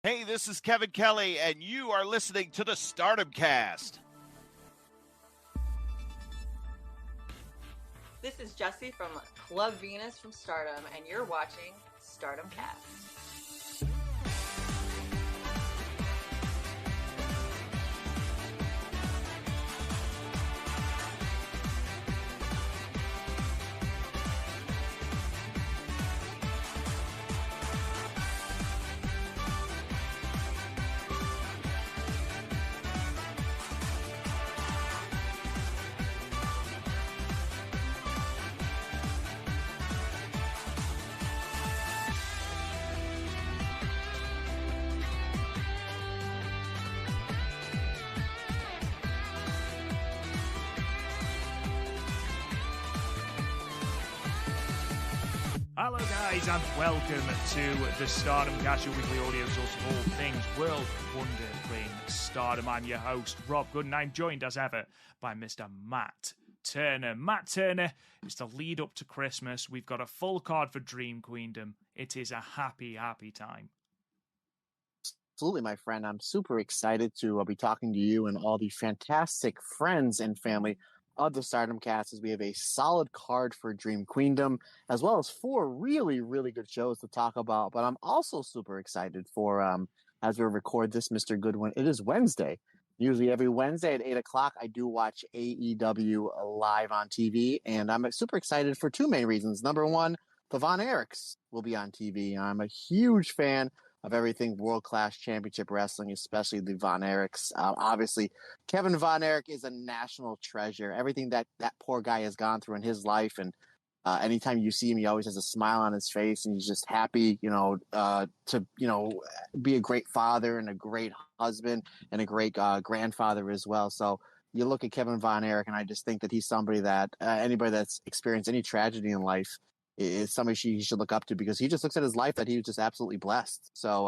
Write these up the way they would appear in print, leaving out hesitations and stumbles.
Hey, this is Kevin Kelly, and you are listening to the Stardom Cast. This is Jesse from Club Venus from Stardom, and you're watching Stardom Cast. Hello guys and welcome to the Stardom Cast, your weekly audio source of all things World Wondering Stardom. I'm your host, Rob Good, and I'm joined as ever by Mr. Matt Turner. Matt Turner, it's the lead up to Christmas. We've got a full card for Dream Queendom. It is a happy, happy time. Absolutely, my friend. I'm super excited to be talking to you and all the fantastic friends and family of the Stardom Cast, as we have a solid card for Dream Queendom, as well as 4 really, really good shows to talk about. But I'm also super excited for, as we record this, Mr. Goodwin, it is Wednesday. Usually every Wednesday at 8 o'clock, I do watch AEW live on TV, and I'm super excited for 2 main reasons. Number one, the Von Erichs will be on TV. I'm a huge fan of everything world-class championship wrestling, especially the Von Erichs. Obviously, Kevin Von Erich is a national treasure. Everything that poor guy has gone through in his life, and anytime you see him, he always has a smile on his face, and he's just happy, to be a great father and a great husband and a great grandfather as well. So you look at Kevin Von Erich, and I just think that he's somebody that anybody that's experienced any tragedy in life is somebody he should look up to, because he just looks at his life that he was just absolutely blessed. So,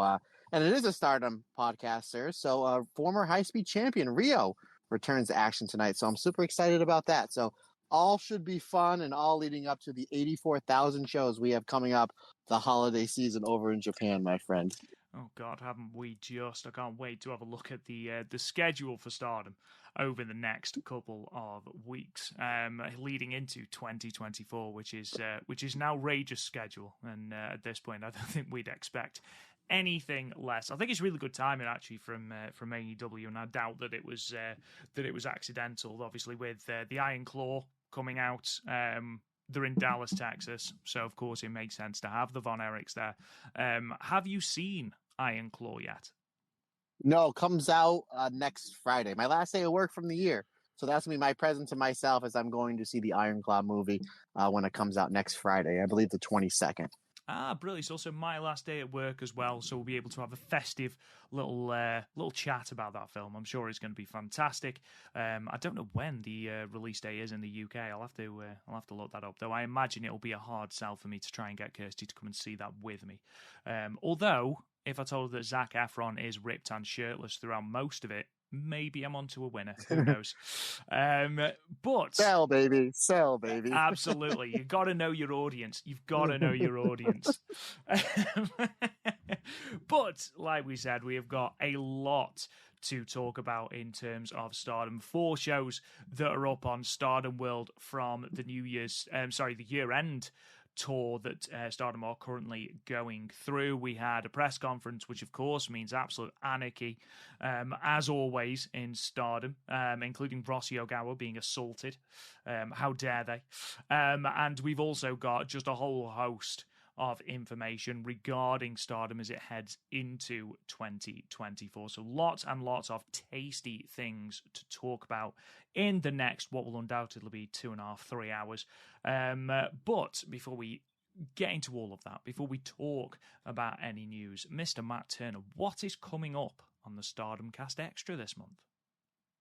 and it is a Stardom podcast, sir. So, former high-speed champion Rio returns to action tonight. So I'm super excited about that. So all should be fun, and all leading up to the 84,000 shows we have coming up the holiday season over in Japan, my friend. Oh God, haven't we just? I can't wait to have a look at the schedule for Stardom over the next couple of weeks, leading into 2024, which is an outrageous schedule. And at this point, I don't think we'd expect anything less. I think it's really good timing actually from AEW, and I doubt that it was accidental. Obviously, with the Iron Claw coming out. They're in Dallas, Texas, so of course it makes sense to have the Von Erichs there. Have you seen Iron Claw yet? No, comes out next Friday. My last day of work from the year. So that's going to be my present to myself, as I'm going to see the Iron Claw movie when it comes out next Friday. I believe the 22nd. Ah, brilliant. It's also my last day at work as well, so we'll be able to have a festive little chat about that film. I'm sure it's going to be fantastic. I don't know when the release day is in the UK. I'll have to look that up, though. I imagine it'll be a hard sell for me to try and get Kirsty to come and see that with me. Although, if I told her that Zac Efron is ripped and shirtless throughout most of it, maybe I'm onto a winner. Who knows? But sell, baby. Absolutely. You've got to know your audience. But, like we said, we have got a lot to talk about in terms of Stardom. 4 shows that are up on Stardom World from the the year-end tour that Stardom are currently going through. We had a press conference, which of course means absolute anarchy, as always in Stardom, including Rossy Ogawa being assaulted. How dare they? And we've also got just a whole host of information regarding Stardom as it heads into 2024. So lots and lots of tasty things to talk about in the next, what will undoubtedly be 2.5, 3 hours. But before we get into all of that, before we talk about any news, Mr. Matt Turner, what is coming up on the Stardom Cast Extra this month?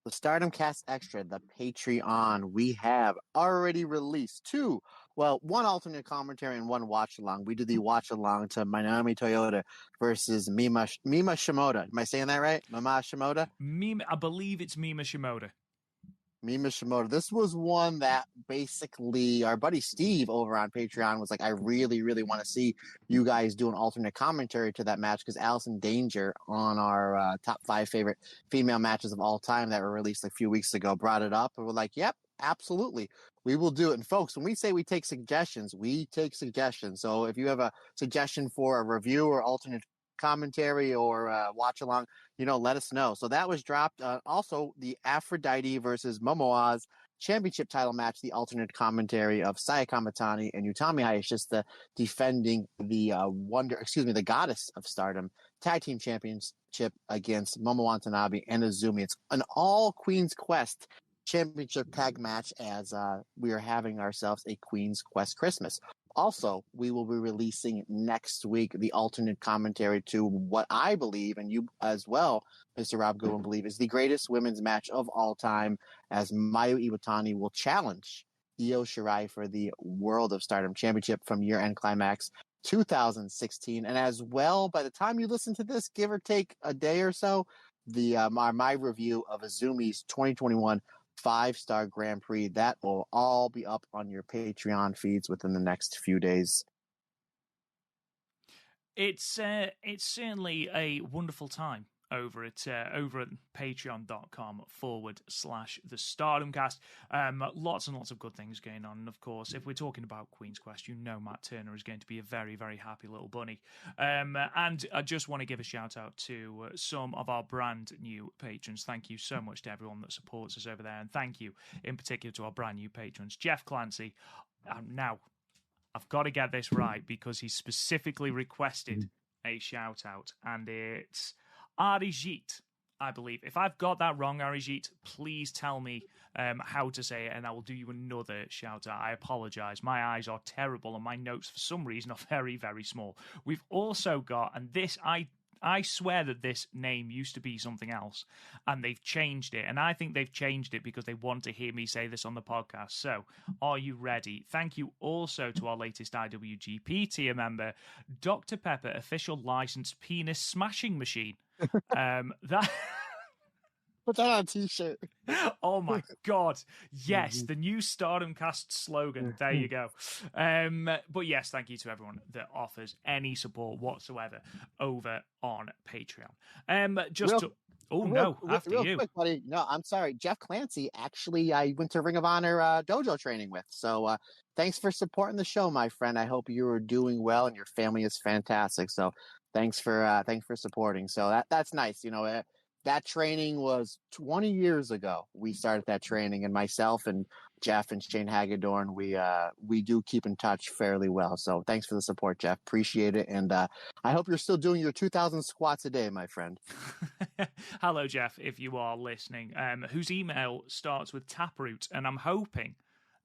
The Stardom Cast Extra, the Patreon, we have already released 1 alternate commentary and 1 watch-along. We did the watch-along to Manami Toyota versus Mima Shimoda. Am I saying that right? Mima Shimoda? I believe it's Mima Shimoda. Me, Mishimoto. This was one that basically our buddy Steve over on Patreon was like, I really, really want to see you guys do an alternate commentary to that match because Allison Danger on our top 5 favorite female matches of all time that were released a few weeks ago brought it up. And we're like, yep, absolutely. We will do it. And folks, when we say we take suggestions, we take suggestions. So if you have a suggestion for a review or alternate commentary or watch along, let us know. So that was dropped. Also, the Aphrodite versus Momoa's championship title match, the alternate commentary of Sayaka Matani and Utami Hayashishita defending the the goddess of Stardom tag team championship against Momo Watanabe and Azumi. It's an all Queen's Quest championship tag match as we are having ourselves a Queen's Quest Christmas. Also, we will be releasing next week the alternate commentary to what I believe, and you as well, Mr. Rob Goodwin, believe is the greatest women's match of all time, as Mayu Iwatani will challenge Io Shirai for the World of Stardom Championship from year-end Climax 2016. And as well, by the time you listen to this, give or take a day or so, my review of Azumi's 2021 5-star Grand Prix. That will all be up on your Patreon feeds within the next few days. It's certainly a wonderful time over at patreon.com/the Stardom Cast. Lots and lots of good things going on. And of course, if we're talking about Queen's Quest, Matt Turner is going to be a very, very happy little bunny. And I just want to give a shout out to some of our brand new patrons. Thank you so much to everyone that supports us over there. And thank you in particular to our brand new patrons, Jeff Clancy. Now, I've got to get this right because he specifically requested a shout out, and it's Arijit, I believe. If I've got that wrong, Arijit, please tell me how to say it, and I will do you another shout out. I apologize. My eyes are terrible, and my notes, for some reason, are very, very small. We've also got, and this, I swear that this name used to be something else, and they've changed it. And I think they've changed it because they want to hear me say this on the podcast. So, are you ready? Thank you also to our latest IWGP tier member, Dr. Pepper, official licensed penis smashing machine. That. Put that on a t-shirt. Oh my God. Yes, the new Stardom Cast slogan. There you go. But yes, thank you to everyone that offers any support whatsoever over on Patreon. After you. Quick, buddy. No, I'm sorry. Jeff Clancy, actually, I went to Ring of Honor dojo training with. So thanks for supporting the show, my friend. I hope you are doing well and your family is fantastic. So thanks for supporting. So that's nice. That training was 20 years ago. We started that training, and myself and Jeff and Shane Hagedorn, we do keep in touch fairly well. So thanks for the support, Jeff. Appreciate it. And I hope you're still doing your 2,000 squats a day, my friend. Hello, Jeff, if you are listening, whose email starts with Taproot, and I'm hoping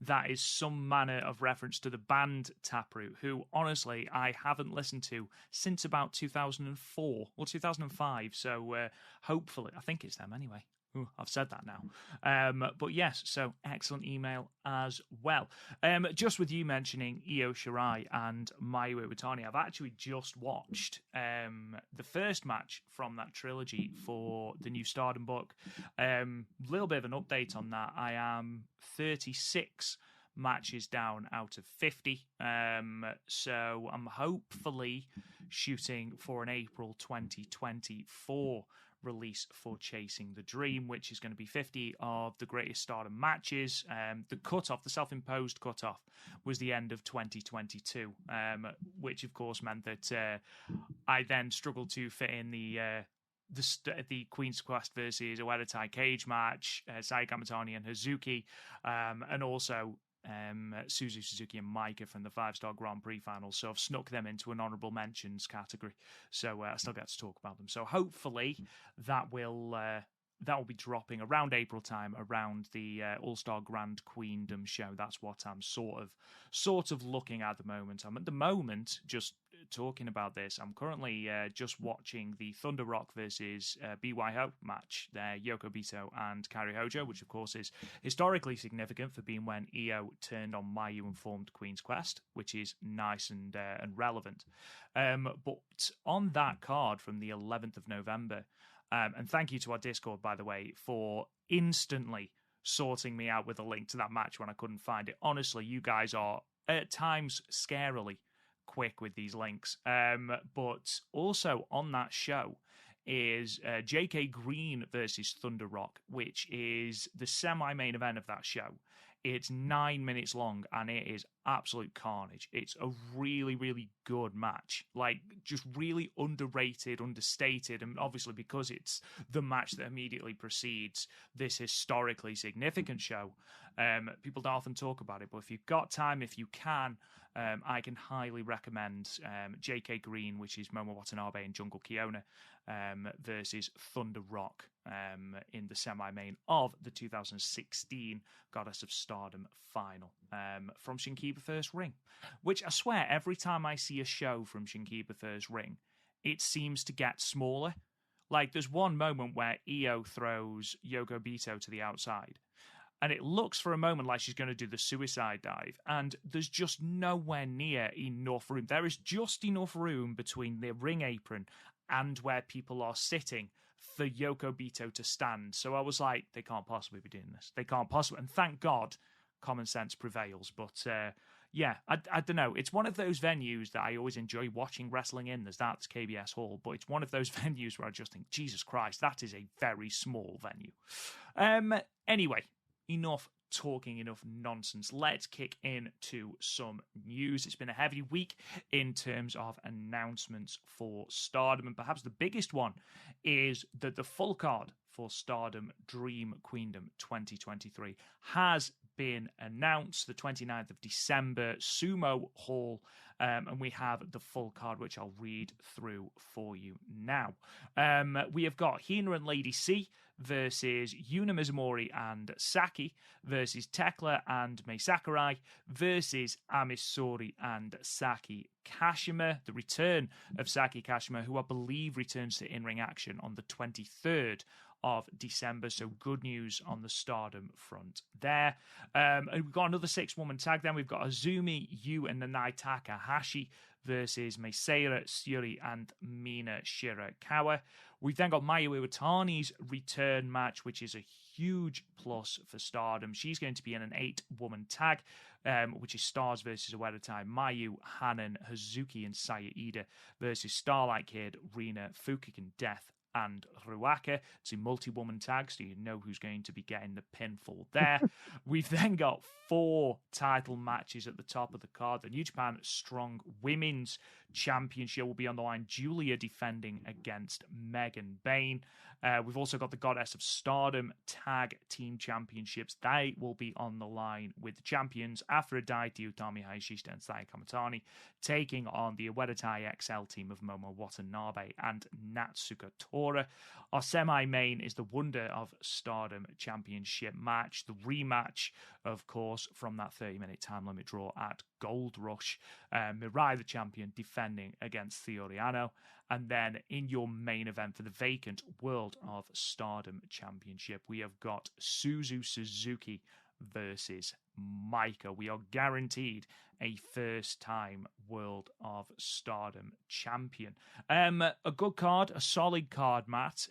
that is some manner of reference to the band Taproot, who, honestly, I haven't listened to since about 2004 or 2005. So hopefully, I think it's them anyway. Ooh, I've said that now. But yes, so excellent email as well. Just with you mentioning Io Shirai and Mayu Iwatani, I've actually just watched the first match from that trilogy for the new Stardom book. Little bit of an update on that. I am 36 matches down out of 50. So I'm hopefully shooting for an April 2024 release for Chasing the Dream, which is going to be 50 of the greatest Stardom matches. The self-imposed cutoff was the end of 2022, which of course meant that I then struggled to fit in the Queen's Quest versus Oedo Tai cage match, Sayaka Matani and Hazuki, and also Suzu Suzuki and Maika from the 5-star Grand Prix finals. So I've snuck them into an honourable mentions category. So I still get to talk about them. So hopefully that will be dropping around April time, around the All-Star Grand Queendom show. That's what I'm sort of looking at the moment. I'm at the moment just talking about this. I'm currently just watching the Thunder Rock versus BYO match there, Yoko Bito and Kairi Hojo, which of course is historically significant for being when Io turned on Mayu and formed Queen's Quest, which is nice and relevant. But on that card from the 11th of November, and thank you to our Discord, by the way, for instantly sorting me out with a link to that match when I couldn't find it. Honestly, you guys are at times scarily quick with these links. But also on that show is JK Green versus Thunder Rock, which is the semi-main event of that show. It's 9 minutes long, and it is absolute carnage. It's a really, really good match. Like, just really underrated, understated, and obviously because it's the match that immediately precedes this historically significant show, people don't often talk about it. But if you've got time, if you can, I can highly recommend JK Green, which is Momo Watanabe and Jungle Kiona, versus Thunder Rock in the semi-main of the 2016 Goddess of Stardom final from Shinkiba First Ring, which I swear every time I see a show from Shinkiba First Ring, it seems to get smaller. Like, there's one moment where Io throws Yoko Bito to the outside, and it looks for a moment like she's going to do the suicide dive, and there's just nowhere near enough room. There is just enough room between the ring apron and where people are sitting for Yoko Bito to stand. So I was like, they can't possibly be doing this. They can't possibly. And thank God common sense prevails. But yeah, I don't know. It's one of those venues that I always enjoy watching wrestling in. There's KBS Hall, but it's one of those venues where I just think, Jesus Christ, that is a very small venue. Anyway, enough talking, enough nonsense. Let's kick into some news. It's been a heavy week in terms of announcements for Stardom, and perhaps the biggest one is that the full card for Stardom Dream Queendom 2023 has been announced, the 29th of December, Sumo Hall, and we have the full card, which I'll read through for you now. We have got Hina and Lady C versus Yuna Mizumori and Saki versus Tekla and Mei Sakurai versus Amisori and Saki Kashima. The return of Saki Kashima, who I believe returns to in-ring action on the 23rd of December, so good news on the Stardom front there. And we've got another 6-woman tag. Then we've got Azumi, Yu, and Nanai Takahashi versus Meisera, Syuri, and Mina Shirakawa. We've then got Mayu Iwatani's return match, which is a huge plus for Stardom. She's going to be in an 8-woman tag, which is Stars versus Ueda Tai, Mayu, Hanan, Hazuki, and Saya Ida versus Starlight Kid, Rina, Fukigen Death, and Ruaka. It's a multi-woman tag, so you know who's going to be getting the pinfall there. We've then got 4 title matches at the top of the card. The New Japan Strong Women's Championship will be on the line. Julia defending against Megan Bain. We've also got the Goddess of Stardom Tag Team Championships. They will be on the line with the champions Aphrodite, Utami Hayashishita, and Saya Kamatani, taking on the Ueda Tai XL team of Momo Watanabe and Natsuka Tora. Our semi-main is the Wonder of Stardom Championship match, the rematch, of course, from that 30-minute time limit draw at Gold Rush. Mirai, the champion, defending against Theoriano. And then in your main event for the vacant World of Stardom Championship, we have got Suzu Suzuki versus Micah. We are guaranteed a first-time World of Stardom champion. A good card, a solid card, Matt.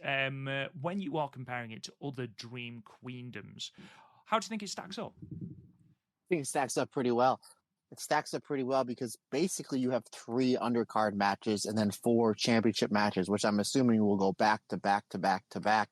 When you are comparing it to other Dream Queendoms, how do you think it stacks up? I think it stacks up pretty well. It stacks up pretty well because basically you have 3 undercard matches and then 4 championship matches, which I'm assuming will go back to back to back to back.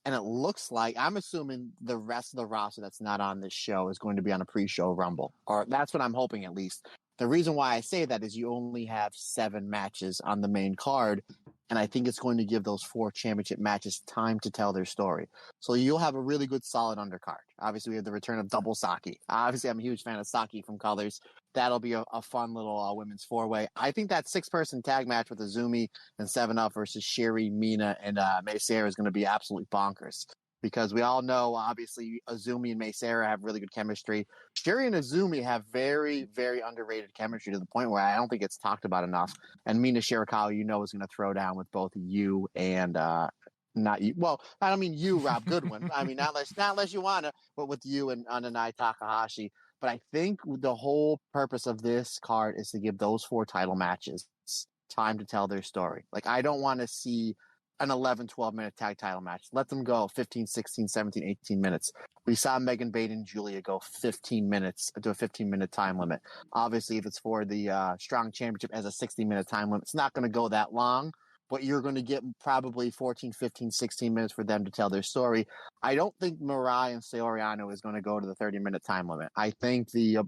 And it looks like, I'm assuming the rest of the roster that's not on this show is going to be on a pre-show Rumble. Or that's what I'm hoping, at least. The reason why I say that is you only have 7 matches on the main card, and I think it's going to give those 4 championship matches time to tell their story. So you'll have a really good, solid undercard. Obviously, we have the return of Double Saki. Obviously, I'm a huge fan of Saki from Colors. That'll be a fun little women's 4-way. I think that 6-person tag match with Azumi and 7-Up versus Shiri, Mina, and Meisera is going to be absolutely bonkers. Because we all know, obviously, Azumi and Meisera have really good chemistry. Shiri and Azumi have very, very underrated chemistry to the point where I don't think it's talked about enough. And Mina Shirakawa, you know, is going to throw down with both you and not you. Well, I don't mean you, Rob Goodwin. I mean, not unless you want to, but with you and Nanai Takahashi. But I think the whole purpose of this card is to give those 4 title matches time to tell their story. Like, I don't want to see an 11, 12-minute tag title match. Let them go 15, 16, 17, 18 minutes. We saw Megan Bate and Julia go 15 minutes to a 15-minute time limit. Obviously, if it's for the Strong Championship as a 60-minute time limit, it's not going to go that long, but you're going to get probably 14, 15, 16 minutes for them to tell their story. I don't think Mirai and Saoriano is going to go to the 30-minute time limit. I think the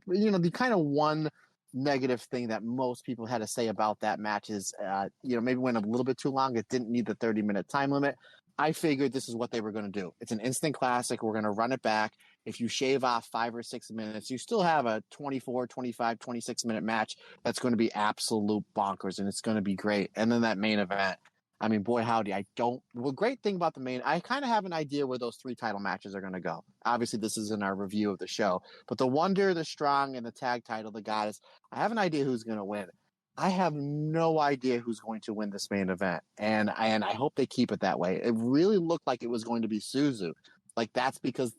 kind of one negative thing that most people had to say about that match is, maybe went a little bit too long. It didn't need the 30-minute time limit. I figured this is what they were going to do. It's an instant classic. We're going to run it back. If you shave off 5 or 6 minutes, you still have a 24, 25, 26-minute match that's going to be absolute bonkers, and it's going to be great. And then that main event. I mean, boy, howdy. Great thing about the main, I kind of have an idea where those 3 title matches are going to go. Obviously, this is in our review of the show, but the Wonder, the Strong, and the tag title, the Goddess, I have an idea who's going to win. I have no idea who's going to win this main event, and I hope they keep it that way. It really looked like it was going to be Suzu. Like, that's because,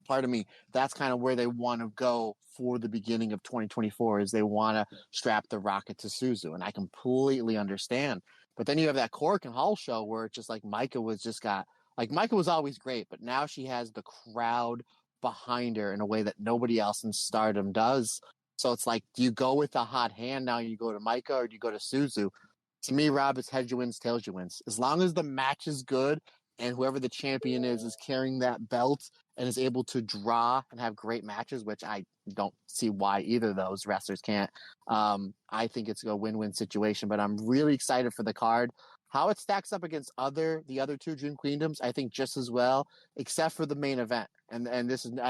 pardon me, that's kind of where they want to go for the beginning of 2024, is they want to strap the rocket to Suzu, and I completely understand. But then you have that Cork and Hall show where it's just like Micah was always great, but now she has the crowd behind her in a way that nobody else in Stardom does. So it's like, do you go with the hot hand now? You go to Micah, or do you go to Suzu? To me, Rob, it's heads you wins, tails you wins. As long as the match is good and whoever the champion is carrying that belt and is able to draw and have great matches, which I don't see why either of those wrestlers can't. I think it's a win-win situation, but I'm really excited for the card. How it stacks up against the other 2 Dream Queendoms, I think just as well, except for the main event. And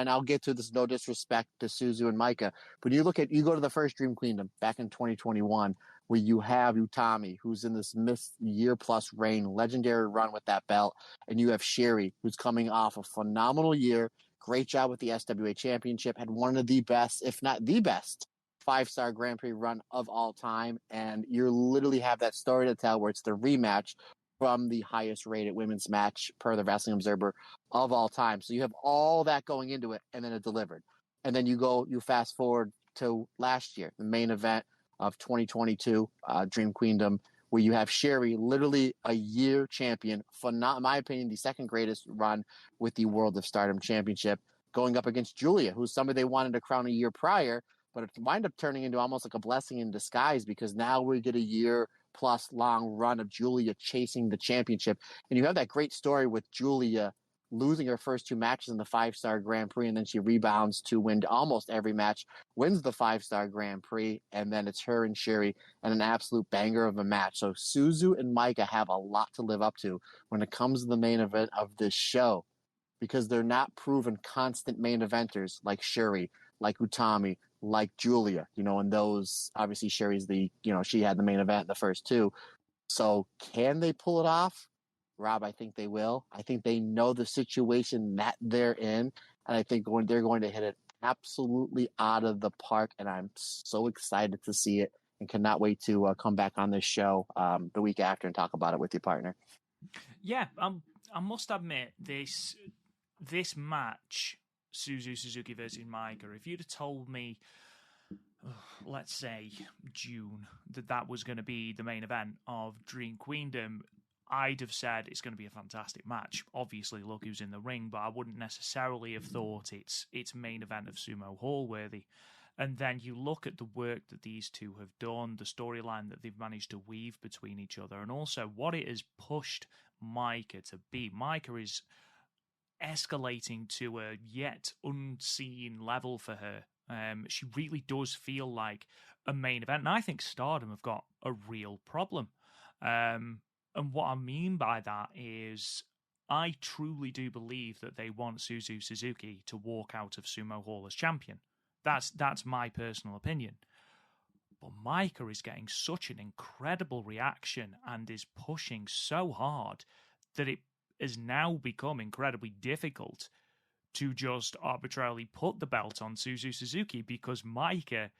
I'll get to this, no disrespect to Suzu and Micah, but you go to the first Dream Queendom back in 2021, where you have Utami, who's in this year-plus reign, legendary run with that belt, and you have Sherry, who's coming off a phenomenal year, great job with the SWA Championship, had one of the best, if not the best, 5-star Grand Prix run of all time, and you literally have that story to tell where it's the rematch from the highest rated women's match per the Wrestling Observer of all time. So you have all that going into it, and then it delivered. And then you fast forward to last year, the main event of 2022, Dream Queendom, where you have Sherry, literally a year champion, in my opinion, the second greatest run with the World of Stardom Championship, going up against Julia, who's somebody they wanted to crown a year prior, but it wound up turning into almost like a blessing in disguise, because now we get a year-plus long run of Julia chasing the championship. And you have that great story with Julia losing her first 2 matches in the 5-star Grand Prix, and then she rebounds to win almost every match, wins the 5-star Grand Prix, and then it's her and Sherry and an absolute banger of a match. So Suzu and Micah have a lot to live up to when it comes to the main event of this show, because they're not proven constant main eventers like Sherry, like Utami, like Julia, and those, obviously Sherry's she had the main event in the first 2. So can they pull it off? Rob, I think they will. I think they know the situation that they're in, and I think they're going to hit it absolutely out of the park, and I'm so excited to see it and cannot wait to come back on this show the week after and talk about it with your partner. Yeah, I must admit, this match, Suzu Suzuki versus Micah, if you'd have told me, let's say June, that was going to be the main event of Dream Queendom, I'd have said it's going to be a fantastic match. Obviously, look who's in the ring, but I wouldn't necessarily have thought it's main event of Sumo Hall worthy. And then you look at the work that these 2 have done, the storyline that they've managed to weave between each other, and also what it has pushed Micah to be. Micah is escalating to a yet unseen level for her. She really does feel like a main event, and I think Stardom have got a real problem. And what I mean by that is, I truly do believe that they want Suzu Suzuki to walk out of Sumo Hall as champion. That's my personal opinion. But Micah is getting such an incredible reaction and is pushing so hard that it has now become incredibly difficult to just arbitrarily put the belt on Suzu Suzuki, because Micah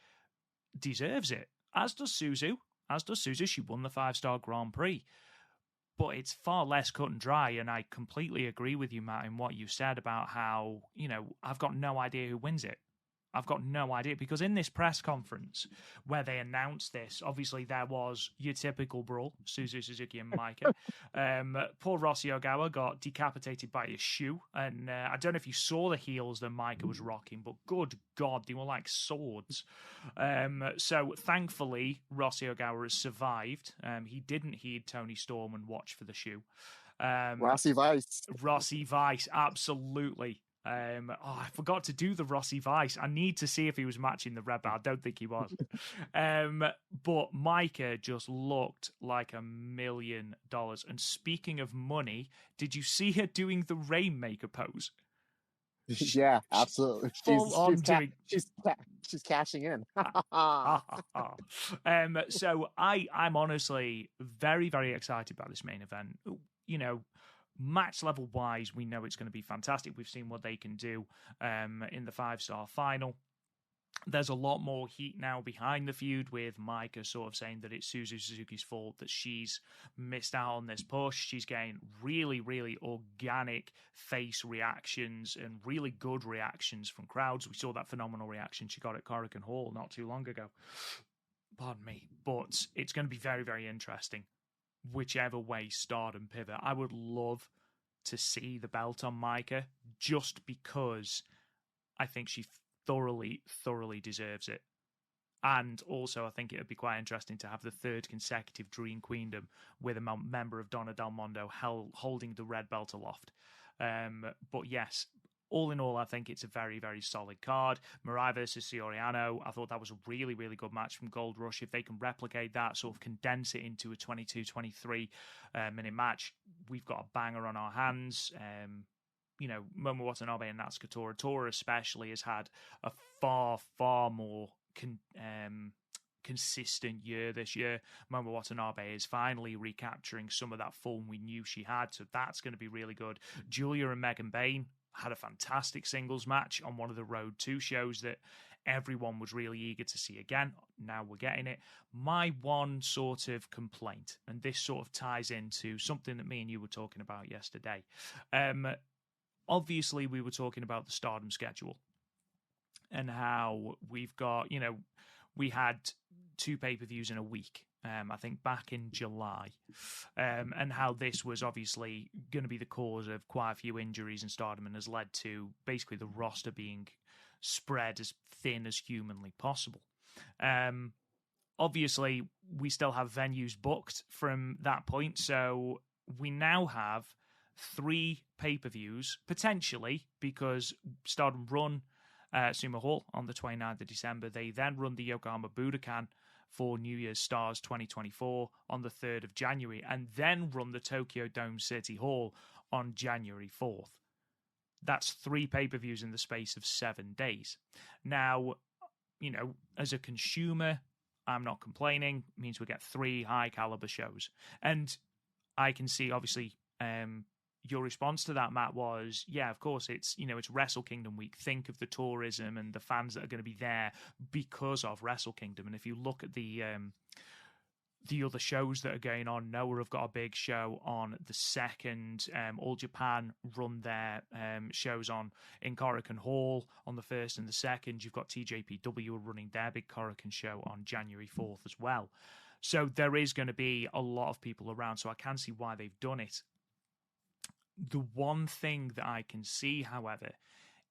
deserves it. As does Suzu. She won the 5-star Grand Prix. But it's far less cut and dry, and I completely agree with you, Matt, in what you said about how, I've got no idea who wins it. I've got no idea, because in this press conference where they announced this, obviously there was your typical brawl, Suzu Suzuki and Maika. Poor Rossi Ogawa got decapitated by a shoe, and I don't know if you saw the heels that Maika was rocking, but good God, they were like swords. So thankfully, Rossi Ogawa has survived. He didn't heed Tony Storm and watch for the shoe. Rossi Vice. Rossi Vice, absolutely. I forgot to do the Rossi Vice. I need to see if he was matching the red belt. I don't think he was. But Maika just looked like $1 million. And speaking of money, did you see her doing the Rainmaker pose? Yeah, absolutely. She's cashing in. So I'm honestly very, very excited about this main event. You know, match level wise, we know it's going to be fantastic. We've seen what they can do in the 5-star final. There's a lot more heat now behind the feud, with Maika sort of saying that it's Suzu Suzuki's fault that she's missed out on this push. She's getting really, really organic face reactions and really good reactions from crowds. We saw that phenomenal reaction she got at Korakuen Hall not too long ago. Pardon me. But it's going to be very, very interesting whichever way Stardom pivot. I would love to see the belt on Maika, just because I think she thoroughly deserves it. And also, I think it would be quite interesting to have the third consecutive Dream Queendom with a member of Donna Del Mondo holding the red belt aloft. But yes, all in all, I think it's a very, very solid card. Mirai versus Soriano, I thought that was a really, really good match from Gold Rush. If they can replicate that, sort of condense it into a 22-23 minute match, we've got a banger on our hands. You know, Momo Watanabe and Natsuko Tora. Tora especially has had a far, far more consistent year this year. Momo Watanabe is finally recapturing some of that form we knew she had, so that's going to be really good. Julia and Megan Bain had a fantastic singles match on one of the Road 2 shows that everyone was really eager to see again. Now we're getting it. My one sort of complaint, and this sort of ties into something that me and you were talking about yesterday. Obviously, we were talking about the Stardom schedule and how we've got, you know, we had 2 pay-per-views in a week, I think back in July, and how this was obviously going to be the cause of quite a few injuries in Stardom and has led to basically the roster being spread as thin as humanly possible. Obviously, we still have venues booked from that point, so we now have 3 pay-per-views, potentially, because Stardom run Sumo Hall on the 29th of December. They then run the Yokohama Budokan for New Year's Stars 2024 on the 3rd of January, and then run the Tokyo Dome City Hall on January 4th. That's 3 pay-per-views in the space of 7 days. Now, you know, as a consumer, I'm not complaining. It means we get 3 high-caliber shows. And I can see, obviously, your response to that, Matt, was, yeah, of course, it's, you know, it's Wrestle Kingdom week. Think of the tourism and the fans that are going to be there because of Wrestle Kingdom. And if you look at the other shows that are going on, Noah have got a big show on the 2nd. All Japan run their shows in Korakuen Hall on the 1st and the 2nd. You've got TJPW running their big Korakuen show on January 4th as well. So there is going to be a lot of people around, so I can see why they've done it. The one thing that I can see, however,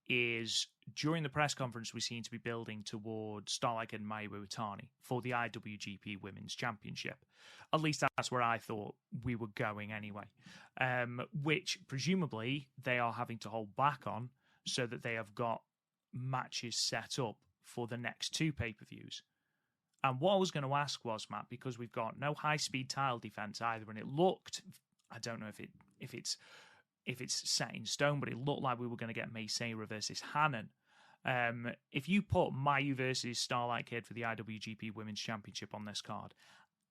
is during the press conference, we seem to be building towards Starlight and Mayu Iwatani for the IWGP Women's Championship. At least that's where I thought we were going anyway, which presumably they are having to hold back on so that they have got matches set up for the next 2 pay-per-views. And what I was going to ask was, Matt, because we've got no high-speed tile defense either, and it looked, I don't know if it's set in stone, but it looked like we were going to get Mei Seira versus Hanan. If you put Mayu versus Starlight Kid for the IWGP Women's Championship on this card,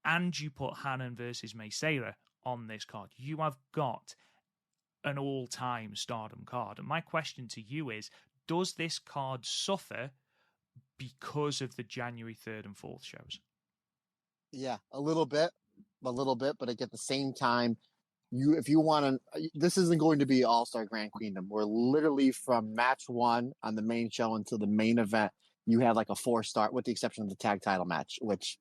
and you put Hanan versus Mei Seira on this card, you have got an all-time Stardom card. And my question to you is, does this card suffer because of the January 3rd and 4th shows? Yeah, a little bit, but at the same time, if you want to, this isn't going to be All-Star Grand Queendom. We're literally from match 1 on the main show until the main event. You have like a 4-star, with the exception of the tag title match, which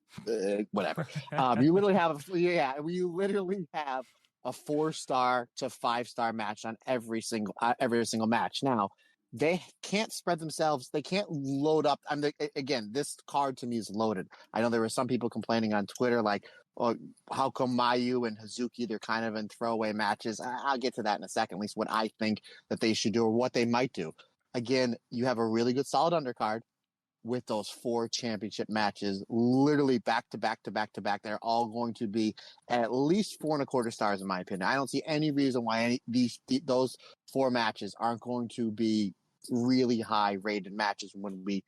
whatever. You literally have we literally have a 4-star to 5-star match on every single match. Now, they can't spread themselves. They can't load up. Again, this card to me is loaded. I know there were some people complaining on Twitter like, "Oh, how come Mayu and Hazuki, they're kind of in throwaway matches?" I'll get to that in a second, at least what I think that they should do or what they might do. Again, you have a really good solid undercard with those 4 championship matches, literally back to back to back to back. They're all going to be at least 4.25 stars, in my opinion. I don't see any reason why those 4 matches aren't going to be really high rated matches when we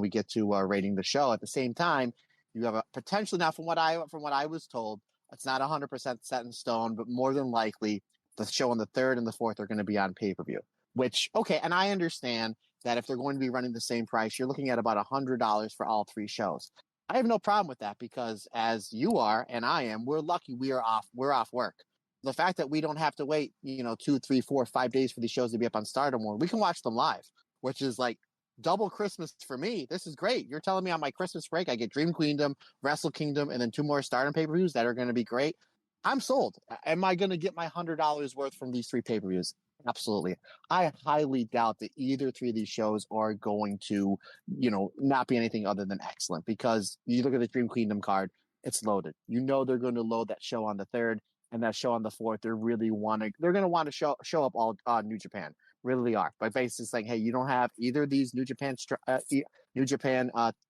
get to rating the show. At the same time, you have a potentially, now from what I was told, it's not 100% set in stone, but more than likely the show on the 3rd and the 4th are going to be on pay-per-view. Which, okay, and I understand that if they're going to be running the same price, you're looking at about $100 for all 3 shows. I have no problem with that because, as you are and I am, we're lucky we're off work. The fact that we don't have to wait, 2, 3, 4, 5 days for these shows to be up on Stardom, or we can watch them live, which is like double Christmas for me. This is great. You're telling me on my Christmas break I get Dream Queendom, Wrestle Kingdom, and then 2 more Stardom pay-per-views that are going to be great. I'm sold. Am I going to get my $100 worth from these 3 pay-per-views? Absolutely. I highly doubt that either 3 of these shows are going to, not be anything other than excellent, because you look at the Dream Queendom card, it's loaded. They're going to load that show on the 3rd and that show on the 4th. They're going to want to show up all New Japan. Really are. By basically saying, hey, you don't have either of these New Japan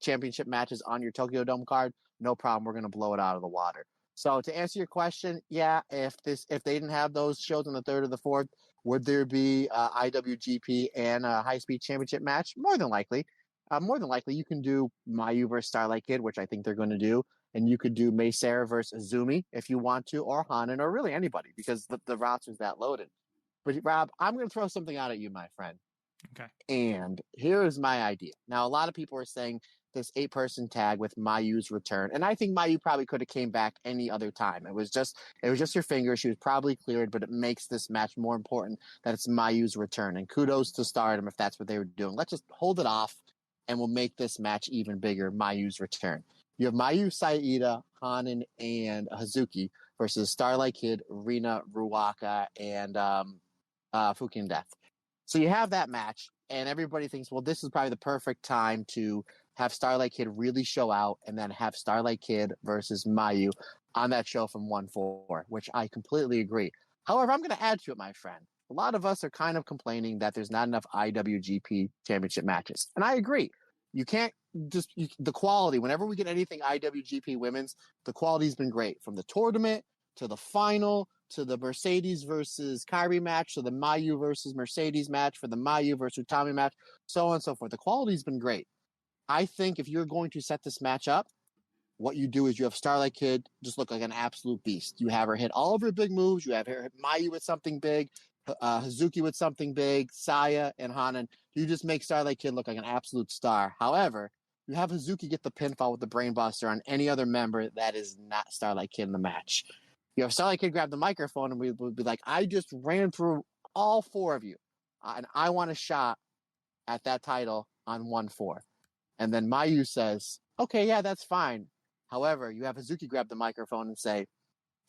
championship matches on your Tokyo Dome card, no problem. We're going to blow it out of the water. So to answer your question, yeah, if they didn't have those shows on the 3rd or the 4th, would there be IWGP and a high-speed championship match? More than likely. You can do Mayu versus Starlight Kid, which I think they're going to do, and you could do Mei Sarah versus Azumi if you want to, or Hanan, or really anybody, because the roster's that loaded. But Rob, I'm going to throw something out at you, my friend. Okay. And here is my idea. Now, a lot of people are saying this 8-person tag with Mayu's return, and I think Mayu probably could have came back any other time. It was just her finger. She was probably cleared, but it makes this match more important that it's Mayu's return. And kudos to Stardom if that's what they were doing. Let's just hold it off, and we'll make this match even bigger. Mayu's return. You have Mayu, Saida, Hanan, and Hazuki versus Starlight Kid, Rina, Ruaka, and Fukian Death. So you have that match, and everybody thinks, well, this is probably the perfect time to have Starlight Kid really show out, and then have Starlight Kid versus Mayu on that show from 1-4, which I completely agree. However, I'm going to add to it, my friend. A lot of us are kind of complaining that there's not enough IWGP championship matches, and I agree. You can't the quality, whenever we get anything IWGP women's, the quality's been great, from the tournament to the final to the Mercedes versus Kyrie match, to the Mayu versus Mercedes match, for the Mayu versus Utami match, so on and so forth. The quality's been great. I think if you're going to set this match up, what you do is you have Starlight Kid just look like an absolute beast. You have her hit all of her big moves. You have her hit Mayu with something big, Hazuki with something big, Saya and Hanan. You just make Starlight Kid look like an absolute star. However, you have Hazuki get the pinfall with the Brainbuster on any other member that is not Starlight Kid in the match. You have Starlight Kid grab the microphone and we would be like, I just ran through all 4 of you, and I want a shot at that title on 1-4. And then Mayu says, okay, yeah, that's fine. However, you have Hazuki grab the microphone and say,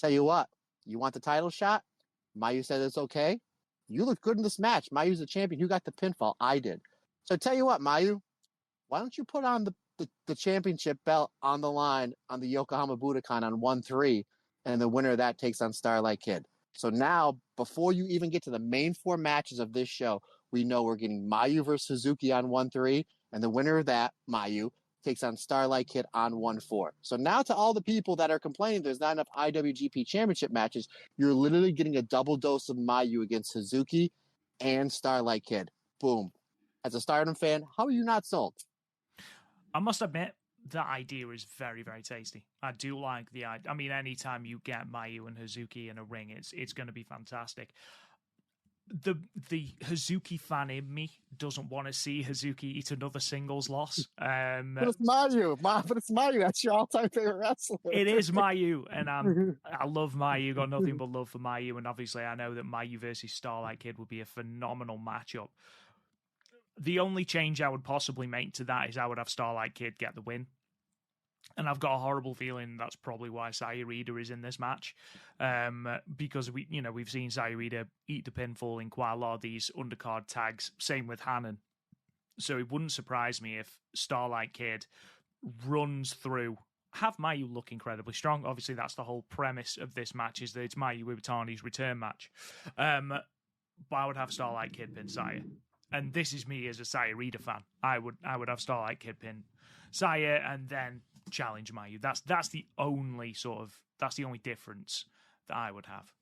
tell you what, you want the title shot? Mayu said it's okay. You look good in this match. Mayu's the champion. You got the pinfall. I did. So tell you what, Mayu, why don't you put on the championship belt on the line on the Yokohama Budokan on 1-3, and the winner of that takes on Starlight Kid. So now, before you even get to the main 4 matches of this show, we know we're getting Mayu versus Suzuki on 1-3, and the winner of that, Mayu, takes on Starlight Kid on 1-4. So now, to all the people that are complaining there's not enough IWGP championship matches, you're literally getting a double dose of Mayu against Suzuki and Starlight Kid. Boom. As a Stardom fan, how are you not sold? I must admit, that idea is very, very tasty. I do like the idea. I mean, anytime you get Mayu and Hazuki in a ring, it's going to be fantastic. the Hazuki fan in me doesn't want to see Hazuki eat another singles loss. But it's Mayu. But it's Mayu. That's your all-time favorite wrestler. It is Mayu, and I love Mayu. Got nothing but love for Mayu, and obviously I know that Mayu versus Starlight Kid would be a phenomenal matchup. The only change I would possibly make to that is I would have Starlight Kid get the win. And I've got a horrible feeling that's probably why Sayurida is in this match, because we've seen Sayurida eat the pinfall in quite a lot of these undercard tags. Same with Hannon, so it wouldn't surprise me if Starlight Kid runs through. Have Mayu look incredibly strong. Obviously, that's the whole premise of this match, is that it's Mayu Iwatani's return match. But I would have Starlight Kid pin Saya, and this is me as a Sayurida fan. I would have Starlight Kid pin Saya and then challenge Mayu. That's the only difference that I would have.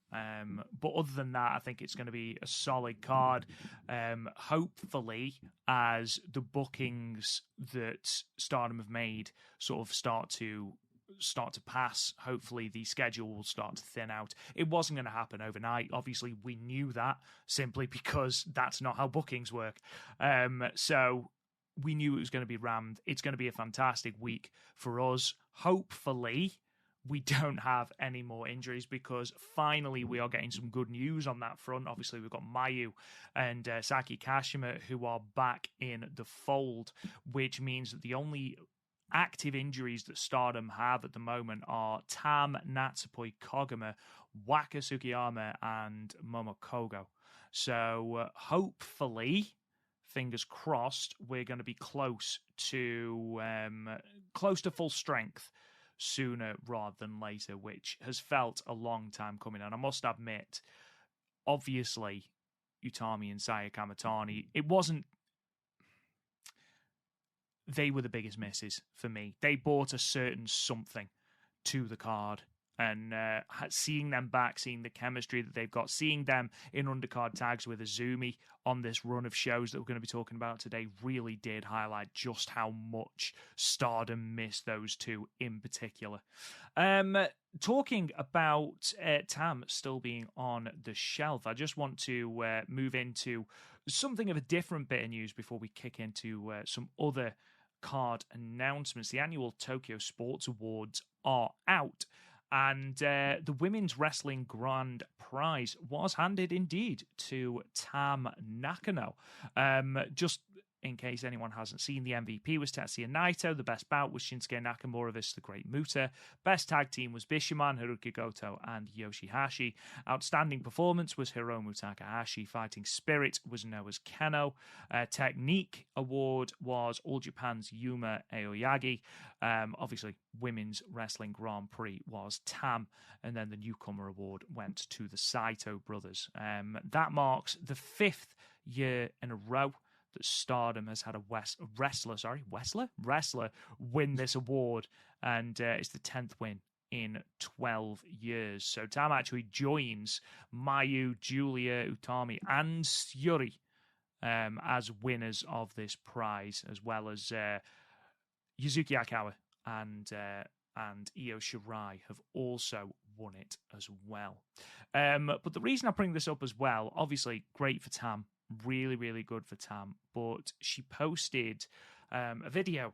But other than that, I think it's going to be a solid card. Hopefully, as the bookings that Stardom have made sort of start to pass, hopefully the schedule will start to thin out. It wasn't going to happen overnight. Obviously, we knew that simply because that's not how bookings work. So we knew it was going to be rammed. It's going to be a fantastic week for us. Hopefully, we don't have any more injuries, because finally we are getting some good news on that front. Obviously, we've got Mayu and Saki Kashima who are back in the fold, which means that the only active injuries that Stardom have at the moment are Tam, Natsupoi Koguma, Waka Tsukiyama, and Momokogo. So hopefully, fingers crossed, we're going to be close to full strength sooner rather than later, which has felt a long time coming. And I must admit, obviously, Utami and Saya Kamatani, they were the biggest misses for me. They brought a certain something to the card. And seeing them back, seeing the chemistry that they've got, seeing them in undercard tags with Azumi on this run of shows that we're going to be talking about today really did highlight just how much Stardom missed those two in particular. Talking about Tam still being on the shelf, I just want to move into something of a different bit of news before we kick into some other card announcements. The annual Tokyo Sports Awards are out. And the Women's Wrestling Grand Prize was handed indeed to Tam Nakano. Just in case anyone hasn't seen, the MVP was Tetsuya Naito. The best bout was Shinsuke Nakamura versus the Great Muta. Best tag team was Bishamon, Haruki Goto, and Yoshihashi. Outstanding performance was Hiromu Takahashi. Fighting spirit was Noah's Keno. Technique award was All Japan's Yuma Aoyagi. Obviously, Women's Wrestling Grand Prix was Tam. And then the Newcomer Award went to the Saito brothers. That marks the 5th year in a row that Stardom has had a wrestler win this award, and it's the 10th win in 12 years. So Tam actually joins Mayu, Julia, Utami, and Yuri as winners of this prize, as well as Yuzuki Akawa and Io Shirai have also won it as well. But the reason I bring this up as well, obviously great for Tam, really, really good for Tam, but she posted a video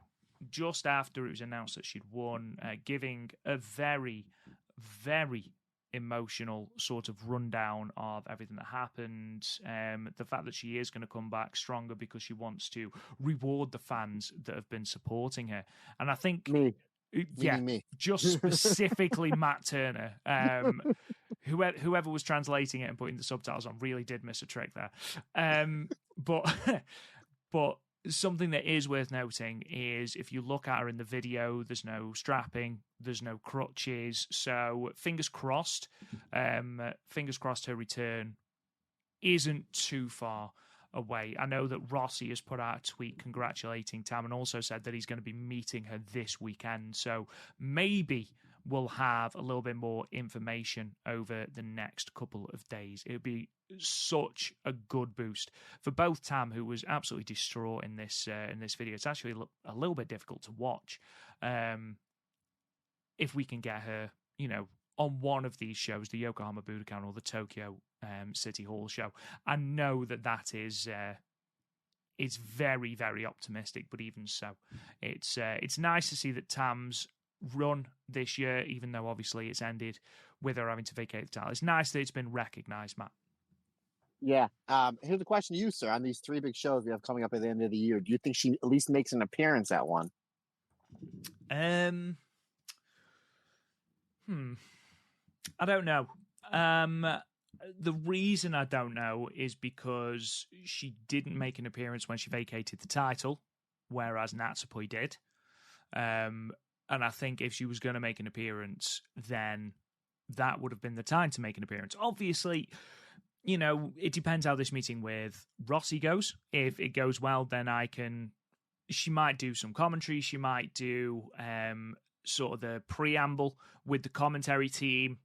just after it was announced that she'd won, giving a very, very emotional sort of rundown of everything that happened, the fact that she is going to come back stronger because she wants to reward the fans that have been supporting her. And I think Me. Just specifically Matt Turner, whoever was translating it and putting the subtitles on really did miss a trick there. But something that is worth noting is if you look at her in the video, there's no strapping, there's no crutches. So fingers crossed her return isn't too far away. I know that Rossi has put out a tweet congratulating Tam and also said that he's going to be meeting her this weekend. So maybe we'll have a little bit more information over the next couple of days. It would be such a good boost for both Tam, who was absolutely distraught in this video. It's actually a little bit difficult to watch. If we can get her, on one of these shows, the Yokohama Budokan or the Tokyo City Hall show. I know that is it's very, very optimistic, but even so, it's nice to see that Tam's run this year, even though obviously it's ended with her having to vacate the title. It's nice that it's been recognised, Matt. Yeah. Here's a question to you, sir. On these 3 big shows we have coming up at the end of the year, do you think she at least makes an appearance at one? I don't know. The reason I don't know is because she didn't make an appearance when she vacated the title, whereas Natsupoi did. And I think if she was going to make an appearance, then that would have been the time to make an appearance. Obviously, you know, it depends how this meeting with Rossi goes. If it goes well, then she might do some commentary. She might do sort of the preamble with the commentary team.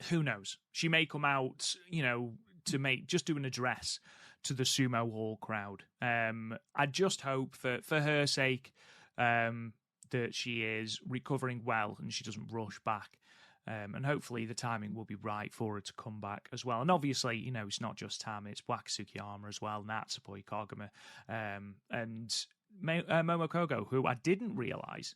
Who knows? She may come out, you know, to do an address to the Sumo Hall crowd. I just hope for her sake that she is recovering well and she doesn't rush back. And hopefully the timing will be right for her to come back as well. And obviously, you know, it's not just Tam, it's Waka Tsukiyama as well, Natsupoi, Koguma, and Momo Kogo, who I didn't realise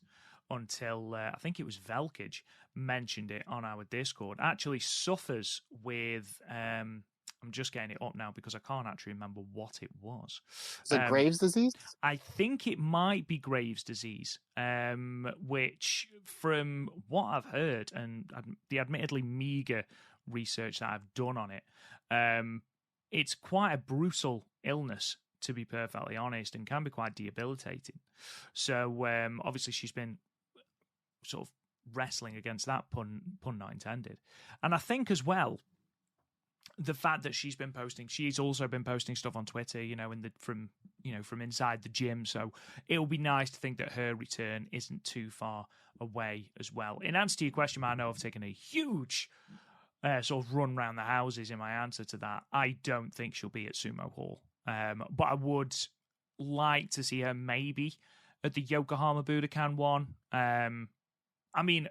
until I think it was Velkage mentioned it on our Discord, actually suffers with I'm just getting it up now because I can't actually remember what it was. Is it Graves' disease? I think it might be Graves' disease, which from what I've heard and the admittedly meagre research that I've done on it, it's quite a brutal illness, to be perfectly honest, and can be quite debilitating. So obviously she's been sort of wrestling against that, pun not intended. And I think as well, the fact that she's also been posting stuff on Twitter, you know, from inside the gym. So it'll be nice to think that her return isn't too far away as well. In answer to your question, I know I've taken a huge sort of run round the houses in my answer to that. I don't think she'll be at Sumo Hall. But I would like to see her maybe at the Yokohama Budokan one. I mean,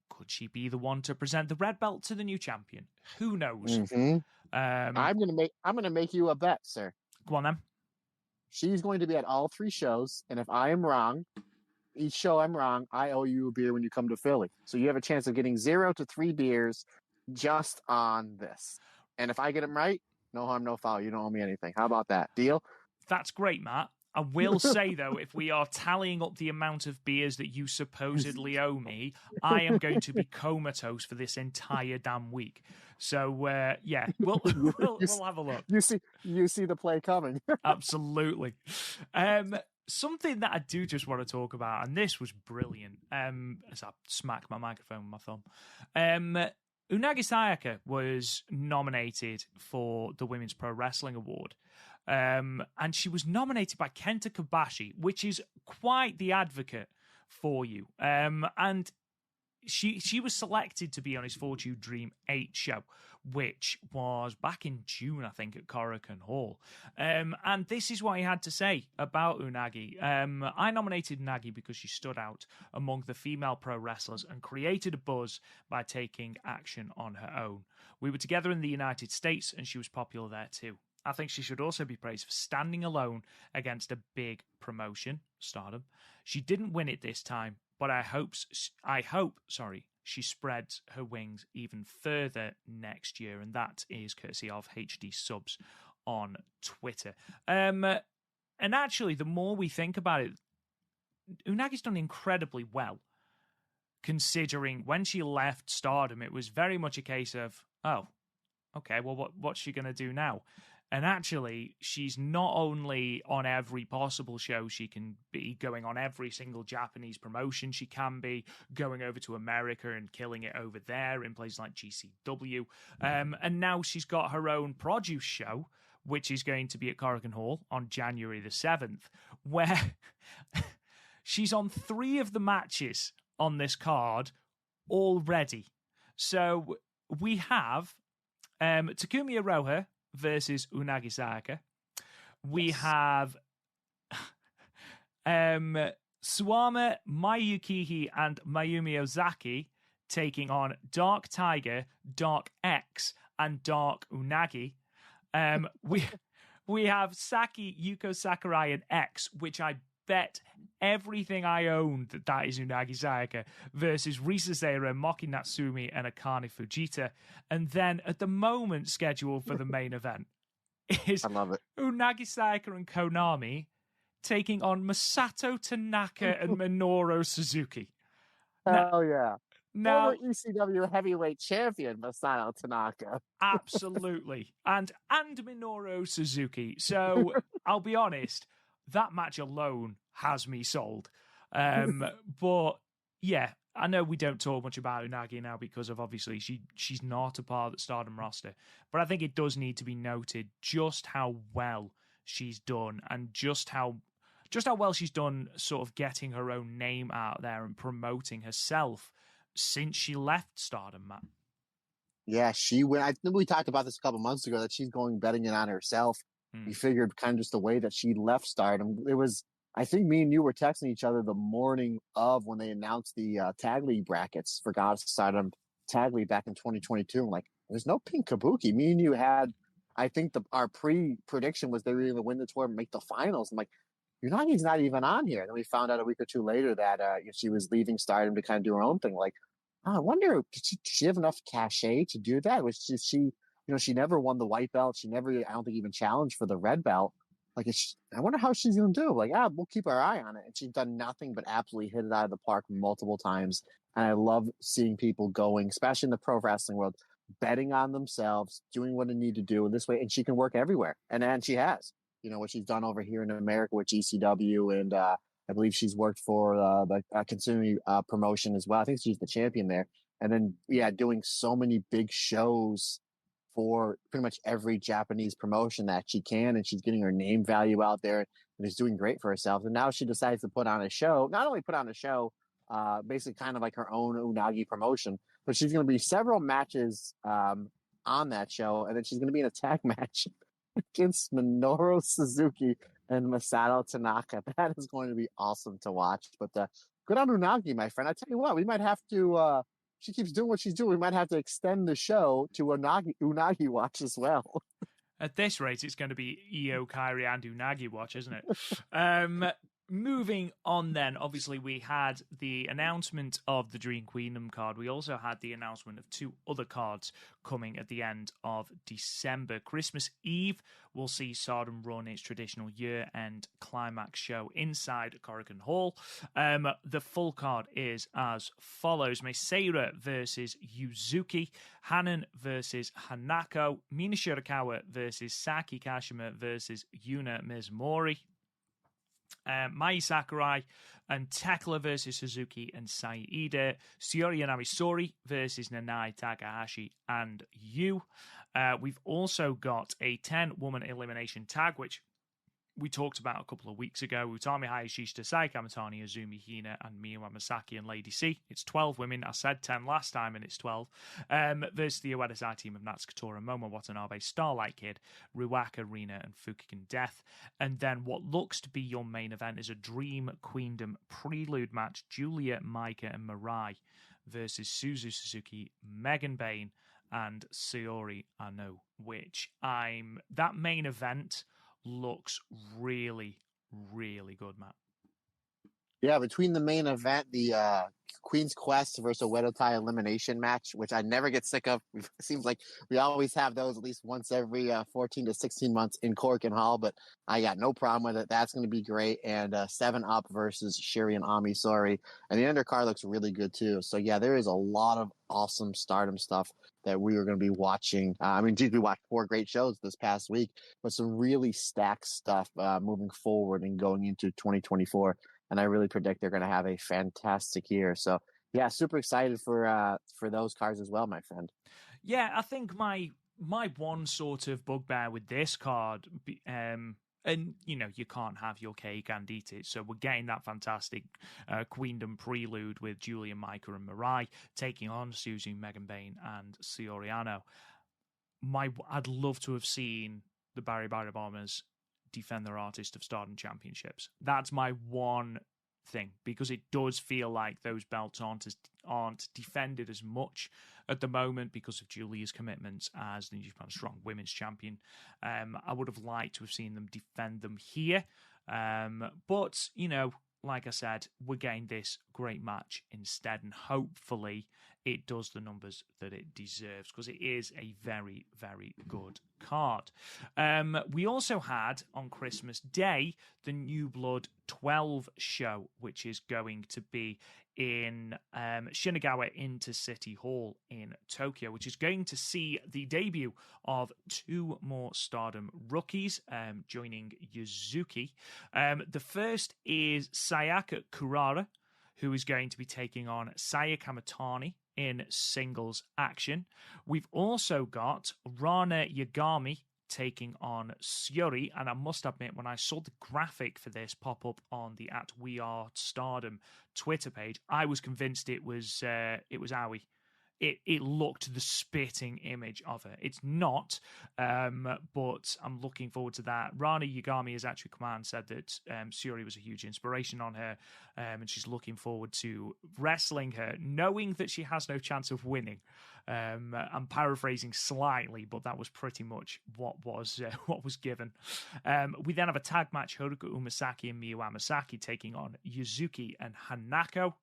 could she be the one to present the red belt to the new champion? Who knows? Mm-hmm. I'm gonna make you a bet, sir. Go on then. She's going to be at all 3 shows, and if I am wrong, each show I'm wrong, I owe you a beer when you come to Philly. So you have a chance of getting 0 to 3 beers just on this. And if I get them right, no harm, no foul. You don't owe me anything. How about that? Deal? That's great, Matt. I will say, though, if we are tallying up the amount of beers that you supposedly owe me, I am going to be comatose for this entire damn week. So, yeah, we'll have a look. You see the play coming. Absolutely. Something that I do just want to talk about, and this was brilliant, as I smack my microphone with my thumb. Unagi Sayaka was nominated for the Women's Pro Wrestling Award. And she was nominated by Kenta Kobashi, which is quite the advocate for you. And she was selected to be on his Fortune Dream 8 show, which was back in June, I think, at Korakuen Hall. And this is what he had to say about Unagi. I nominated Unagi because she stood out among the female pro wrestlers and created a buzz by taking action on her own. We were together in the United States, and she was popular there too. I think she should also be praised for standing alone against a big promotion, Stardom. She didn't win it this time, but I hope she spreads her wings even further next year, and that is courtesy of HD Subs on Twitter. And actually, the more we think about it, Unagi's done incredibly well, considering when she left Stardom, it was very much a case of, oh, okay, well, what's she going to do now? And actually, she's not only on every possible show she can be, going on every single Japanese promotion she can be, going over to America and killing it over there in places like GCW. And now she's got her own produce show, which is going to be at Korakuen Hall on January the 7th, where she's on 3 of the matches on this card already. So we have Takumi Iroha versus Unagi Sayaka. We have Suwama, Mayukihi, and Mayumi Ozaki taking on Dark Tiger, Dark X, and Dark Unagi. We have Saki, Yuko Sakurai, and X, which I bet everything I own that is Unagi Sayaka, versus Risa Zera, Moki Natsumi, and Akane Fujita. And then at the moment scheduled for the main event is I love it. Unagi Sayaka and Konami taking on Masato Tanaka and Minoru Suzuki. Oh, yeah. Now, Former ECW heavyweight champion Masato Tanaka. absolutely. And Minoru Suzuki. So I'll be honest, that match alone has me sold. But yeah, I know we don't talk much about Unagi now because of obviously she's not a part of the Stardom roster. But I think it does need to be noted just how well she's done and just how well she's done sort of getting her own name out there and promoting herself since she left Stardom, Matt. Yeah, she went. I think we talked about this a couple months ago that she's going betting it on herself. We figured kind of just the way that she left Stardom. It was, I think me and you were texting each other the morning of when they announced the tag league brackets for Goddess Stardom tag league back in 2022. I'm like, there's no Pink Kabuki. Me and you had, I think our prediction was they were going to win the tour and make the finals. I'm like, Unagi's not even on here. And then we found out a week or two later that she was leaving Stardom to kind of do her own thing. Like, I wonder, did she have enough cachet to do that? Was she she never won the white belt. She never, I don't think, even challenged for the red belt. Like, I wonder how she's going to do. Like, we'll keep our eye on it. And she's done nothing but absolutely hit it out of the park multiple times. And I love seeing people going, especially in the pro wrestling world, betting on themselves, doing what they need to do in this way. And she can work everywhere. And she has. What she's done over here in America with GCW, and I believe she's worked for the Katsumi promotion as well. I think she's the champion there. And then, doing so many big shows for pretty much every Japanese promotion that she can, and she's getting her name value out there and is doing great for herself. And now she decides to put on a show, not only put on a show, basically kind of like her own Unagi promotion, but she's going to be several matches on that show, and then she's going to be in a tag match against Minoru Suzuki and Masato Tanaka. That is going to be awesome to watch. But good on Unagi, my friend. I tell you what, we might have to. She keeps doing what she's doing. We might have to extend the show to Unagi watch as well. At this rate, it's going to be Io, Kyrie, and Unagi watch, isn't it? Moving on then, obviously we had the announcement of the Dream Queendom card. We also had the announcement of two other cards coming at the end of December. Christmas Eve, we'll see Stardom run its traditional year-end climax show inside Korakuen Hall. The full card is as follows. Meisera versus Yuzuki, Hanan versus Hanako, Mina Shirakawa versus Saki Kashima versus Yuna Mizumori. Mai Sakurai and Tekla versus Suzuki and Saida, Shiori Yanami versus Nanai Takahashi and Yu. We've also got a 10-woman elimination tag, which we talked about a couple of weeks ago. Utami Hayashi, Sai Kamatani, Azumi Hina, and Miyu Masaki and Lady C. It's 12 women. I said 10 last time, and it's 12. Versus the Ueda Zai team of Natsukatora, Momo Watanabe, Starlight Kid, Ruaka, Rina, and Fukigen Death. And then what looks to be your main event is a Dream Queendom prelude match. Julia, Micah, and Mirai versus Suzu Suzuki, Megan Bain, and Sayori Ano, which that main event looks really, really good, Matt. Yeah, between the main event, the Queen's Quest versus Ueda Tai elimination match, which I never get sick of. It seems like we always have those at least once every 14 to 16 months in Korakuen Hall, but I got no problem with it. That's going to be great. And 7 Up versus Shiri and Ami Sori. And the undercard looks really good too. So yeah, there is a lot of awesome Stardom stuff that we are going to be watching. We watched 4 great shows this past week, but some really stacked stuff moving forward and going into 2024. And I really predict they're going to have a fantastic year. So yeah, super excited for those cards as well, my friend. Yeah, I think my one sort of bugbear with this card, and you can't have your cake and eat it. So we're getting that fantastic Queendom prelude with Julia, Micah, and Mirai taking on Suzu, Megan Bain, and Sioriano. I'd love to have seen the Barry Bombers defend their Artist of Stardom championships. That's my one thing, because it does feel like those belts aren't defended as much at the moment because of Julia's commitments as the New Japan Strong Women's Champion. I would have liked to have seen them defend them here. But, like I said, we're getting this great match instead, and hopefully it does the numbers that it deserves, because it is a very, very good card. We also had, on Christmas Day, the New Blood 12 show, which is going to be in Shinagawa Intercity Hall in Tokyo, which is going to see the debut of 2 more Stardom rookies joining Yuzuki. The first is Sayaka Kurara, who is going to be taking on Saya Kamatani in singles action. We've also got Rana Yagami taking on Syuri, and I must admit, when I saw the graphic for this pop up on the @WeAreStardom Twitter page, I was convinced it was Aoi. It looked the spitting image of her. It's not, but I'm looking forward to that. Rana Yagami has actually come out and said that Syuri was a huge inspiration on her, and she's looking forward to wrestling her, knowing that she has no chance of winning. I'm paraphrasing slightly, but that was pretty much what was given. We then have a tag match: Haruka Umasaki and Miyu Amasaki taking on Yuzuki and Hanako.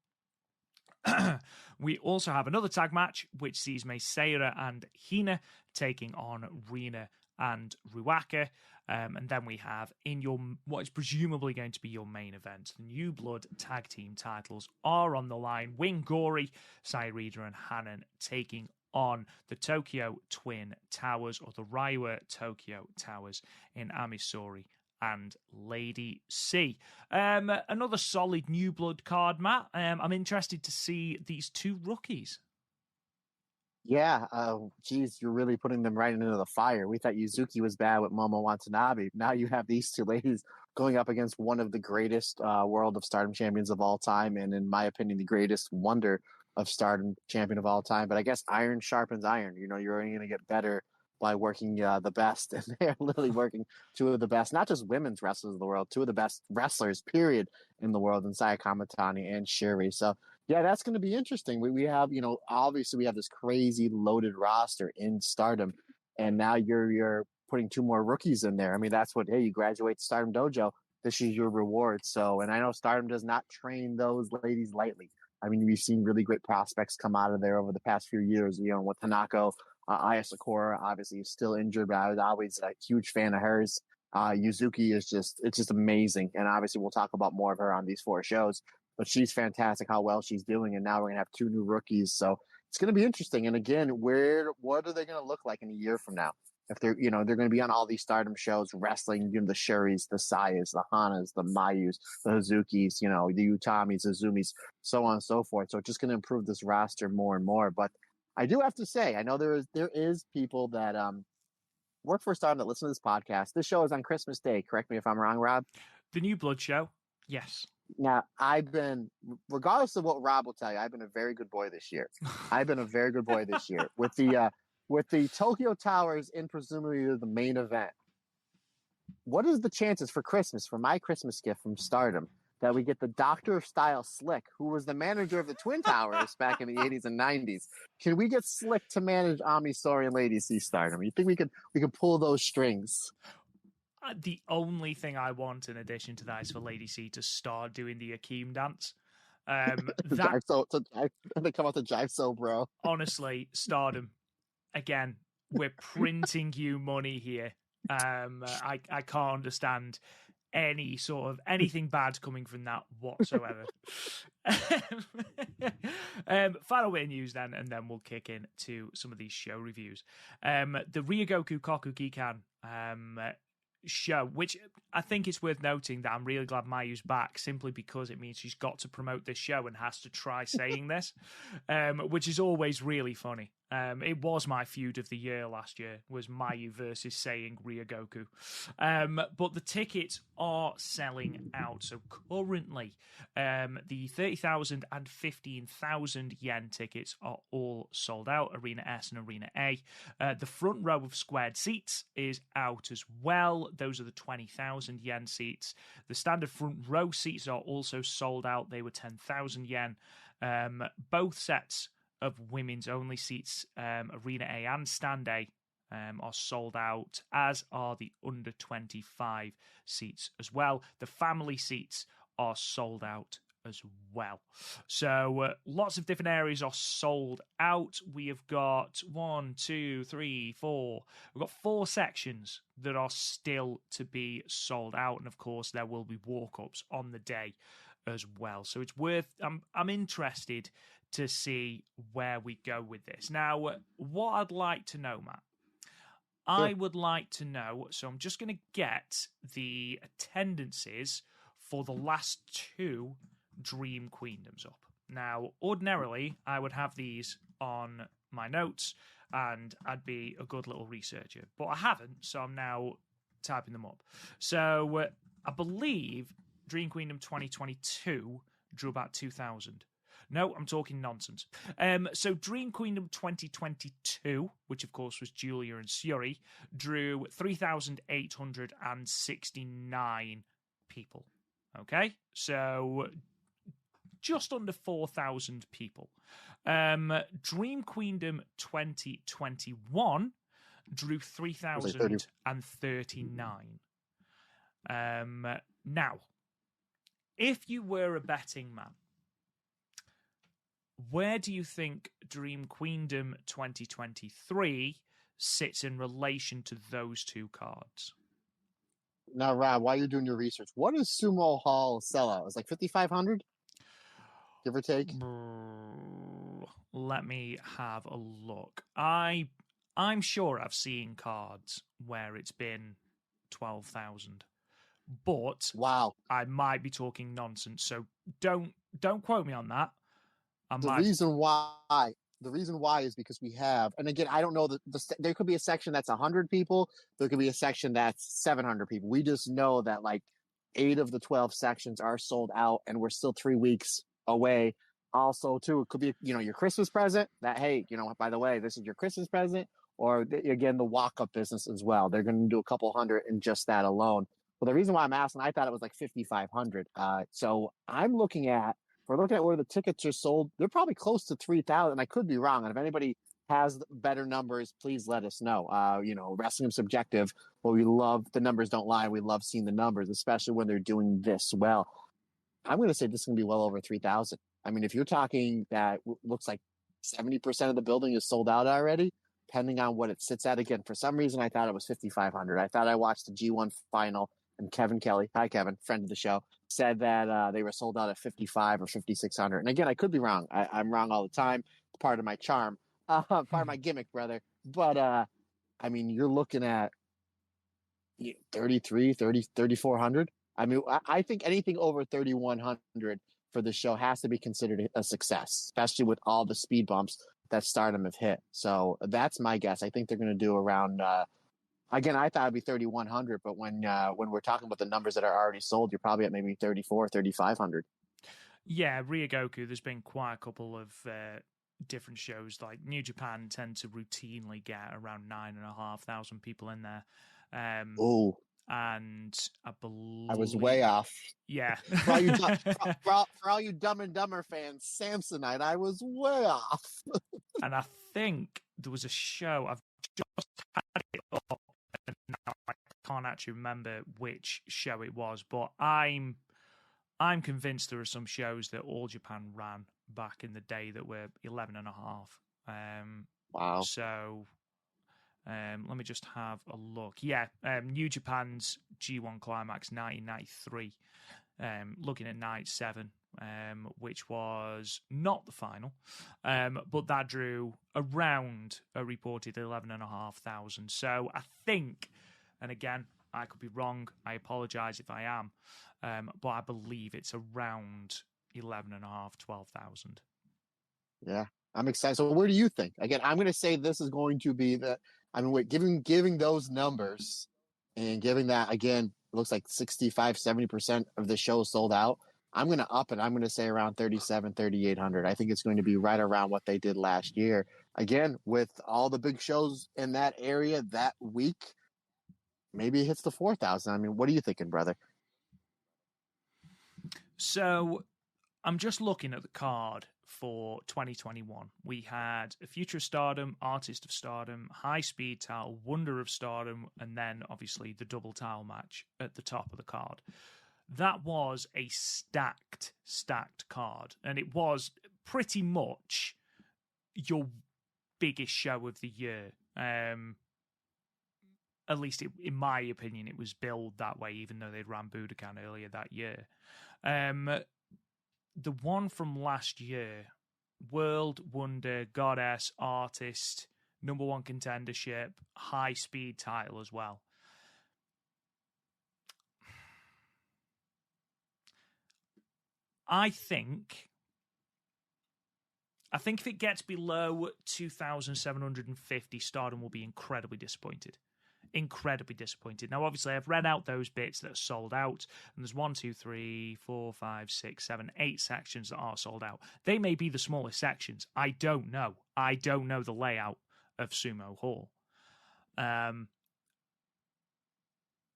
We also have another tag match, which sees Meisera and Hina taking on Rina and Ruaka. And then we have, in what is presumably going to be your main event, the New Blood tag team titles are on the line. Wing Gory, Sairida and Hanan taking on the Tokyo Twin Towers, or the Reiwa Tokyo Towers, in Amisori and Lady C. Another solid New Blood card, Matt. I'm interested to see these 2 rookies. Yeah, geez, you're really putting them right into the fire. We thought Yuzuki was bad with Momo Watanabe. Now you have these 2 ladies going up against one of the greatest World of Stardom champions of all time, and in my opinion, the greatest wonder of Stardom champion of all time. But I guess iron sharpens iron. You're only going to get better by working the best, and they're literally working 2 of the best, not just women's wrestlers of the world, 2 of the best wrestlers, period, in the world, in Saya Kamatani and Shuri. So, yeah, that's going to be interesting. We have, obviously we have this crazy loaded roster in Stardom, and now you're putting 2 more rookies in there. I mean, that's hey, you graduate Stardom Dojo, this is your reward. So, and I know Stardom does not train those ladies lightly. I mean, we've seen really great prospects come out of there over the past few years, with Tanako. Aya Sakura obviously is still injured, but I was always a huge fan of hers. Yuzuki it's just amazing. And obviously we'll talk about more of her on these 4 shows, but she's fantastic how well she's doing. And now we're going to have 2 new rookies. So it's going to be interesting. And again, what are they going to look like in a year from now? If they're going to be on all these Stardom shows, wrestling, the Shuris, the Sayas, the Hanas, the Mayus, the Hazukis, the Utamis, the Zumis, so on and so forth. So it's just going to improve this roster more and more. But I do have to say, I know there is people that work for Stardom that listen to this podcast. This show is on Christmas Day. Correct me if I'm wrong, Rob. The New Blood show, yes. Now, regardless of what Rob will tell you, I've been a very good boy this year. With the Tokyo Towers in presumably the main event. What is the chances for Christmas, for my Christmas gift from Stardom, that we get the Doctor of Style Slick, who was the manager of the Twin Towers back in the 80s and 90s? Can we get Slick to manage Ami Sourei and Lady C Stardom? You think we could pull those strings? The only thing I want in addition to that is for Lady C to start doing the Akeem dance. They come out to Jive So, bro. Honestly, Stardom, again, we're printing you money here. I can't understand anything bad coming from that whatsoever. Final bit of news then, and then we'll kick in to some of these show reviews. The Ryogoku Koku Gikan show, which I think it's worth noting that I'm really glad Mayu's back, simply because it means she's got to promote this show and has to try saying this, which is always really funny. It was my feud of the year last year, was Mayu versus saying Ryogoku. But the tickets are selling out. So currently, the 30,000 and 15,000 yen tickets are all sold out, Arena S and Arena A. The front row of squared seats is out as well. Those are the 20,000 yen seats. The standard front row seats are also sold out. They were 10,000 yen. Both sets of women's only seats, Arena A and Stand A, are sold out, as are the under 25 seats as well. The family seats are sold out as well. So lots of different areas are sold out. We have got 1, 2, 3, 4. We've got 4 sections that are still to be sold out, and of course there will be walk-ups on the day as well. So it's worth. I'm interested to see where we go with this. Now, what I'd like to know, Matt, I would like to know, so I'm just going to get the attendances for the last 2 Dream Queendoms up. Now, ordinarily, I would have these on my notes, and I'd be a good little researcher, but I haven't, so I'm now typing them up. So, I believe Dream Queendom 2022 drew about 2,000. No, I'm talking nonsense. So Dream Queendom 2022, which of course was Julia and Suri, drew 3,869 people. Okay, so just under 4,000 people. Dream Queendom 2021 drew 3,039. Now, if you were a betting man, where do you think Dream Queendom 2023 sits in relation to those 2 cards? Now, Rob, while you're doing your research, what is Sumo Hall sellout? It's like 5,500, give or take. Let me have a look. I'm sure I've seen cards where it's been 12,000, but wow, I might be talking nonsense. So don't quote me on that. The reason why is because we have, and again, I don't know there could be a section that's 100 people. There could be a section that's 700 people. We just know that like 8 of the 12 sections are sold out, and we're still 3 weeks away. Also, too, it could be, your Christmas present that, hey, by the way, this is your Christmas present, or again, the walk-up business as well. They're going to do a couple hundred in just that alone. But the reason why I'm asking, I thought it was like 5,500. So I'm looking at, we're looking at where the tickets are sold. They're probably close to 3,000. I could be wrong. And if anybody has better numbers, please let us know. Wrestling is subjective, but we love the numbers don't lie. We love seeing the numbers, especially when they're doing this well. I'm going to say this is going to be well over 3,000. I mean, if you're talking that looks like 70% of the building is sold out already, depending on what it sits at. Again, for some reason, I thought it was 5,500. I thought I watched the G1 final, and Kevin Kelly, hi Kevin, friend of the show, said that they were sold out at 5,500 or 5,600. And again, I could be wrong. I'm wrong all the time. It's part of my charm, part of my gimmick, brother. But I mean, you're looking at 3,400. I mean, I think anything over 3,100 for the show has to be considered a success, especially with all the speed bumps that Stardom have hit. So that's my guess. I think they're going to do around. Again, I thought it'd be 3,100, but when we're talking about the numbers that are already sold, you're probably at maybe 3,500. Yeah, Ryogoku, there's been quite a couple of different shows. Like New Japan tend to routinely get around 9,500 people in there. Oh. And I believe I was way off. Yeah. for all you Dumb and Dumber fans, Samsonite, I was way off. And I think there was a show, I've just had it up, and now I can't actually remember which show it was, but I'm convinced there are some shows that All Japan ran back in the day that were 11.5. Wow. So let me just have a look. Yeah, New Japan's G1 Climax 1993, looking at night 7, which was not the final, but that drew around a reported 11,500. So I think, and again, I could be wrong. I apologise if I am, but I believe it's around 11,500, 12,000. Yeah, I'm excited. So where do you think? Again, I'm going to say this is going to be giving those numbers and giving that, again, it looks like 65-70% of the show sold out. I'm going to up it. I'm going to say around 3,800. I think it's going to be right around what they did last year. Again, with all the big shows in that area that week, maybe it hits the 4,000. I mean, what are you thinking, brother? So I'm just looking at the card for 2021. We had a Future of Stardom, Artist of Stardom, High Speed Title, Wonder of Stardom, and then obviously the double title match at the top of the card. That was a stacked card, and it was pretty much your biggest show of the year. At least in my opinion, it was billed that way, even though they'd ran Budokan earlier that year. The one from last year, World, Wonder, Goddess, Artist, number one contendership, high speed title as well. I think if it gets below 2,750, Stardom will be incredibly disappointed. Incredibly disappointed. Now, obviously, I've read out those bits that are sold out, and there's 1, 2, 3, 4, 5, 6, 7, 8 sections that are sold out. They may be the smallest sections. I don't know. I don't know the layout of Sumo Hall.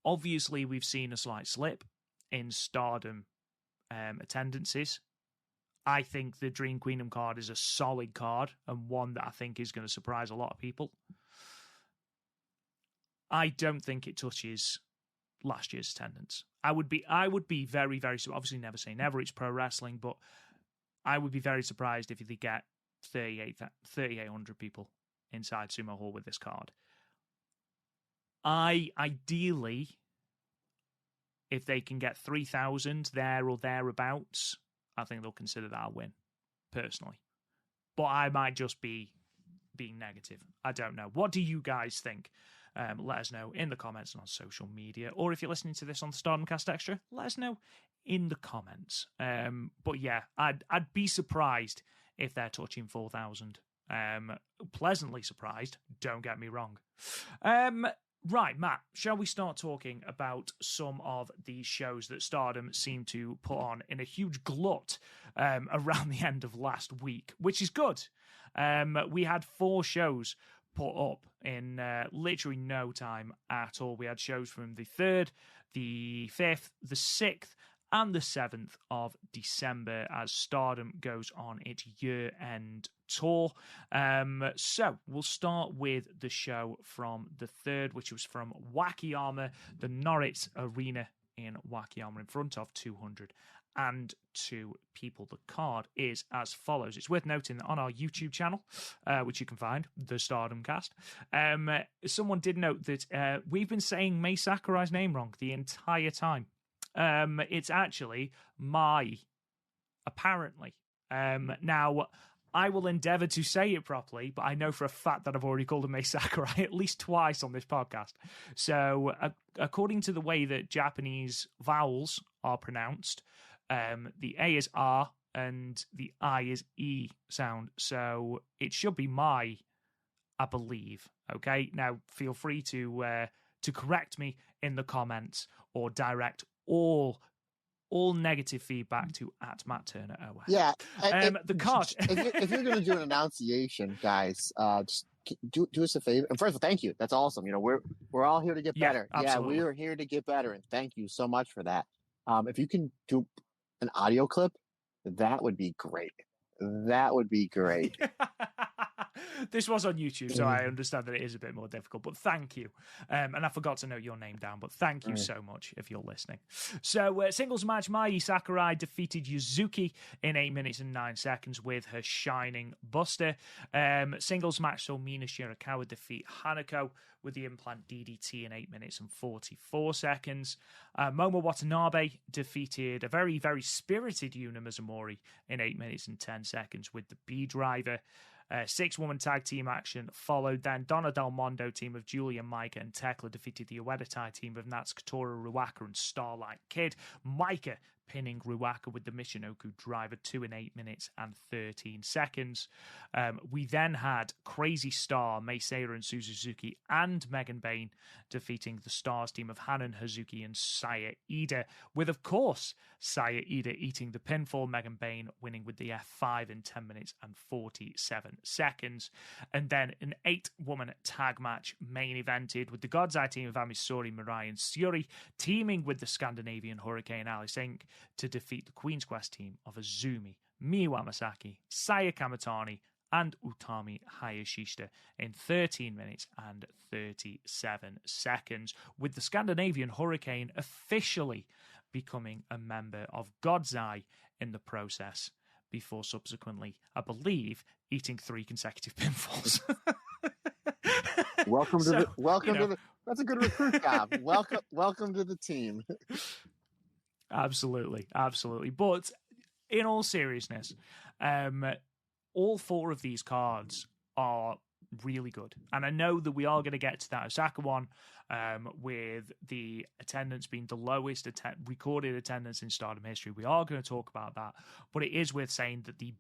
Obviously, we've seen a slight slip in Stardom attendances. I think the Dream Queendom card is a solid card and one that I think is going to surprise a lot of people. I don't think it touches last year's attendance. I would be very, very, obviously never say never, it's pro wrestling, but I would be very surprised if they get 3,800 people inside Sumo Hall with this card. Ideally, if they can get 3,000 there or thereabouts, I think they'll consider that a win, personally. But I might just be being negative. I don't know. What do you guys think? Let us know in the comments and on social media. Or if you're listening to this on the Stardom Cast Extra, let us know in the comments. But yeah, I'd be surprised if they're touching 4,000. Pleasantly surprised, don't get me wrong. Right, Matt, shall we start talking about some of these shows that Stardom seemed to put on in a huge glut around the end of last week, which is good. We had 4 shows put up in literally no time at all. We had shows from the 3rd, the 5th, the 6th, and the 7th of December as Stardom goes on its year-end tour. So we'll start with the show from the 3rd, which was from Wakayama, the Norwich Arena in Wakayama, in front of 202 people. The card is as follows. It's worth noting that on our YouTube channel, which you can find, the Stardom Cast, someone did note that we've been saying Mai Sakurai's name wrong the entire time. It's actually Mai, apparently. Now, I will endeavour to say it properly, but I know for a fact that I've already called her Mai Sakurai at least twice on this podcast. So, according to the way that Japanese vowels are pronounced, the A is R and the I is E sound. So, it should be Mai, I believe. Okay? Now, feel free to correct me in the comments or direct all negative feedback to @MattTurnerOS. Yeah, the card. if you're going to do an enunciation, guys, just do us a favor. And first of all, thank you. That's awesome. You know, we're all here to get better. Absolutely. Yeah, we are here to get better, and thank you so much for that. If you can do an audio clip, that would be great. That would be great. This was on YouTube, so I understand that it is a bit more difficult, but thank you. And I forgot to note your name down, but thank you so much if you're listening. So, singles match, Mai Sakurai defeated Yuzuki in 8 minutes and 9 seconds with her Shining Buster. Singles match saw Mina Shirakawa defeat Hanako with the implant DDT in 8 minutes and 44 seconds. Momo Watanabe defeated a very, very spirited Yuna Mizumori in 8 minutes and 10 seconds with the B-Driver. 6-woman tag team action followed. Then Donna Del Mondo team of Julia, Micah, and Tekla defeated the Ueda Tai team of Natsukatora, Ruaka, and Starlight Kid. Micah pinning Ruaka with the Michinoku driver 2 in 8 minutes and 13 seconds. We then had Crazy Star, Mei Seira and Suzuki, and Megan Bain defeating the Stars team of Hanan Hazuki and Saya Ida, with, of course, Saya Ida eating the pinfall, Megan Bain winning with the F5 in 10 minutes and 47 seconds. And then an 8-woman tag match main evented with the God's Eye team of Amisori, Mirai and Suri teaming with the Scandinavian Hurricane Alice Inc. to defeat the Queen's Quest team of Azumi, Miyu Amasaki, Saya Kamatani, and Utami Hayashishita in 13 minutes and 37 seconds, with the Scandinavian Hurricane officially becoming a member of God's Eye in the process, before subsequently, I believe, eating 3 consecutive pinfalls. Welcome to the that's a good recruit job. Welcome to the team. Absolutely. But in all seriousness, all 4 of these cards are really good. And I know that we are going to get to that Osaka one, with the attendance being the lowest recorded attendance in Stardom history. We are going to talk about that. But it is worth saying that the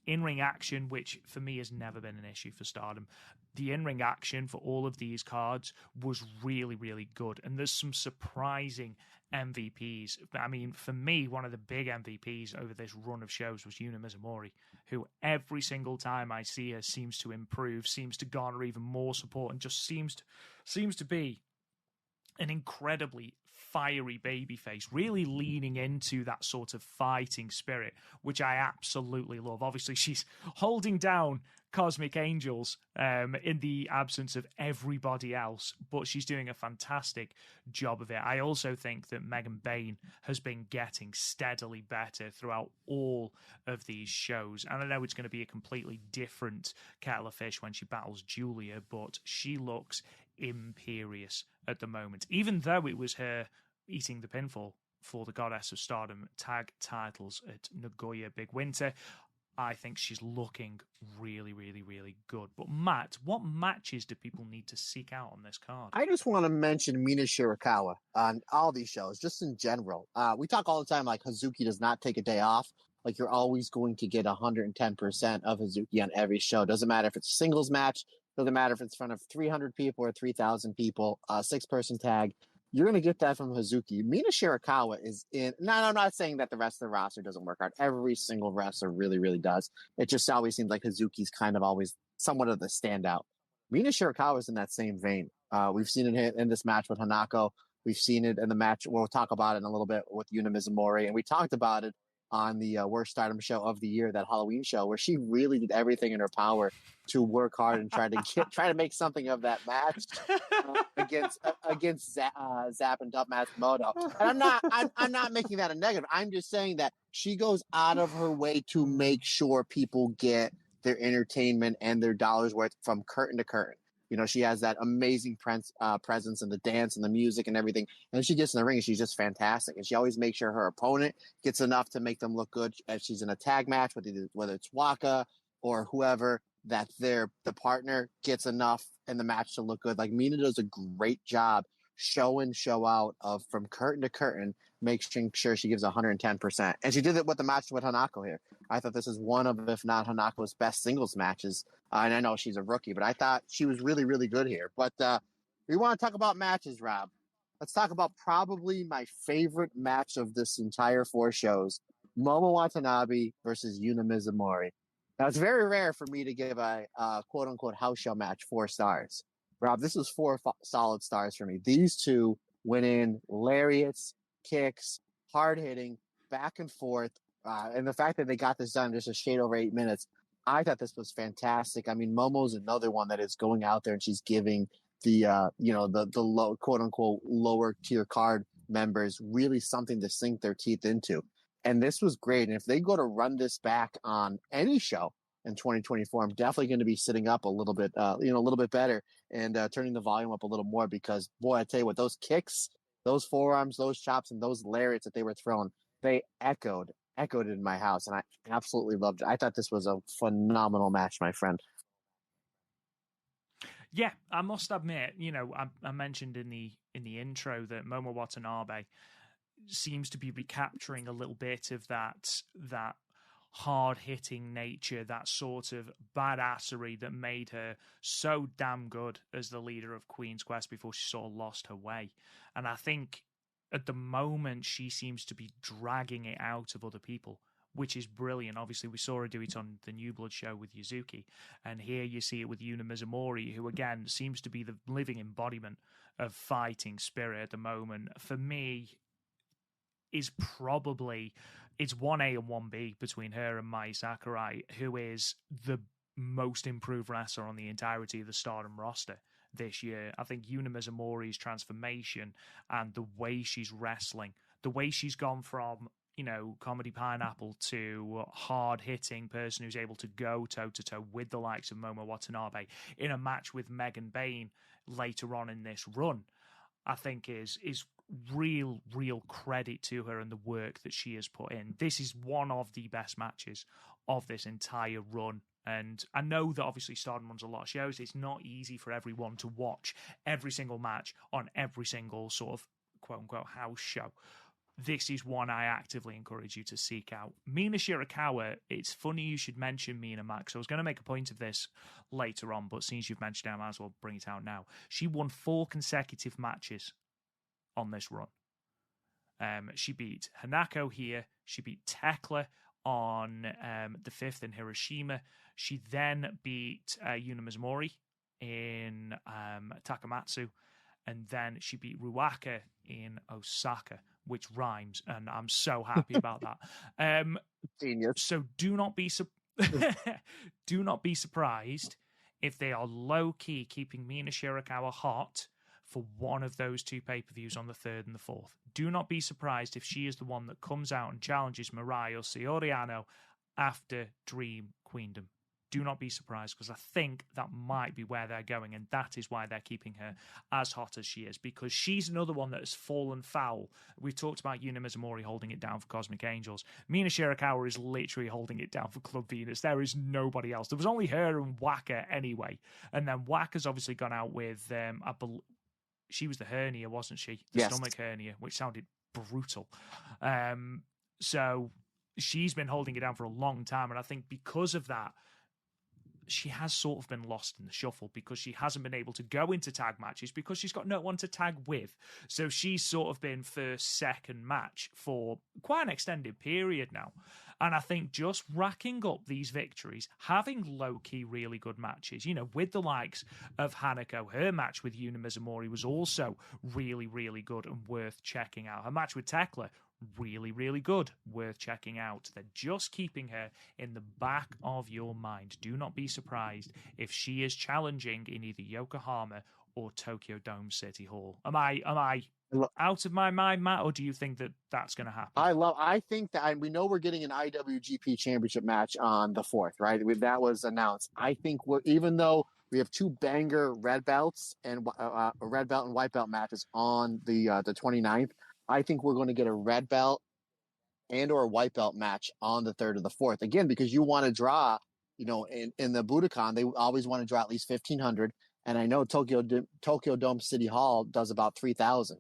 in-ring action, which for me has never been an issue for Stardom, the in-ring action for all of these cards was really, really good. And there's some surprising MVPs. I mean, for me, one of the big MVPs over this run of shows was Yuna Mizumori, who every single time I see her seems to improve, seems to garner even more support, and just seems to be an incredibly fiery babyface, really leaning into that sort of fighting spirit, which I absolutely love. Obviously, she's holding down Cosmic Angels in the absence of everybody else, but she's doing a fantastic job of it. I also think that Megan Bain has been getting steadily better throughout all of these shows, and I know it's going to be a completely different kettle of fish when she battles Julia, but she looks imperious at the moment, even though it was her eating the pinfall for the Goddess of Stardom tag titles at Nagoya Big Winter. I think she's looking really, really, really good. But Matt, what matches do people need to seek out on this card? I just want to mention Mina Shirakawa on all these shows, just in general. We talk all the time like Hazuki does not take a day off. Like, you're always going to get 110% of Hazuki on every show. Doesn't matter if it's a singles match. Doesn't matter if it's in front of 300 people or 3,000 people, 6-person tag. You're going to get that from Hazuki. Mina Shirakawa is in. Now, I'm not saying that the rest of the roster doesn't work hard. Every single wrestler really, really does. It just always seems like Hazuki's kind of always somewhat of the standout. Mina Shirakawa is in that same vein. We've seen it in this match with Hanako. We've seen it in the match. We'll talk about it in a little bit with Yuna Mizumori. And we talked about it on the Worst Stardom show of the year, that Halloween show, where she really did everything in her power to work hard and try to make something of that match against Zap and Dub Matsumoto. And I'm not making that a negative. I'm just saying that she goes out of her way to make sure people get their entertainment and their dollars worth from curtain to curtain. You know, she has that amazing presence and the dance and the music and everything. And she gets in the ring and she's just fantastic. And she always makes sure her opponent gets enough to make them look good. If she's in a tag match, whether it's Waka or whoever, that the partner gets enough in the match to look good. Like, Mina does a great job show in, show out of from curtain to curtain, making sure she gives 110%. And she did it with the match with Hanako here. I thought this is one of, if not Hanako's best singles matches. And I know she's a rookie, but I thought she was really, really good here. But we want to talk about matches, Rob. Let's talk about probably my favorite match of this entire 4 shows, Momo Watanabe versus Yuna Mizumori. Now, it's very rare for me to give a quote-unquote house show match 4 stars. Rob, this was 4 solid stars for me. These two went in lariats, kicks, hard-hitting, back and forth. And the fact that they got this done in just a shade over 8 minutes, I thought this was fantastic. I mean, Momo's another one that is going out there and she's giving the low, quote-unquote lower-tier card members really something to sink their teeth into. And this was great. And if they go to run this back on any show in 2024, I'm definitely going to be sitting up a little bit better and turning the volume up a little more, because, boy, I tell you what, those kicks, those forearms, those chops, and those lariats that they were throwing, they echoed in my house. And I absolutely loved it. I thought this was a phenomenal match, my friend. Yeah, I must admit, I mentioned in the intro that Momo Watanabe seems to be recapturing a little bit of that hard-hitting nature, that sort of badassery that made her so damn good as the leader of Queen's Quest before she sort of lost her way. And I think at the moment she seems to be dragging it out of other people, which is brilliant. Obviously, we saw her do it on the New Blood show with Yuzuki, and here you see it with Yuna Mizumori, who, again, seems to be the living embodiment of fighting spirit at the moment. For me, is probably... It's 1A and 1B between her and Mai Sakurai, who is the most improved wrestler on the entirety of the Stardom roster this year. I think Yuna Mizumori's transformation and the way she's wrestling, the way she's gone from, comedy pineapple to hard-hitting person who's able to go toe-to-toe with the likes of Momo Watanabe in a match with Megan Bayne later on in this run, I think is real credit to her and the work that she has put in. This is one of the best matches of this entire run. And I know that obviously Stardom runs a lot of shows. It's not easy for everyone to watch every single match on every single sort of quote-unquote house show. This is one I actively encourage you to seek out. Mina Shirakawa, it's funny you should mention Mina, Max. I was going to make a point of this later on, but since you've mentioned it, I might as well bring it out now. She won 4 consecutive matches on this run. She beat Hanako here. She beat Tekla on the 5th in Hiroshima. She then beat Yuna Mizumori in Takamatsu. And then she beat Ruaka in Osaka, which rhymes, and I'm so happy about that. Genius. So do not be surprised if they are low-key keeping Mina Shirakawa hot for one of those 2 pay-per-views on the 3rd and the 4th. Do not be surprised if she is the one that comes out and challenges Mirai or Saori Anou after Dream Queendom. Do not be surprised, because I think that might be where they're going, and that is why they're keeping her as hot as she is, because she's another one that has fallen foul. We've talked about Yuna Mizumori holding it down for Cosmic Angels. Mina Shirakawa is literally holding it down for Club Venus. There is nobody else. There was only her and Waka anyway, and then Waka's obviously gone out with, she was the hernia, wasn't she? The stomach hernia, which sounded brutal. So she's been holding it down for a long time, and I think because of that, she has sort of been lost in the shuffle, because she hasn't been able to go into tag matches because she's got no one to tag with. So she's sort of been first, second match for quite an extended period now. And I think just racking up these victories, having low-key really good matches, with the likes of Hanako, her match with Yuna Mizumori was also really, really good and worth checking out. Her match with Tekla, really, really good, worth checking out. They're just keeping her in the back of your mind. Do not be surprised if she is challenging in either Yokohama or Tokyo Dome City Hall. Am I out of my mind, Matt, or do you think that that's going to happen? I think that we know we're getting an IWGP Championship match on the 4th, right? That was announced. I think even though we have 2 banger red belts and a red belt and white belt matches on the 29th, I think we're going to get a red belt and or a white belt match on the 3rd or the 4th. Again, because you want to draw, in the Budokan, they always want to draw at least 1,500. And I know Tokyo Dome City Hall does about 3,000.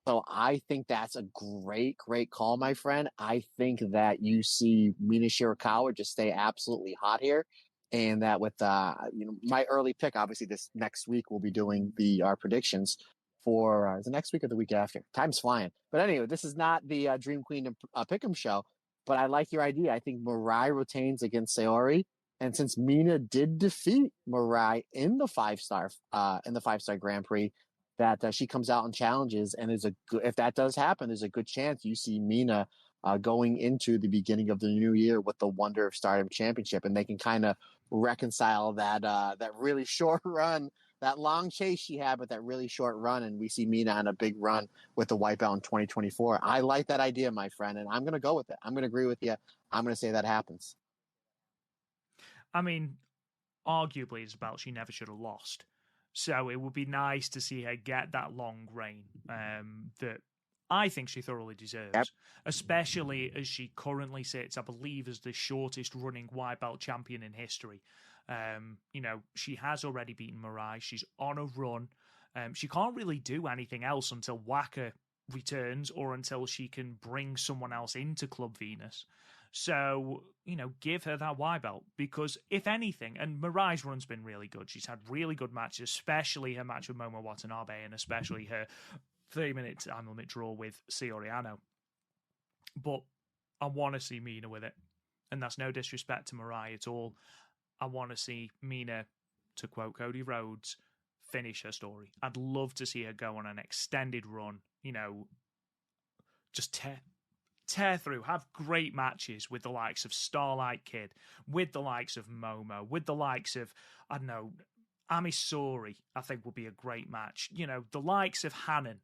So I think that's a great call, my friend. I think that you see Mina Shirakawa just stay absolutely hot here. And that with, my early pick, obviously this next week, we'll be doing our predictions for the next week or the week after. Time's flying. But anyway, this is not the Dream Queen Pick'em show, but I like your idea. I think Mirai retains against Saori. And since Mina did defeat Mirai in the 5-star Grand Prix, that she comes out and challenges, and if that does happen, there's a good chance you see Mina going into the beginning of the new year with the Wonder of Stardom Championship, and they can kind of reconcile that really short run, that long chase she had, but that really short run, and we see Mina on a big run with the white belt in 2024. I like that idea, my friend, and I'm going to go with it. I'm going to agree with you. I'm going to say that happens. I mean, arguably, it's a belt she never should have lost. So it would be nice to see her get that long reign that I think she thoroughly deserves, especially as she currently sits, I believe, as the shortest running white belt champion in history. She has already beaten Mirai. She's on a run. She can't really do anything else until Waka returns or until she can bring someone else into Club Venus. So, give her that Y belt, because if anything, and Mirai's run's been really good. She's had really good matches, especially her match with Momo Watanabe and especially her 30-minute time limit draw with Soriano. But I want to see Mina with it. And that's no disrespect to Mirai at all. I want to see Mina, to quote Cody Rhodes, finish her story. I'd love to see her go on an extended run, just tear through, have great matches with the likes of Starlight Kid, with the likes of Momo, with the likes of, I don't know, Amisori, I think would be a great match. The likes of Hanan.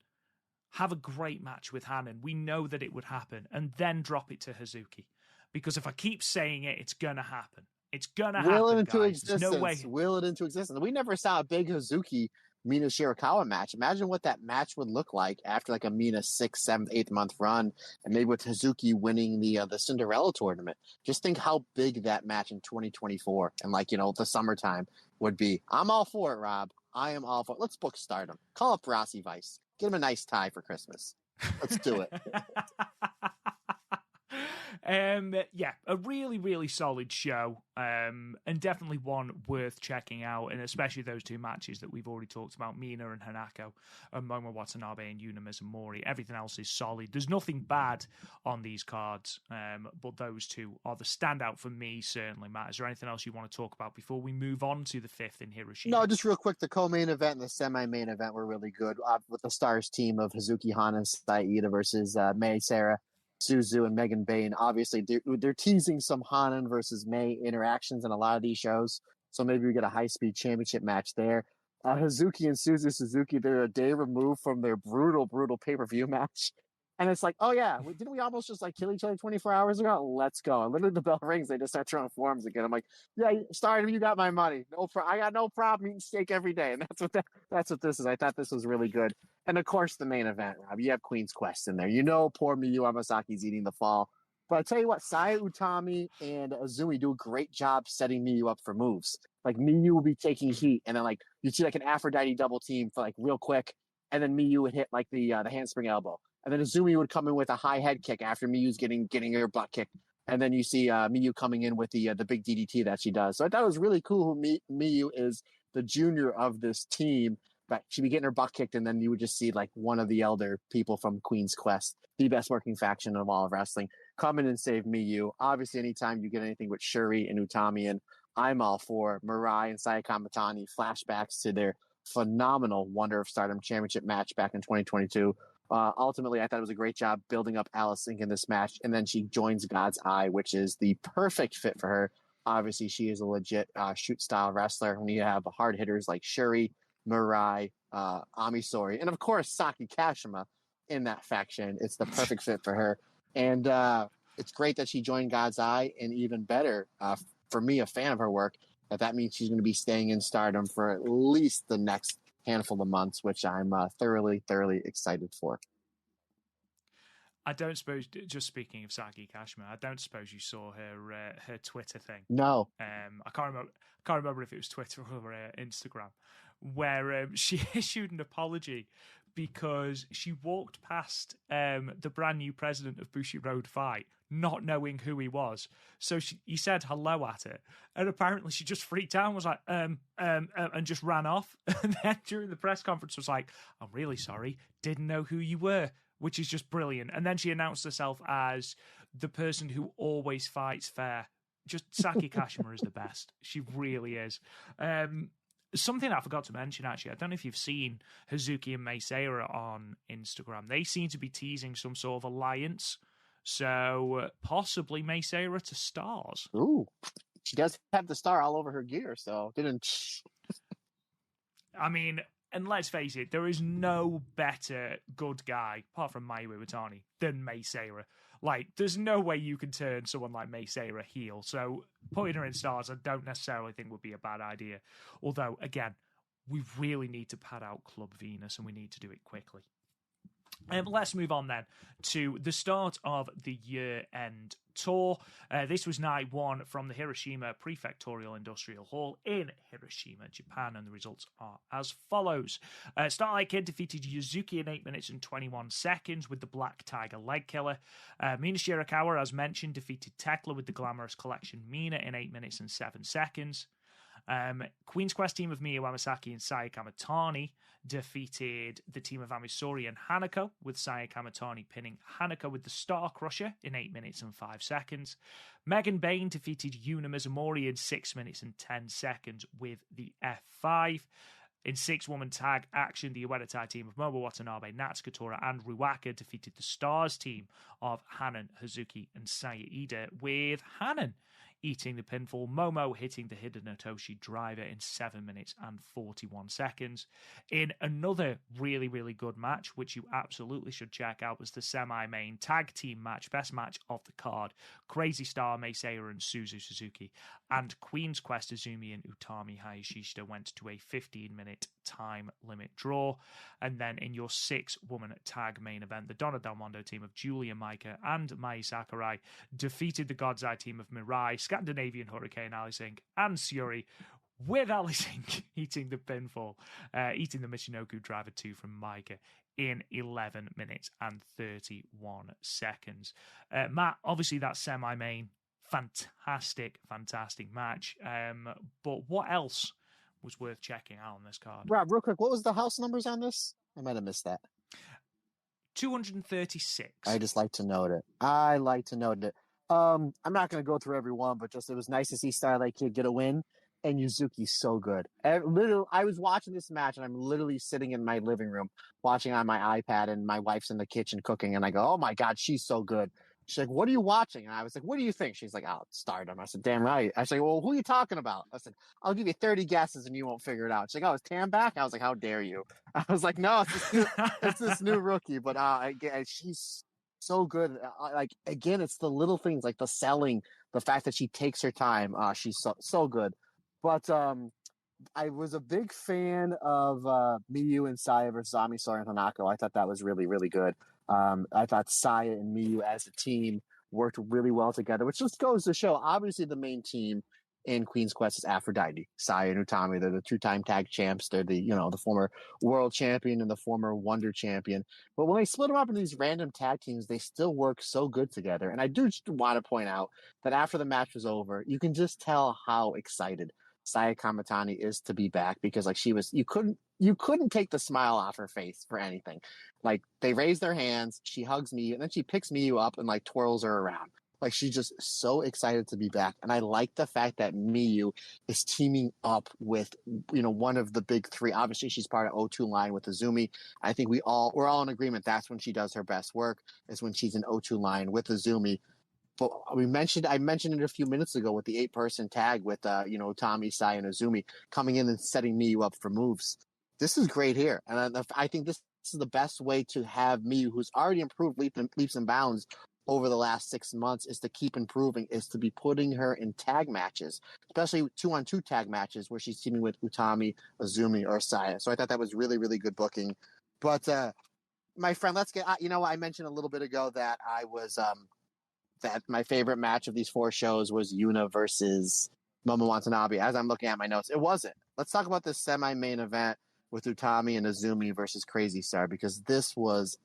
Have a great match with Hanan. We know that it would happen. And then drop it to Hazuki. Because if I keep saying it, it's going to happen. It's going to happen, Will it into guys. existence. There's no way. Will it into existence. We never saw a big Hazuki Mina Shirakawa match. Imagine what that match would look like after like a Mina 6th, 7th, 8th month run, and maybe with Hazuki winning the Cinderella tournament. Just think how big that match in 2024 and the summertime would be. I'm all for it, Rob. I am all for it. Let's book Stardom. Call up Rossi Vice. Get him a nice tie for Christmas. Let's do it. Yeah, a really, really solid show, and definitely one worth checking out, and especially those two matches that we've already talked about, Mina and Hanako, and Momo Watanabe and Yuna Mizumori. Everything else is solid. There's nothing bad on these cards, but those two are the standout for me, certainly. Matt, is there anything else you want to talk about before we move on to the 5th in Hiroshima? No, just real quick, the co-main event and the semi-main event were really good, with the Stars team of Hazuki Hana and Saida versus Mei Sarah, Suzu, and Megan Bain. Obviously, they're teasing some Hanan versus Mei interactions in a lot of these shows, so maybe we get a high-speed championship match there. Hazuki and Suzu Suzuki, they're a day removed from their brutal pay-per-view match. And it's like, oh yeah, didn't we almost just kill each other 24 hours ago? Let's go. And literally the bell rings, they just start throwing forms again. I'm like, yeah, Stardom, you got my money. I got no problem eating steak every day. And that's what this is. I thought this was really good. And of course, the main event, Rob, you have Queen's Quest in there. Poor Miyu Amasaki's eating the fall. But I tell you what, Saya Utami and Azumi do a great job setting Miyu up for moves. Miyu will be taking heat, and then you'd see an Aphrodite double team for real quick, and then Miyu would hit the handspring elbow. And then Azumi would come in with a high head kick after Miyu's getting her butt kicked. And then you see Miyu coming in with the big DDT that she does. So I thought it was really cool who Miyu is, the junior of this team, but she'd be getting her butt kicked, and then you would just see one of the elder people from Queen's Quest, the best working faction of all of wrestling, come in and save Miyu. Obviously, anytime you get anything with Shuri and Utami, and I'm all for Mirai and Sayaka Matani, flashbacks to their phenomenal Wonder of Stardom Championship match back in 2022. Ultimately, I thought it was a great job building up Alice Inc. in this match, and then she joins God's Eye, which is the perfect fit for her. Obviously, she is a legit shoot-style wrestler. When you have hard hitters like Shuri, Mirai, Amisori, and of course Saki Kashima in that faction, it's the perfect fit for her. And it's great that she joined God's Eye, and even better, for me, a fan of her work, that means she's going to be staying in Stardom for at least the next handful of months, which I'm thoroughly excited for. I don't suppose, just speaking of Saki Kashima, I don't suppose you saw her Twitter thing. No. I can't remember if it was Twitter or Instagram, where she issued an apology because she walked past the brand new president of Bushi Road Fight, not knowing who he was. So he said hello at it, and apparently she just freaked out and was like, and just ran off. And then during the press conference was like, I'm really sorry, didn't know who you were, which is just brilliant. And then she announced herself as the person who always fights fair. Just Saki Kashima is the best. She really is. Something I forgot to mention, actually, I don't know if you've seen Hazuki and Mei Seira on Instagram. They seem to be teasing some sort of alliance. So possibly Mei Seira to Stars. Ooh, she does have the star all over her gear, so didn't. I mean, and let's face it, there is no better good guy, apart from Mayu Iwatani, than Mei Seira. There's no way you can turn someone like Mei Seira heel. So putting her in Stars, I don't necessarily think would be a bad idea. Although, again, we really need to pad out Club Venus, and we need to do it quickly. Let's move on then to the start of the year-end tour. This was night one from the Hiroshima Prefectural Industrial Hall in Hiroshima, Japan, and the results are as follows. Starlight Kid defeated Yuzuki in 8 minutes and 21 seconds with the Black Tiger leg killer. Mina Shirakawa, as mentioned, defeated Tekla with the Glamorous Collection Mina in 8 minutes and 7 seconds. Queen's Quest team of Miyu Amasaki and Saya Kamatani defeated the team of Amisori and Hanako, with Saya Kamatani pinning Hanako with the Star Crusher in 8 minutes and 5 seconds. Megan Bain defeated Yuna Mizumori in 6 minutes and 10 seconds with the F5. In six-woman tag action, the Uedatai team of Momo Watanabe, Natsukatora, and Ruaka defeated the Stars team of Hanan, Hazuki, and Saya Ida, with Hanan eating the pinfall, Momo hitting the Hidenotoshi driver in 7 minutes and 41 seconds. In another really, really good match, which you absolutely should check out, was the semi-main tag team match, best match of the card. Crazy Star, Meiseiya, and Suzu Suzuki, and Queen's Quest Azumi and Utami Hayashishita went to a 15-minute time limit draw. And then in your six-woman tag main event, the Donna Del Mondo team of Julia Maika and Mai Sakurai defeated the God's Eye team of Mirai, Scandinavian Hurricane Ali Singh, and Suri, with Ali Singh eating the pinfall, eating the Michinoku Driver 2 from Maika in 11 minutes and 31 seconds. Matt, obviously that semi-main, fantastic match. But what else was worth checking out on this card? Rob, real quick, what was the house numbers on this? I might have missed that. 236. I just like to note it. I like to note it. I'm not going to go through every one, but just it was nice to see Starlight Kid get a win. And Yuzuki's so good. I was watching this match, and I'm literally sitting in my living room watching on my iPad, and my wife's in the kitchen cooking, and I go, "Oh my God, she's so good." She's like, "What are you watching?" And I was like, "What do you think?" She's like, "Oh, Stardom." I said, "Damn right." I said, "Well, who are you talking about?" I said, "I'll give you 30 guesses, and you won't figure it out." She's like, "Oh, is Tam back?" I was like, "How dare you?" I was like, "No, it's this new rookie." But again, she's so good. Like again, it's the little things, like the selling, the fact that she takes her time. She's so good. But I was a big fan of Miyu and Saya versus Amisori and Hanako. I thought that was really, really good. I thought Saya and Miyu as a team worked really well together, which just goes to show, obviously, the main team in Queen's Quest is Aphrodite. Saya and Utami, they're the two-time tag champs. They're the former world champion and the former Wonder champion. But when they split them up into these random tag teams, they still work so good together. And I do just want to point out that after the match was over, you can just tell how excited Saya Kamatani is to be back, because like you couldn't take the smile off her face for anything. Like they raise their hands, she hugs Miyu, and then she picks Miyu up and like twirls her around. Like she's just so excited to be back. And I like the fact that Miyu is teaming up with, one of the big three. Obviously she's part of O2 line with Azumi. I think we're all in agreement that's when she does her best work, is when she's in O2 line with Azumi. But I mentioned it a few minutes ago with the 8-person tag with Utami, Sai, and Azumi coming in and setting Miyu up for moves. This is great here, and I think this is the best way to have Miyu, who's already improved leaps and bounds over the last 6 months, is to keep improving, is to be putting her in tag matches, especially 2-on-2 tag matches where she's teaming with Utami, Azumi, or Saya. So I thought that was really, really good booking. But my friend, let's get. I mentioned a little bit ago that I was. That my favorite match of these 4 shows was Yuna versus Momo Watanabe. As I'm looking at my notes, it wasn't. Let's talk about this semi-main event with Utami and Azumi versus Crazy Star, because this was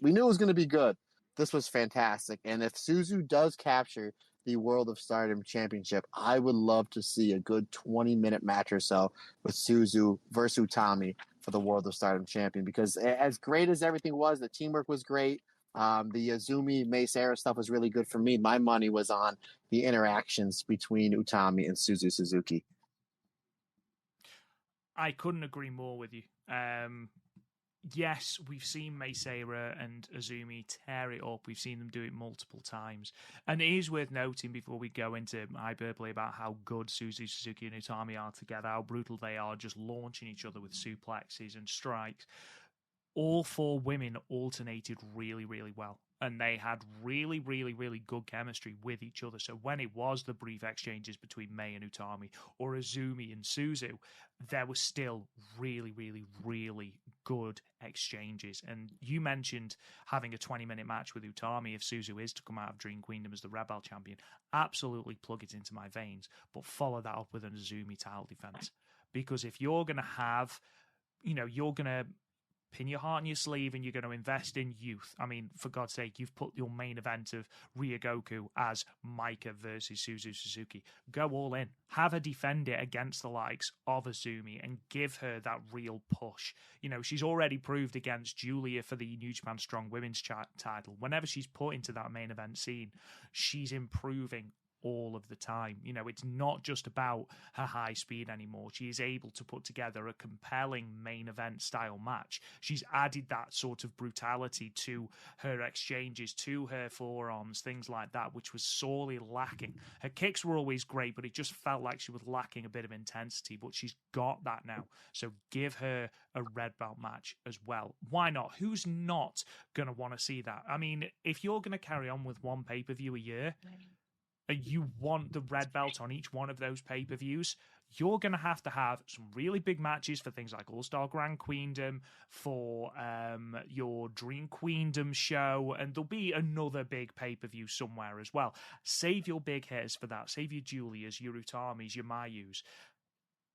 we knew it was going to be good. This was fantastic. And if Suzu does capture the World of Stardom Championship, I would love to see a good 20-minute match or so with Suzu versus Utami for the World of Stardom Champion, because as great as everything was, the teamwork was great. The Azumi Meiseiya stuff was really good for me. My money was on the interactions between Utami and Suzu Suzuki. I couldn't agree more with you. Yes, we've seen Meiseiya and Azumi tear it up. We've seen them do it multiple times. And it is worth noting, before we go into hyperbole about how good Suzu Suzuki and Utami are together, how brutal they are, just launching each other with suplexes and strikes. all four women alternated really, really well. And they had really, really, really good chemistry with each other. So when it was the brief exchanges between Mei and Utami or Azumi and Suzu, there was still really, really, really good exchanges. And you mentioned having a 20-minute match with Utami if Suzu is to come out of Dream Queendom as the Red Belt champion. Absolutely plug it into my veins, but follow that up with an Azumi title defense. Because if you're going to have, you're going to pin your heart on your sleeve and you're going to invest in youth. I mean, for God's sake, you've put your main event of Ryogoku as Maika versus Suzu Suzuki. Go all in. Have her defend it against the likes of Azumi and give her that real push. She's already proved against Julia for the New Japan Strong Women's title. Whenever she's put into that main event scene, she's improving all of the time. It's not just about her high speed anymore. She is able to put together a compelling main event style match. She's added that sort of brutality to her exchanges, to her forearms, things like that, which was sorely lacking. Her kicks were always great, but it just felt like she was lacking a bit of intensity, but she's got that now. So give her a red belt match as well. Why not? Who's not going to want to see that? I mean, if you're going to carry on with one pay-per-view a year, and you want the red belt on each one of those pay-per-views, you're going to have some really big matches for things like All-Star Grand Queendom, for your Dream Queendom show, and there'll be another big pay-per-view somewhere as well. Save your big hitters for that. Save your Julias, your Utamis, your Mayus.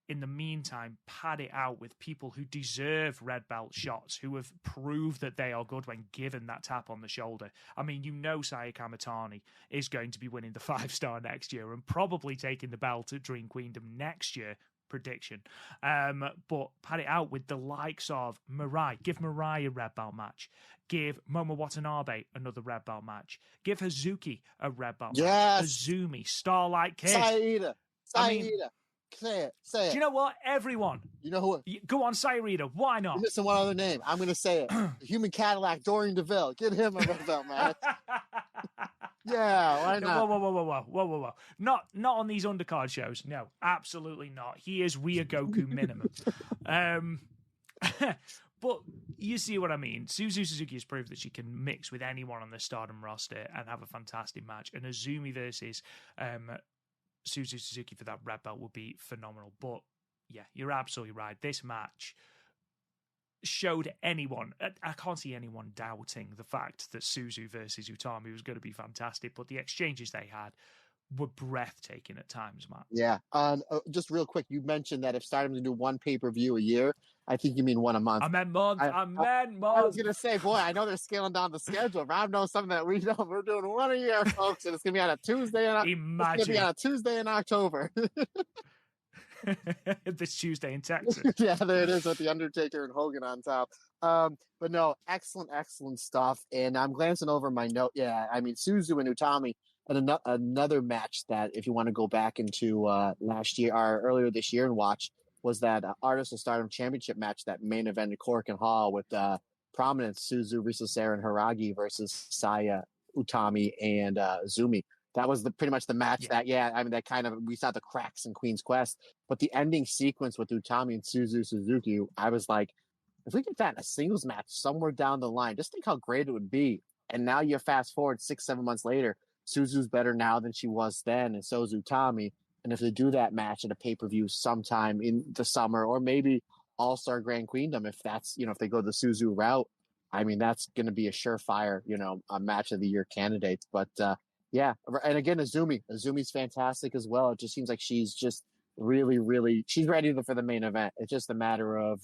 In the meantime, pad it out with people who deserve red belt shots, who have proved that they are good when given that tap on the shoulder. I mean, Sayaka Mitani is going to be winning the 5-star next year and probably taking the belt at Dream Queendom next year. Prediction. But pad it out with the likes of Mirai. Give Mirai a red belt match. Give Momo Watanabe another red belt match. Give Hazuki a red belt match. Azumi, Starlight Kid. Saida. I mean, Say it. Do you know what? Everyone. You know who? Go on, Sairida. Why not? You're missing one other name. I'm going to say it. The Human Cadillac, Dorian DeVille. Get him a red belt match. Yeah, why not? Whoa. Not on these undercard shows. No, absolutely not. He is Ryogoku minimum. But you see what I mean. Suzu Suzuki has proved that she can mix with anyone on the Stardom roster and have a fantastic match. And Azumi versus Suzu Suzuki for that red belt would be phenomenal. But yeah, you're absolutely right. This match showed anyone, I can't see anyone doubting the fact that Suzu versus Utami was going to be fantastic, but the exchanges they had were breathtaking at times, Matt. Yeah. Just real quick, you mentioned that if Stardom's going to do one pay-per-view a year, I think you mean one a month. I meant month. I was going to say, boy, I know they're scaling down the schedule. Rob knows something that we know. We're doing one a year, folks, and it's going to be on a Tuesday. It's going to be on a Tuesday in October. This Tuesday in Texas. Yeah, there it is with the Undertaker and Hogan on top. But no, excellent stuff. And I'm glancing over my note. Yeah, I mean, Suzu and Utami, and another match that if you want to go back into last year or earlier this year and watch was that Artist of Stardom Championship match, that main event at Korakuen Hall with prominence Suzu, Risa Sera, and Hiragi versus Saya, Utami, and Azumi. That was pretty much the match that kind of, we saw the cracks in Queen's Quest, but the ending sequence with Utami and Suzu Suzuki, I was like, if we get that in a singles match somewhere down the line, just think how great it would be. And now you fast forward 6-7 months later, Suzu's better now than she was then, and so is Utami. And if they do that match at a pay-per-view sometime in the summer, or maybe All-Star Grand Queendom, if that's, if they go the Suzu route, I mean, that's going to be a surefire, a match of the year candidate. But, yeah. And again, Azumi's fantastic as well. It just seems like she's just really, really, she's ready for the main event. It's just a matter of,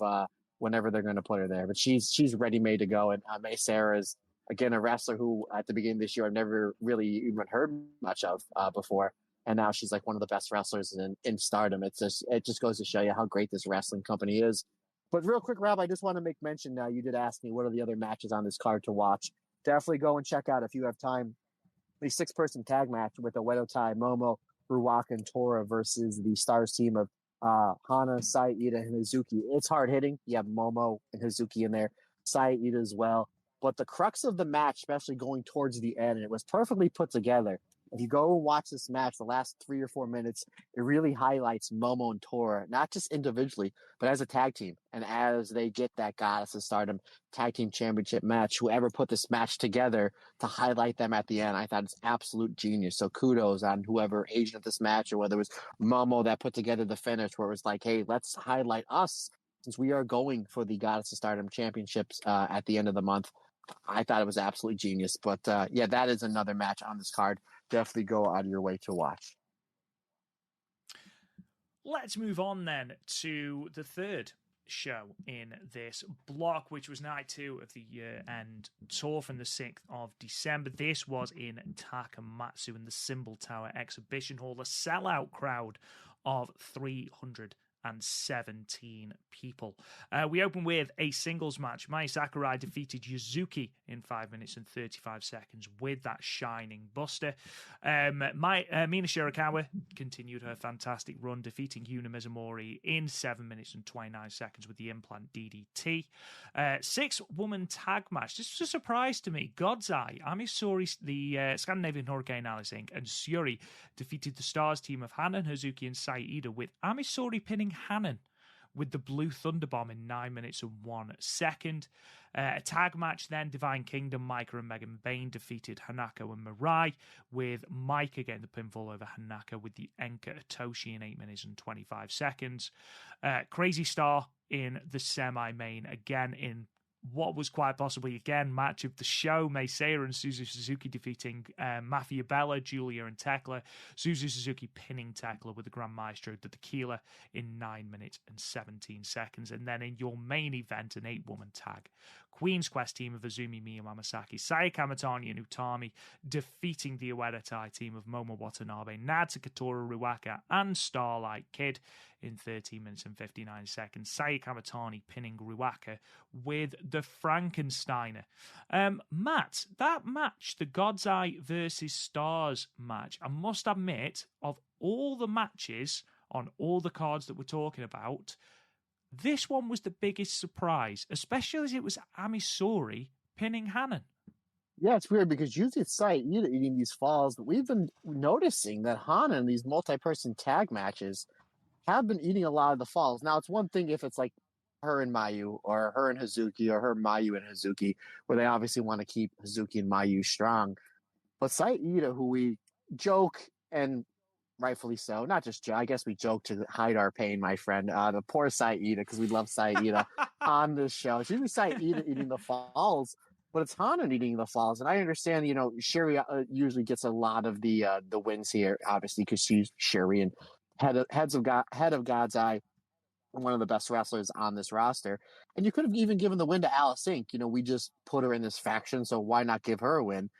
whenever they're going to put her there, but she's ready made to go. And Mei Sarah is, again, a wrestler who at the beginning of this year, I've never really even heard much of, before. And now she's like one of the best wrestlers in Stardom. It just goes to show you how great this wrestling company is. But real quick, Rob, I just want to make mention now, you did ask me what are the other matches on this card to watch. Definitely go and check out, if you have time, the 6-person tag match with Oedo Tai, Momo, Ruaka, and Tora versus the Stars team of Hana, Saida, and Hazuki. It's hard hitting. You have Momo and Hazuki in there, Saida as well. But the crux of the match, especially going towards the end, and it was perfectly put together, If you go and watch this match, the last 3 or 4 minutes, it really highlights Momo and Tora, not just individually, but as a tag team. And as they get that Goddess of Stardom Tag Team Championship match, whoever put this match together to highlight them at the end, I thought it's absolute genius. So kudos on whoever agent this match, or whether it was Momo that put together the finish, where it was like, hey, let's highlight us since we are going for the Goddess of Stardom Championships at the end of the month. I thought it was absolutely genius. But yeah, that is another match on this card. Definitely go out of your way to watch. Let's move on then to the third show in this block, which was night 2 of the year-end tour from the 6th of December. This was in Takamatsu in the Symbol Tower Exhibition Hall, a sellout crowd of 317 people. We open with a singles match. Mai Sakurai defeated Yuzuki in 5 minutes and 35 seconds with that shining buster. Mina Shirakawa continued her fantastic run, defeating Yuna Mizumori in 7 minutes and 29 seconds with the implant DDT. 6-woman tag match. This was a surprise to me. God's Eye, Amisori, the Scandinavian Hurricane Alice Inc., and Syuri defeated the Stars team of Hanan, Hazuki, and Saida, with Amisori pinning Hanan with the Blue Thunderbomb in 9 minutes and 1 second. A tag match then, Divine Kingdom, Micah and Megan Bain defeated Hanako and Mirai, with Micah getting the pinfall over Hanako with the Enka Atoshi in 8 minutes and 25 seconds. Crazy Star in the semi-main, again in what was quite possibly, again, match of the show. Meisei and Suzu Suzuki defeating Mafia Bella, Julia, and Tekla. Suzu Suzuki pinning Tekla with the Grand Maestro, the Tequila, in 9 minutes and 17 seconds. And then in your main event, an 8-woman tag, Queen's Quest team of Azumi, Miyu Mamasaki, Sayaka Mitani, and Utami defeating the Ueda Tai team of Momo Watanabe, Natsu Katora Ruaka, and Starlight Kid in 13 minutes and 59 seconds. Sayaka Mitani pinning Ruaka with the Frankensteiner. Matt, that match, the God's Eye versus Stars match, I must admit, of all the matches on all the cards that we're talking about, this one was the biggest surprise, especially as it was Amisori pinning Hanan. Yeah, it's weird because usually it's Saida eating these falls, but we've been noticing that Hanan, these multi-person tag matches, have been eating a lot of the falls. Now, it's one thing if it's like her and Mayu, or her and Hazuki, or her Mayu and Hazuki, where they obviously want to keep Hazuki and Mayu strong. But Saida, who we joke, and rightfully so, not just joke, I guess we joke to hide our pain, my friend. The poor Saida, because we love Saida on this show. It's usually Saida eating the falls, but it's Hanan eating the falls. And I understand, Sherry usually gets a lot of the wins here, obviously, because she's Sherry and head of God's Eye, one of the best wrestlers on this roster. And you could have even given the win to Alice Inc. We just put her in this faction, so why not give her a win?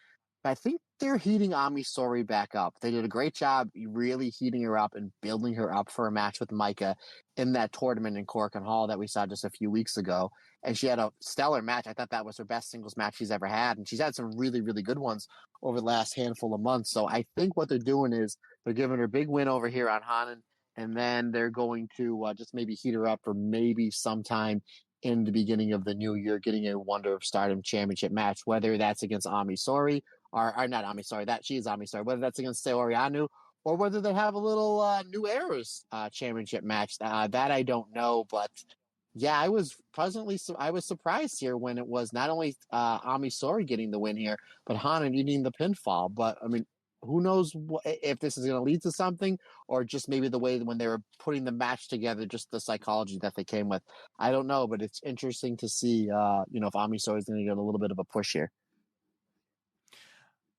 But I think they're heating Amisori back up. They did a great job really heating her up and building her up for a match with Micah in that tournament in Cork and Hall that we saw just a few weeks ago. And she had a stellar match. I thought that was her best singles match she's ever had. And she's had some really, really good ones over the last handful of months. So I think what they're doing is they're giving her a big win over here on Hanan, and then they're going to just maybe heat her up for maybe sometime in the beginning of the new year, getting a Wonder of Stardom championship match, whether that's against Amisori, or not Amisori, that she is Amisori, whether that's against Saori Anu, or whether they have a little New Era's championship match. That I don't know, but yeah, I was surprised here when it was not only Amisori getting the win here, but Hanan eating the pinfall. But I mean, who knows if this is going to lead to something, or just maybe the way when they were putting the match together, just the psychology that they came with. I don't know, but it's interesting to see, if Amisori is going to get a little bit of a push here.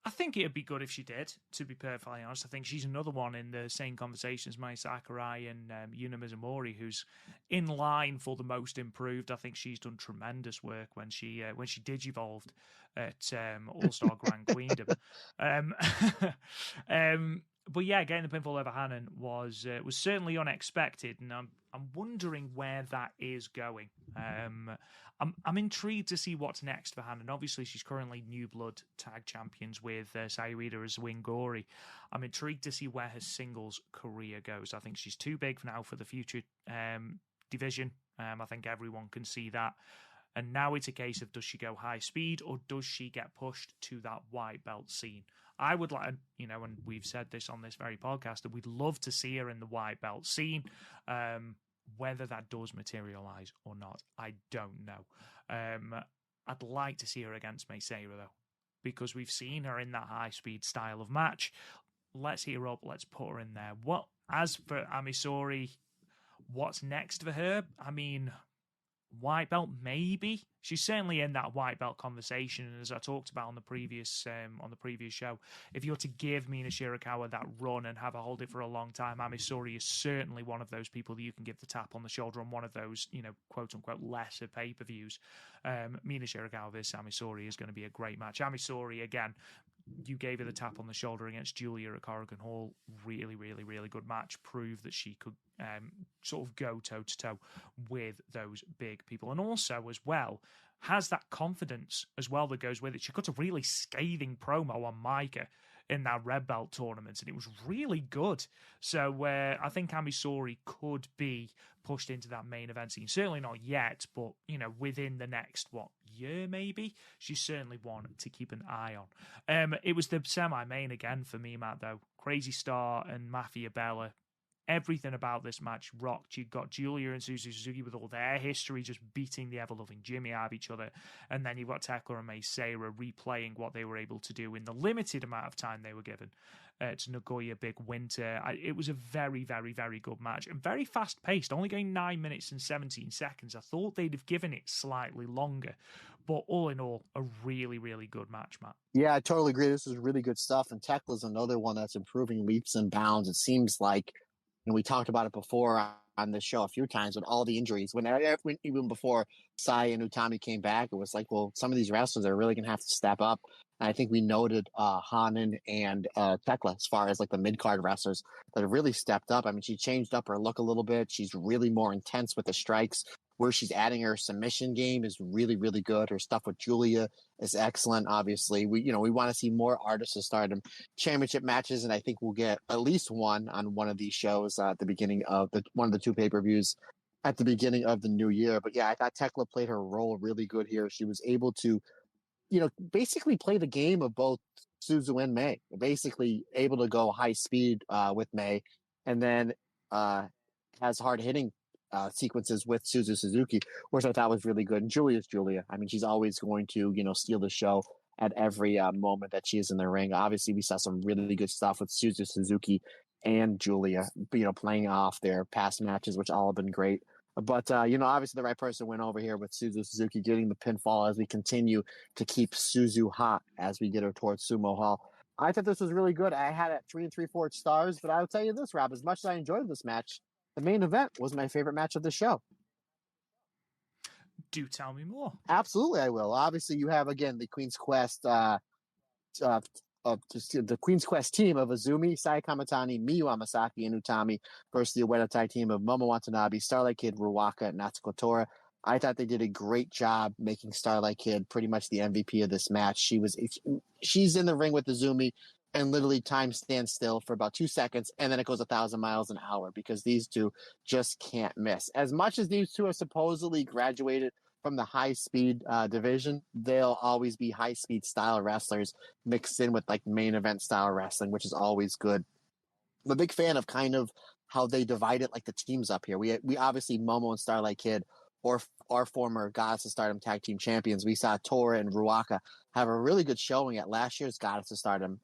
I think it'd be good if she did, to be perfectly honest. I think she's another one in the same conversation as Mai Sakurai and Yuna Mizumori, who's in line for the most improved. I think she's done tremendous work when she digivolved at All-Star Grand Queendom. But yeah, getting the pinfall over Hanan was certainly unexpected, and I'm wondering where that is going. I'm intrigued to see what's next for Hanan. Obviously, she's currently New Blood Tag Champions with Sayurida as Wingori. I'm intrigued to see where her singles career goes. I think she's too big now for the future division. I think everyone can see that. And now it's a case of, does she go high speed or does she get pushed to that white belt scene? I would like, and we've said this on this very podcast, that we'd love to see her in the white belt scene. Whether that does materialize or not, I don't know. I'd like to see her against May Sarah, though, because we've seen her in that high-speed style of match. Let's heat her up. Let's put her in there. As for Amisori, what's next for her? I mean, white belt, maybe. She's certainly in that white belt conversation, and as I talked about on the previous show, if you were to give Mina Shirakawa that run and have her hold it for a long time, Amisori is certainly one of those people that you can give the tap on the shoulder on one of those, quote unquote, lesser pay-per-views. Mina Shirakawa versus Amisori is going to be a great match. Amisori, again, you gave her the tap on the shoulder against Julia at Corrigan Hall. Really, really, really good match. Proved that she could sort of go toe-to-toe with those big people. And also, as well, has that confidence as well that goes with it. She cut a really scathing promo on Micah in that red belt tournament, and it was really good. So I think Amisori could be pushed into that main event scene. Certainly not yet, but within the next year maybe. She's certainly one to keep an eye on. It was the semi-main again for me, Matt. Though Crazy Star and Mafia Bella. Everything about this match rocked. You got Julia and Suzuki with all their history just beating the ever-loving Jimmy out of each other. And then you've got Tekla and May Sarah replaying what they were able to do in the limited amount of time they were given to Nagoya Big Winter. It was a very, very, very good match and very fast-paced, only going 9 minutes and 17 seconds. I thought they'd have given it slightly longer. But all in all, a really, really good match, Matt. Yeah, I totally agree. This is really good stuff. And Tekla's another one that's improving leaps and bounds. It seems like, and we talked about it before on this show a few times with all the injuries. Even before Sai and Utami came back, it was like, well, some of these wrestlers are really going to have to step up. And I think we noted Hanan and Tekla as far as like the mid-card wrestlers that have really stepped up. I mean, she changed up her look a little bit. She's really more intense with the strikes. Where she's adding her submission game is really, really good. Her stuff with Julia is excellent. Obviously, we want to see more Artists of Stardom championship matches, and I think we'll get at least one on one of these shows at the beginning of one of the two pay-per-views at the beginning of the new year. But yeah, I thought Tekla played her role really good here. She was able to, basically play the game of both Suzu and May. Basically able to go high speed with May, and then has hard hitting sequences with Suzuki, which I thought was really good. And Julia's Julia. I mean, she's always going to, steal the show at every moment that she is in the ring. Obviously, we saw some really good stuff with Suzuki and Julia, playing off their past matches, which all have been great. But, obviously the right person went over here with Suzuki getting the pinfall as we continue to keep Suzu hot as we get her towards Sumo Hall. I thought this was really good. I had it at 3 3/4 stars, but I will tell you this, Rob, as much as I enjoyed this match, the main event was my favorite match of the show. Do tell me more. Absolutely, I will. Obviously, you have, again, the Queen's Quest the Queen's Quest team of Azumi, Sai Kamatani, Miyu Amasaki, and Utami versus the Ueda Tai team of Momo Watanabe, Starlight Kid, Ruaka, and Natsuko Tora. I thought they did a great job making Starlight Kid pretty much the MVP of this match. She's in the ring with Azumi, and literally time stands still for about 2 seconds, and then it goes 1,000 miles an hour because these two just can't miss. As much as these two are supposedly graduated from the high-speed division, they'll always be high-speed style wrestlers mixed in with like main event style wrestling, which is always good. I'm a big fan of kind of how they divided like the teams up here. We obviously Momo and Starlight Kid, or our former Goddess of Stardom tag team champions. We saw Tora and Ruaka have a really good showing at last year's Goddess of Stardom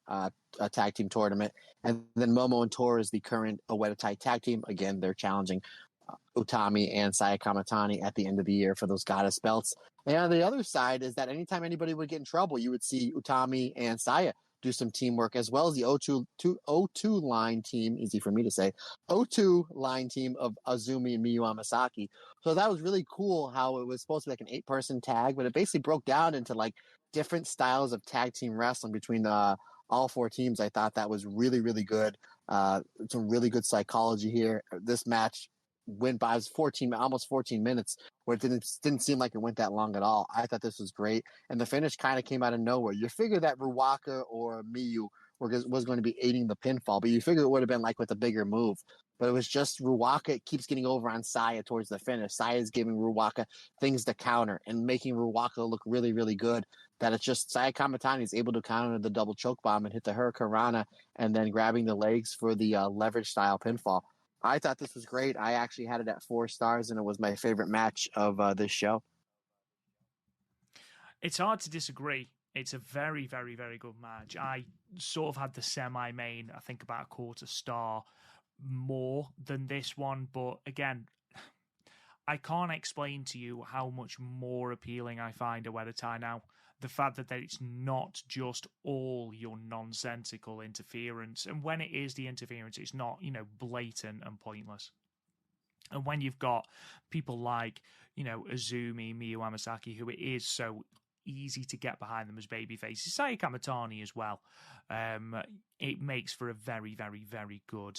tag team tournament. And then Momo and Tora is the current Ueda Tai tag team. Again, they're challenging Utami and Saya Kamatani at the end of the year for those Goddess belts. And on the other side is that anytime anybody would get in trouble, you would see Utami and Saya do some teamwork, as well as the O2 line team, easy for me to say, O2 line team of Azumi and Miyu Amasaki. So that was really cool how it was supposed to be like an 8-person tag, but it basically broke down into like different styles of tag team wrestling between all 4 teams. I thought that was really, really good. Some really good psychology here. This match went by almost 14 minutes, where it didn't seem like it went that long at all. I thought this was great, and the finish kind of came out of nowhere. You figure that Ruaka or Miyu was going to be aiding the pinfall, but you figure it would have been like with a bigger move. but it was just Ruaka keeps getting over on Saya towards the finish. Saya's giving Ruaka things to counter and making Ruaka look really, really good. That it's just Saya Kamatani is able to counter the double choke bomb and hit the Hurricanrana and then grabbing the legs for the leverage style pinfall. I thought this was great. I actually had it at 4 stars, and it was my favorite match of this show. It's hard to disagree. It's a very, very, very good match. I sort of had the semi-main, I think about a 1/4 star more than this one. But again, I can't explain to you how much more appealing I find a Wedatai now. The fact that it's not just all your nonsensical interference. And when it is the interference, it's not, blatant and pointless. And when you've got people like, Azumi, Miyu Amasaki, who it is so easy to get behind them as babyfaces, Saya Kamatani as well, it makes for a very, very, very good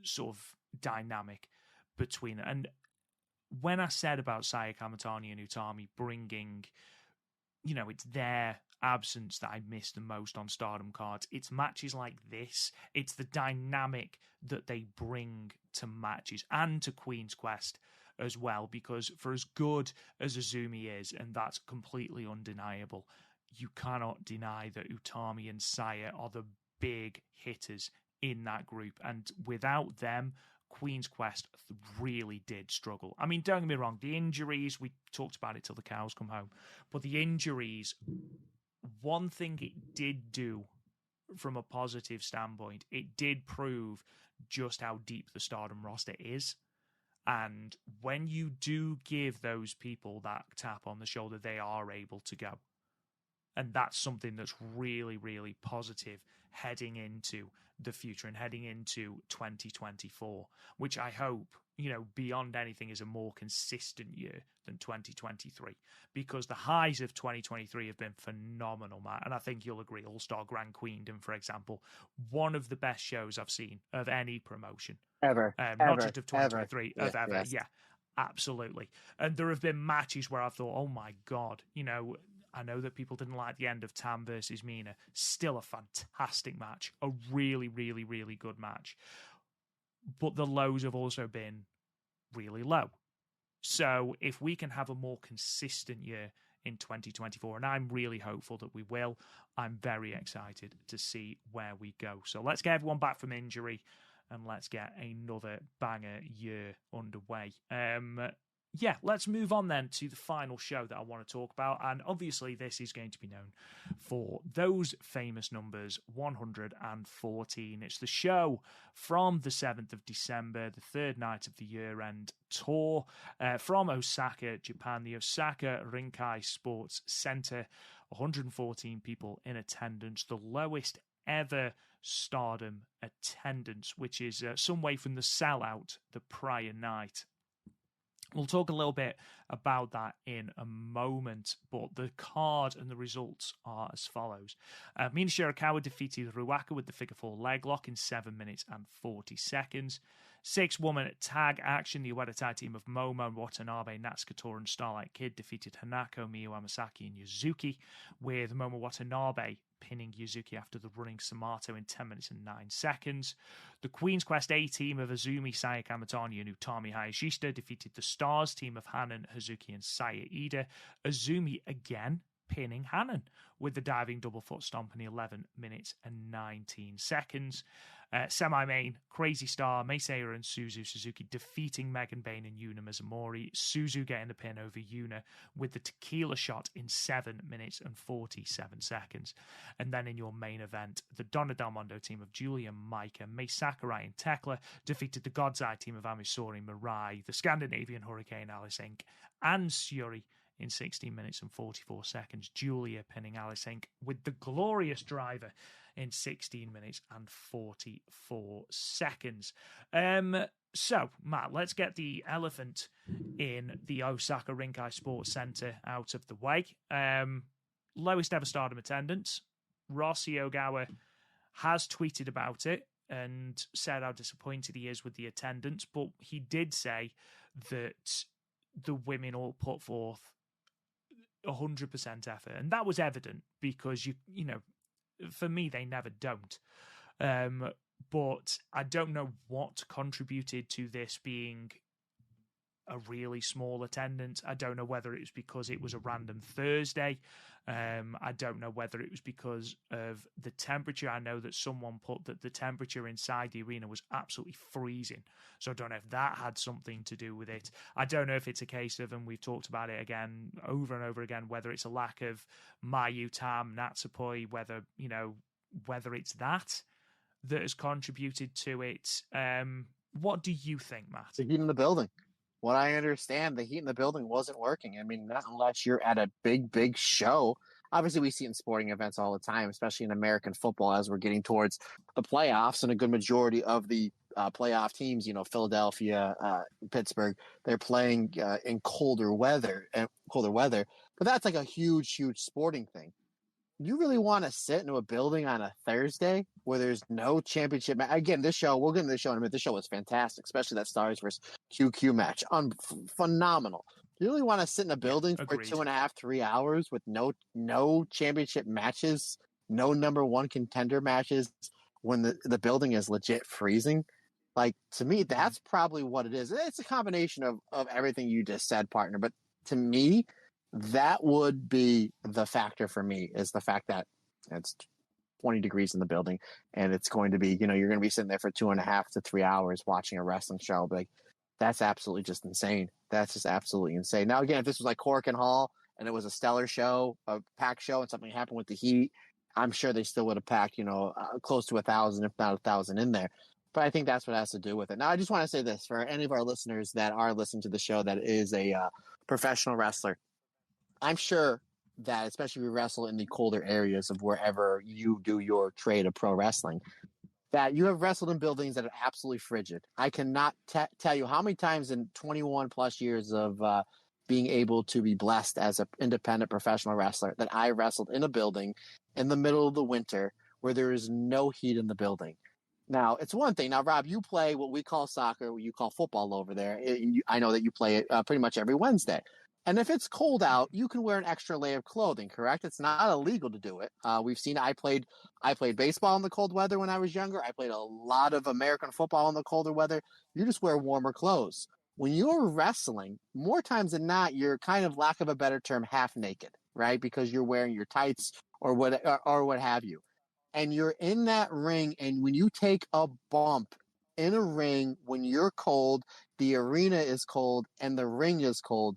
sort of dynamic between it. And when I said about Saya Kamatani and Utami bringing, it's their absence that I miss the most on Stardom cards. It's matches like this. It's the dynamic that they bring to matches and to Queen's Quest as well, because for as good as Azumi is, and that's completely undeniable, you cannot deny that Utami and Saya are the big hitters in that group. And without them, Queen's Quest really did struggle. I mean, don't get me wrong, the injuries, we talked about it till the cows come home, but the injuries, one thing it did do from a positive standpoint, it did prove just how deep the Stardom roster is. And when you do give those people that tap on the shoulder, they are able to go. And that's something that's really, really positive heading into the future and heading into 2024, which I hope, beyond anything, is a more consistent year than 2023, because the highs of 2023 have been phenomenal, Matt. And I think you'll agree, All-Star Grand Queendom, for example, one of the best shows I've seen of any promotion. Ever. Not just of 2023, ever. of ever. Yes. Yeah, absolutely. And there have been matches where I've thought, oh my God, I know that people didn't like the end of Tam versus Mina. Still a fantastic match. A really, really, really good match. But the lows have also been really low. So if we can have a more consistent year in 2024, and I'm really hopeful that we will, I'm very excited to see where we go. So let's get everyone back from injury and let's get another banger year underway. Let's move on then to the final show that I want to talk about. And obviously, this is going to be known for those famous numbers 114. It's the show from the 7th of December, the third night of the year-end tour from Osaka, Japan, the Osaka Rinkai Sports Center. 114 people in attendance, the lowest ever Stardom attendance, which is some way from the sellout the prior night. We'll talk a little bit about that in a moment, but the card and the results are as follows. Mina Shirakawa defeated Ruaka with the figure 4 leg lock in 7 minutes and 40 seconds. 6-woman tag action, the Wedatai team of Momo, Watanabe, Natsuka Tora, and Starlight Kid defeated Hanako, Miyu Amasaki, and Yuzuki, with Momo Watanabe pinning Yuzuki after the running Samato in 10 minutes and 9 seconds. The Queen's Quest A team of Azumi, Saya Kamatani, and Utami Hayashishita defeated the Stars team of Hanan, Hazuki, and Saya Ida. Azumi again pinning Hanan with the diving double foot stomp in 11 minutes and 19 seconds. Semi-main, Crazy Star, Meiseiya and Suzu Suzuki defeating Megan Bain and Yuna Mizumori. Suzu getting the pin over Yuna with the tequila shot in 7 minutes and 47 seconds. And then in your main event, the Donna Del Mondo team of Julia, Maika, Mei Sakurai and Tekla defeated the God's Eye team of Amisori, Mirai, the Scandinavian Hurricane, Alice Inc., and Syuri in 16 minutes and 44 seconds. Julia pinning Alice Inc. with the Glorious Driver in 16 minutes and 44 seconds. So, Matt, let's get the elephant in the Osaka Rinkai Sports Center out of the way. Lowest ever Stardom attendance. Rossi Ogawa has tweeted about it and said how disappointed he is with the attendance, but he did say that the women all put forth 100% effort, and that was evident because you know, for me, they never don't. but I don't know what contributed to this being a really small attendance. I don't know whether it was because it was a random Thursday. I don't know whether it was because of the temperature. I know that someone put that the temperature inside the arena was absolutely freezing. So I don't know if that had something to do with it. I don't know if it's a case of, and we've talked about it again over and over again, whether it's a lack of Mayu Tam, Natsupoi, whether it's that has contributed to it. What do you think, Matt? The heat in the building. What I understand, the heat in the building wasn't working. I mean, not unless you're at a big show. Obviously, we see it in sporting events all the time, especially in American football as we're getting towards the playoffs. And a good majority of the playoff teams, Philadelphia, Pittsburgh, they're playing in colder weather. But that's like a huge sporting thing. You really want to sit into a building on a Thursday where there's no championship match? Again, we'll get into this show in a minute. This show was fantastic, especially that Stars versus QQ match. Phenomenal. You really want to sit in a building for 2.5, 3 hours with no championship matches, no number one contender matches when the building is legit freezing? Like, to me, that's probably what it is. It's a combination of everything you just said, partner. But to me, that would be the factor for me, is the fact that it's 20 degrees in the building and it's going to be, you're going to be sitting there for 2.5 to 3 hours watching a wrestling show. Like, that's absolutely just insane. That's just absolutely insane. Now, again, if this was like Cork and Hall and it was a stellar show, a packed show, and something happened with the heat, I'm sure they still would have packed, close to 1,000, if not 1,000 in there. But I think that's what has to do with it. Now, I just want to say this for any of our listeners that are listening to the show that is a professional wrestler. I'm sure that, especially if you wrestle in the colder areas of wherever you do your trade of pro wrestling, that you have wrestled in buildings that are absolutely frigid. I cannot tell you how many times in 21 plus years of being able to be blessed as an independent professional wrestler that I wrestled in a building in the middle of the winter where there is no heat in the building. Now, it's one thing. Now, Rob, you play what we call soccer, what you call football over there. I know that you play it pretty much every Wednesday. And if it's cold out, you can wear an extra layer of clothing, correct? It's not illegal to do it. We've seen I played baseball in the cold weather when I was younger. I played a lot of American football in the colder weather. You just wear warmer clothes. When you're wrestling, more times than not, you're kind of, lack of a better term, half naked, right? Because you're wearing your tights or what have you. And you're in that ring, and when you take a bump in a ring, when you're cold, the arena is cold, and the ring is cold,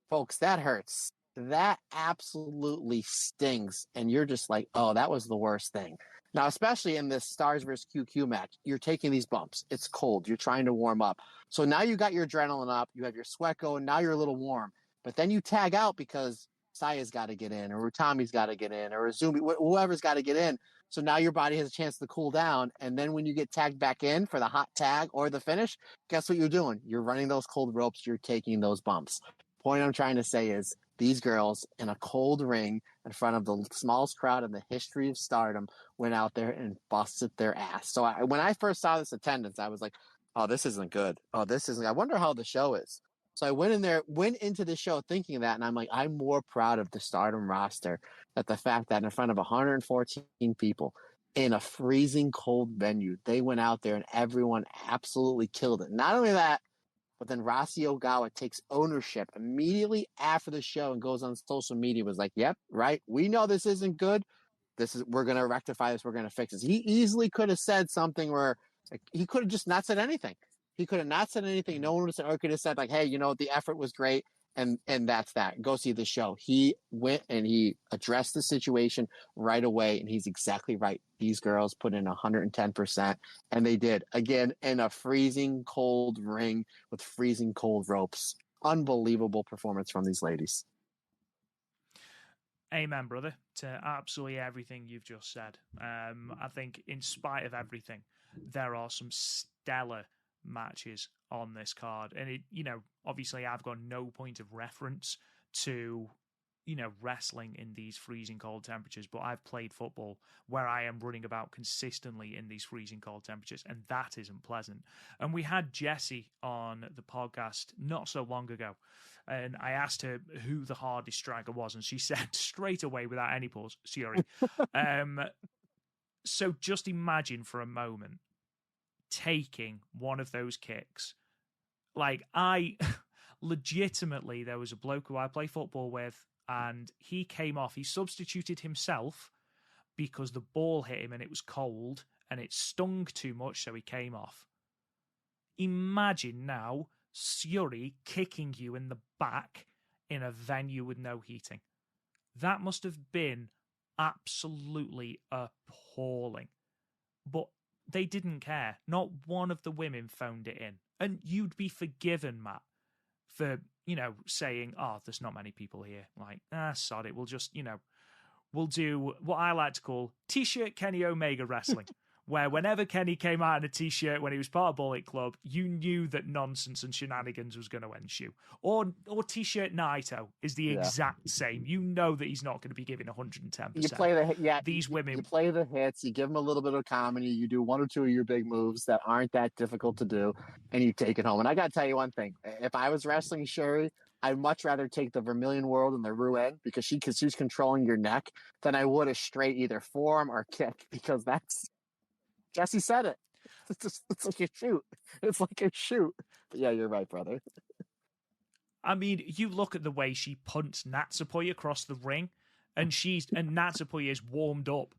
folks, that hurts. That absolutely stings. And you're just like, oh, that was the worst thing. Now, especially in this Stars versus QQ match, you're taking these bumps. It's cold. You're trying to warm up. So now you got your adrenaline up. You have your sweat going. Now you're a little warm. But then you tag out because Saya's got to get in, or Utami's got to get in, or Azumi, whoever's got to get in. So now your body has a chance to cool down. And then when you get tagged back in for the hot tag or the finish, guess what you're doing? You're running those cold ropes. You're taking those bumps. Point I'm trying to say is these girls in a cold ring in front of the smallest crowd in the history of Stardom went out there and busted their ass. So when I first saw this attendance, I was like, oh, this isn't good. I wonder how the show is. So I went into the show thinking that, and I'm like, I'm more proud of the Stardom roster that the fact that in front of 114 people in a freezing cold venue, they went out there and everyone absolutely killed it. Not only that, but then Rasi Ogawa takes ownership immediately after the show and goes on social media, was like, yep, right. We know this isn't good. We're going to rectify this. We're going to fix this. He easily could have said something where he could have just not said anything. He could have not said anything. No one would have said, or could have said like, hey, the effort was great. And that's that. Go see the show. He went and he addressed the situation right away. And he's exactly right. These girls put in 110%. And they did. Again, in a freezing cold ring with freezing cold ropes. Unbelievable performance from these ladies. Amen, brother, to absolutely everything you've just said. I think in spite of everything, there are some stellar matches on this card. And obviously I've got no point of reference to, wrestling in these freezing cold temperatures, but I've played football where I am running about consistently in these freezing cold temperatures, and that isn't pleasant. And we had Jessie on the podcast not so long ago, and I asked her who the hardest striker was, and she said straight away without any pause, Suri. So just imagine for a moment taking one of those kicks. Like, I legitimately, there was a bloke who I play football with, and he came off. He substituted himself because the ball hit him and it was cold and it stung too much, so he came off. Imagine now Suri kicking you in the back in a venue with no heating. That must have been absolutely appalling. But they didn't care. Not one of the women phoned it in. And you'd be forgiven, Matt, for, saying, oh, there's not many people here. Like, sod it. We'll just, we'll do what I like to call T-shirt Kenny Omega wrestling, where whenever Kenny came out in a T-shirt when he was part of Bullet Club, you knew that nonsense and shenanigans was going to ensue. Or T-shirt Naito is the exact same. You know that he's not going to be giving 110%. You play these women. You play the hits. You give them a little bit of comedy. You do one or two of your big moves that aren't that difficult to do, and you take it home. And I got to tell you one thing: if I was wrestling Shuri, I'd much rather take the Vermilion World and the Ruin because she's controlling your neck than I would a straight either forearm or kick, because that's. Jesse said it. It's like a shoot. It's like a shoot. But yeah, you're right, brother. I mean, you look at the way she punts Natsupoi across the ring, and Natsupoi is warmed up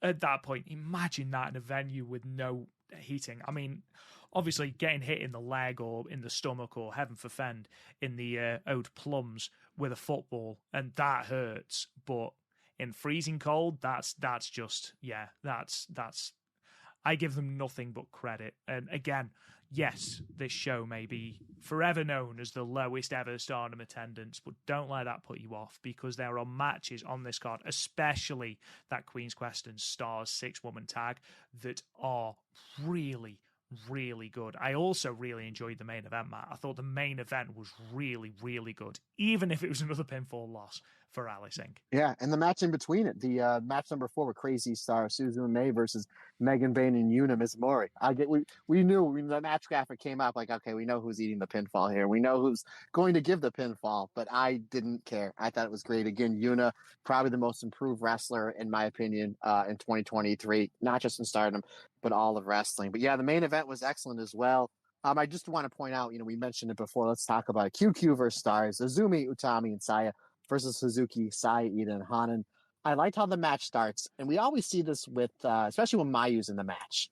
at that point. Imagine that in a venue with no heating. I mean, obviously getting hit in the leg or in the stomach or, heaven forfend, in the Ode Plums with a football, and that hurts. But in freezing cold, that's I give them nothing but credit. And again, yes, this show may be forever known as the lowest ever Stardom attendance, but don't let that put you off, because there are matches on this card, especially that Queen's Quest and Stars 6-woman tag, that are really, really good. I also really enjoyed the main event, Matt. I thought the main event was really, really good, even if it was another pinfall loss for Alice Inc. Yeah, and the match in between it, the match number 4 with Crazy Star Suzu May versus Megan Bayne and Yuna Mizumori. We knew when the match graphic came up, like, okay, we know who's eating the pinfall here. We know who's going to give the pinfall, but I didn't care. I thought it was great. Again, Yuna, probably the most improved wrestler, in my opinion, in 2023, not just in Stardom, but all of wrestling. But yeah, the main event was excellent as well. I just want to point out, we mentioned it before. Let's talk about QQ versus Stars, Azumi, Utami, and Saya versus Suzuki, Sai, Ida, and Hanan. I liked how the match starts, and we always see this with, especially when Mayu's in the match.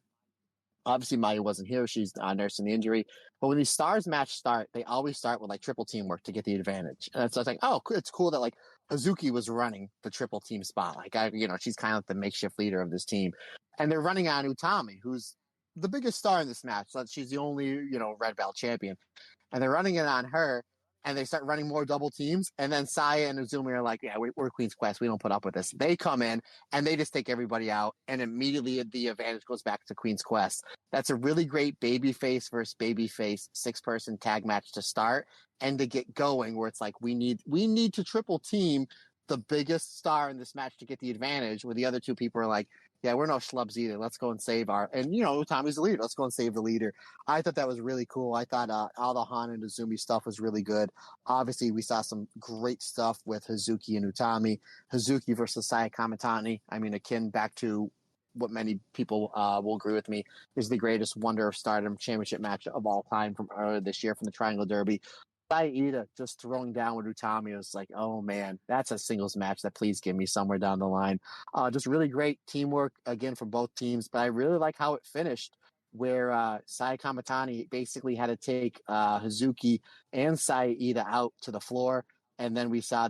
Obviously, Mayu wasn't here; she's nursing the injury. But when these Stars match start, they always start with like triple teamwork to get the advantage. And so it's like, oh, it's cool that like Hazuki was running the triple team spot. Like, she's kind of like the makeshift leader of this team, and they're running on Utami, who's the biggest star in this match. So she's the only red belt champion, and they're running it on her. And they start running more double teams. And then Saya and Uzumi are like, yeah, we're Queen's Quest. We don't put up with this. They come in and they just take everybody out. And immediately the advantage goes back to Queen's Quest. That's a really great babyface versus babyface 6-person tag match to start and to get going, where it's like, we need to triple team the biggest star in this match to get the advantage, where the other two people are like, yeah, we're no schlubs either. Let's go and save Tommy's the leader. Let's go and save the leader. I thought that was really cool. I thought all the Han and Azumi stuff was really good. Obviously, we saw some great stuff with Hazuki and Utami. Hazuki versus Saya Kamitani. I mean, akin back to what many people will agree with me is the greatest Wonder of Stardom championship match of all time from earlier this year from the Triangle Derby. Ida just throwing down with Utami was like, oh man, that's a singles match that please give me somewhere down the line. Just really great teamwork again from both teams, but I really like how it finished, where Sai Kamitani basically had to take Hazuki and Sai Ida out to the floor, and then we saw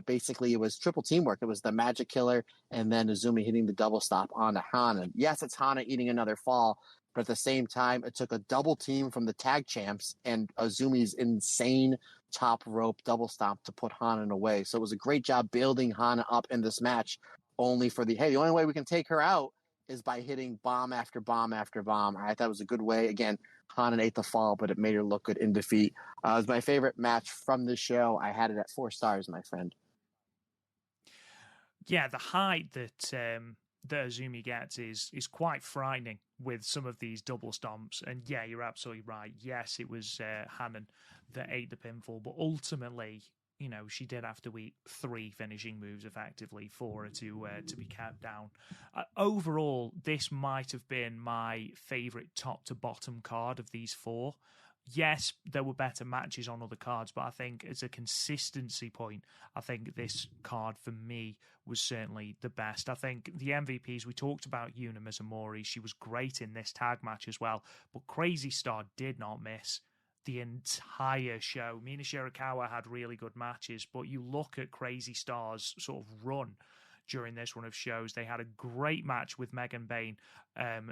basically it was triple teamwork. It was the Magic Killer and then Azumi hitting the double stop on Hana. Yes, it's Hana eating another fall, but at the same time, it took a double team from the tag champs and Azumi's insane top rope double stomp to put Hana away. So it was a great job building Hana up in this match, only for the only way we can take her out is by hitting bomb after bomb after bomb. I thought it was a good way. Again, Hana ate the fall, but it made her look good in defeat. It was my favorite match from the show. I had it at 4 stars, my friend. Yeah, the height that Azumi gets is quite frightening with some of these double stomps. And yeah, you're absolutely right. Yes, it was Hanan that ate the pinfall, but ultimately, she did have to eat 3 finishing moves effectively for her to be kept down. Overall, this might have been my favourite top to bottom card of these 4. Yes, there were better matches on other cards, but I think as a consistency point, I think this card for me was certainly the best. I think the MVPs, we talked about Yuna Mizumori. She was great in this tag match as well, but Crazy Star did not miss the entire show. Mina Shirakawa had really good matches, but you look at Crazy Star's sort of run during this run of shows. They had a great match with Megan Bain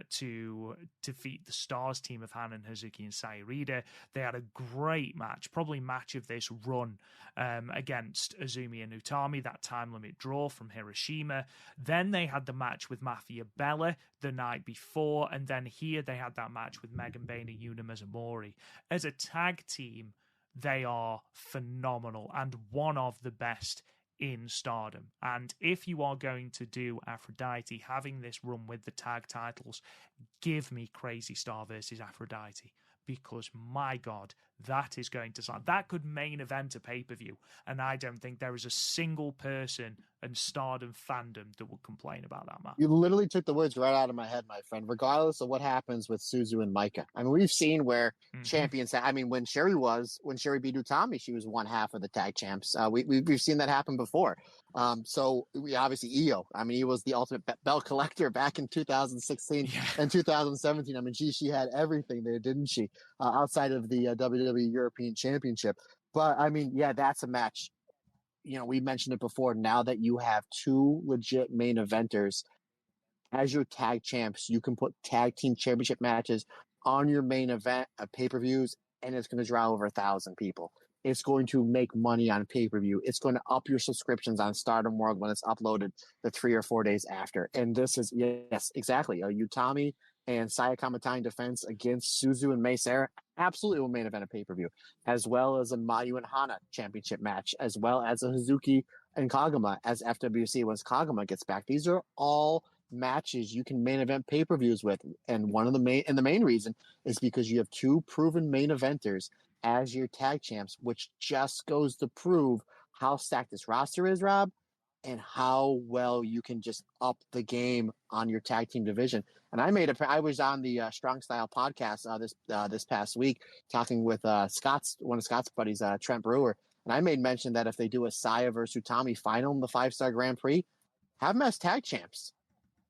to defeat the Stars team of Hanan, Hazuki, and Sayurida. They had a great match, probably match of this run, against Azumi and Utami, that time limit draw from Hiroshima. Then they had the match with Mafia Bella the night before, and then here they had that match with Megan Bain and Yuna Mizumori. As a tag team, they are phenomenal and one of the best in Stardom. And if you are going to do Aphrodite, having this run with the tag titles, give me Crazy Star versus Aphrodite, because my God, that is going to start. That could main event a pay-per-view, and I don't think there is a single person in Stardom fandom that would complain about that match. You literally took the words right out of my head, my friend, regardless of what happens with Suzu and Micah. I mean, we've seen where champions, I mean, when Sherry beat Utami, she was one half of the tag champs. We've seen that happen before. So we obviously Io. I mean, he was the ultimate belt collector back in 2016 and 2017. I mean, she had everything there, didn't she? Outside of the WWE European Championship. But I mean, yeah, that's a match. We mentioned it before. Now that you have 2 legit main eventers as your tag champs, you can put tag team championship matches on your main event of pay-per-views, and it's going to draw over 1,000 people. It's going to make money on pay-per-view. It's going to up your subscriptions on Stardom World when it's uploaded the 3 or 4 days after. And this is, yes, exactly. Utami and Sayaka Kamatani defense against Suzu and Mei Seira absolutely will main event a pay-per-view, as well as a Mayu and Hana championship match, as well as a Hazuki and Kagama as FWC once Kagama gets back. These are all matches you can main event pay-per-views with, and the main reason is because you have 2 proven main eventers as your tag champs, which just goes to prove how stacked this roster is, Rob, and how well you can just up the game on your tag team division. And I was on the Strong Style podcast this past week talking with one of Scott's buddies, Trent Brewer, and I made mention that if they do a Saya versus Utami final in the 5-star Grand Prix, have them as tag champs.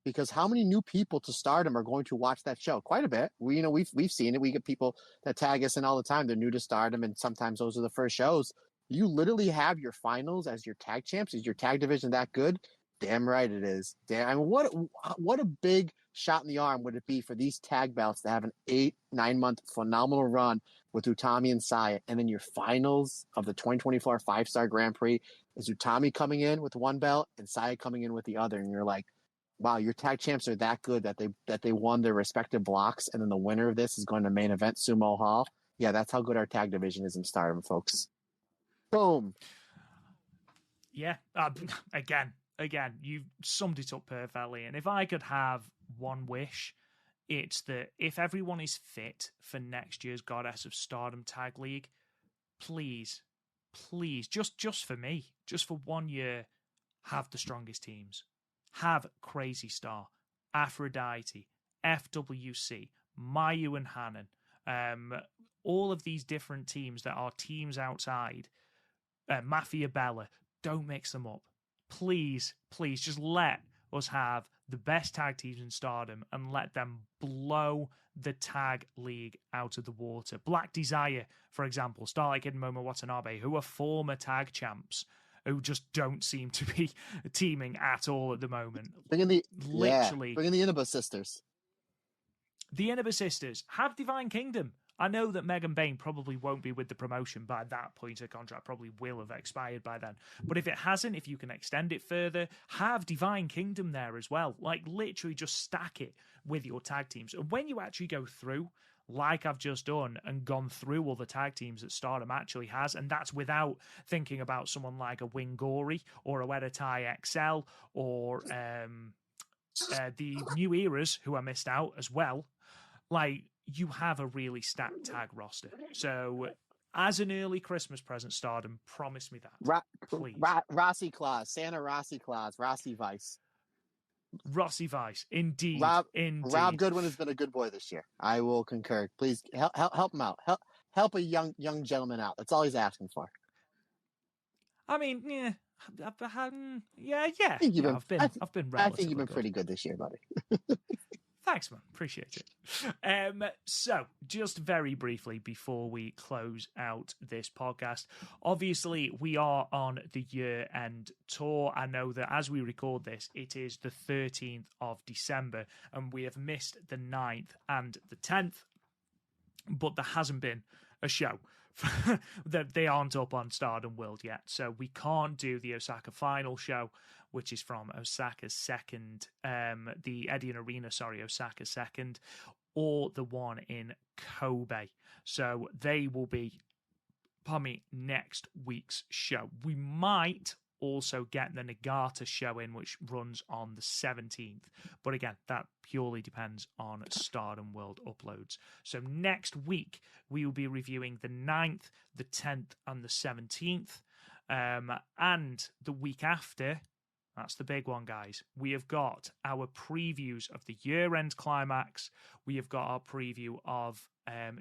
Because how many new people to Stardom are going to watch that show? Quite a bit. We've seen it. We get people that tag us in all the time. They're new to Stardom, and sometimes those are the first shows. You literally have your finals as your tag champs. Is your tag division that good? Damn right it is. I mean, what a big shot in the arm would it be for these tag belts to have an 8-9 month phenomenal run with Utami and Saya, and then your finals of the 2024 5-star Grand Prix is Utami coming in with one belt and Saya coming in with the other, and you're like, wow, your tag champs are that good that they won their respective blocks, and then the winner of this is going to main event Sumo Hall. Yeah, that's how good our tag division is in Stardom, folks. Boom. Yeah. Again, you've summed it up perfectly. And if I could have one wish, it's that if everyone is fit for next year's Goddess of Stardom Tag League, please, just for me, just for 1 year, have the strongest teams. Have Crazy Star, Aphrodite, FWC, Mayu and Hanan, all of these different teams that are teams outside, Mafia Bella, don't mix them up. Please, just let us have the best tag teams in Stardom and let them blow the tag league out of the water. Black Desire, for example, Starlight Kid and Momo Watanabe, who are former tag champs, who just don't seem to be teaming at all at the moment. Bring in the Inaba sisters. The Inaba sisters. Have Divine Kingdom. I know that Megan Bain probably won't be with the promotion by that point. Her contract probably will have expired by then. But if it hasn't, if you can extend it further, have Divine Kingdom there as well. Like, literally just stack it with your tag teams. And when you actually go through, like I've just done, and gone through all the tag teams that Stardom actually has, and that's without thinking about someone like a Wingori or a Wedatai XL or the New Eras, who I missed out as well. Like, you have a really stacked tag roster. So as an early Christmas present, Stardom, promise me that. Please. Rossi Claus, Santa Rossi Claus, Rossi Vice. Rossi Vice, indeed. Rob Goodwin has been a good boy this year. I will concur. Please help him out. Help a young gentleman out. That's all he's asking for. I mean, yeah, I've been relatively I think you've been good. pretty good this year, buddy. Thanks, man. Appreciate it. So, just very briefly before we close out this podcast, obviously we are on the year-end tour. I know that as we record this, it is the 13th of December, and we have missed the 9th and the 10th, but there hasn't been a show. That they aren't up on Stardom World yet, so we can't do the Osaka final show, which is from Osaka's second, the Edion Arena, Osaka second, or the one in Kobe. So they will be, next week's show. We might also get the Nagata show in, which runs on the 17th. But again, that purely depends on Stardom World uploads. So next week, we will be reviewing the 9th, the 10th, and the 17th. And the week after, that's the big one, guys. We have got our previews of the year-end climax. We have got our preview of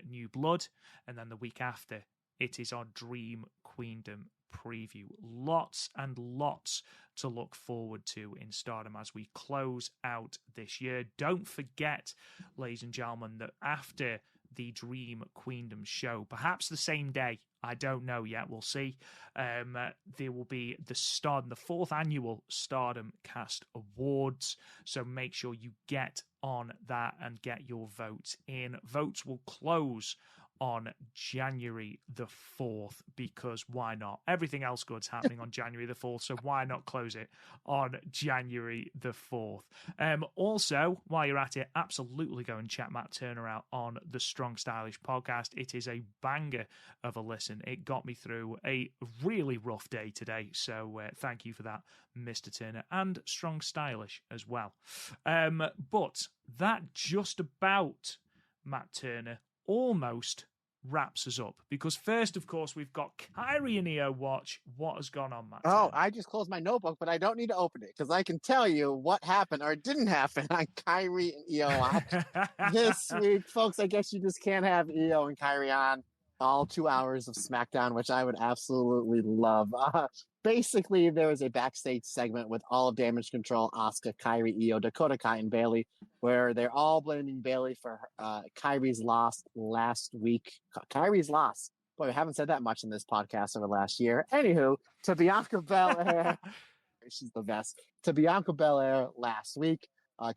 New Blood. And then the week after, it is our Dream Queendom preview. Lots and lots to look forward to in Stardom as we close out this year. Don't forget, ladies and gentlemen, that after the Dream Queendom show, perhaps the same day, I don't know yet, we'll see, there will be the 4th annual Stardom Cast Awards, so make sure you get on that and get your votes in. Votes will close on January the 4th, because why not? Everything else good's happening on January the 4th, so why not close it on January the 4th? Also, while you're at it, absolutely go and check Matt Turner out on the Strong Stylish podcast. It is a banger of a listen. It got me through a really rough day today, so thank you for that, Mr. Turner, and Strong Stylish as well. But that just about, Matt Turner, almost wraps us up, because first, of course, we've got Kyrie and Io watch. What has gone on, Matt? Oh, I just closed my notebook, but I don't need to open it because I can tell you what happened or didn't happen on Kyrie and Io watch this week, folks. I guess you just can't have Io and Kyrie on all 2 hours of SmackDown, which I would absolutely love. Basically, there was a backstage segment with all of Damage Control, Asuka, Kyrie, Io, Dakota Kai, and Bayley, where they're all blaming Bayley for Kyrie's loss last week. Kyrie's loss. Boy, we haven't said that much in this podcast over the last year. Anywho, to Bianca Belair, she's the best. To Bianca Belair last week,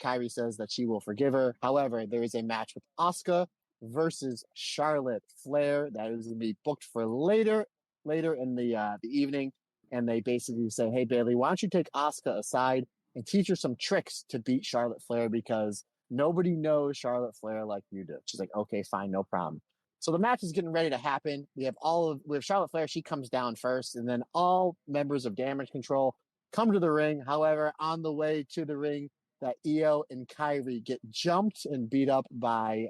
Kyrie says that she will forgive her. However, there is a match with Asuka versus Charlotte Flair that is going to be booked for later in the evening. And they basically say, hey, Bayley, why don't you take Asuka aside and teach her some tricks to beat Charlotte Flair, because nobody knows Charlotte Flair like you do. She's like, okay, fine, no problem. So the match is getting ready to happen. We have Charlotte Flair. She comes down first, and then all members of Damage Control come to the ring. However, on the way to the ring, that Io and Kyrie get jumped and beat up by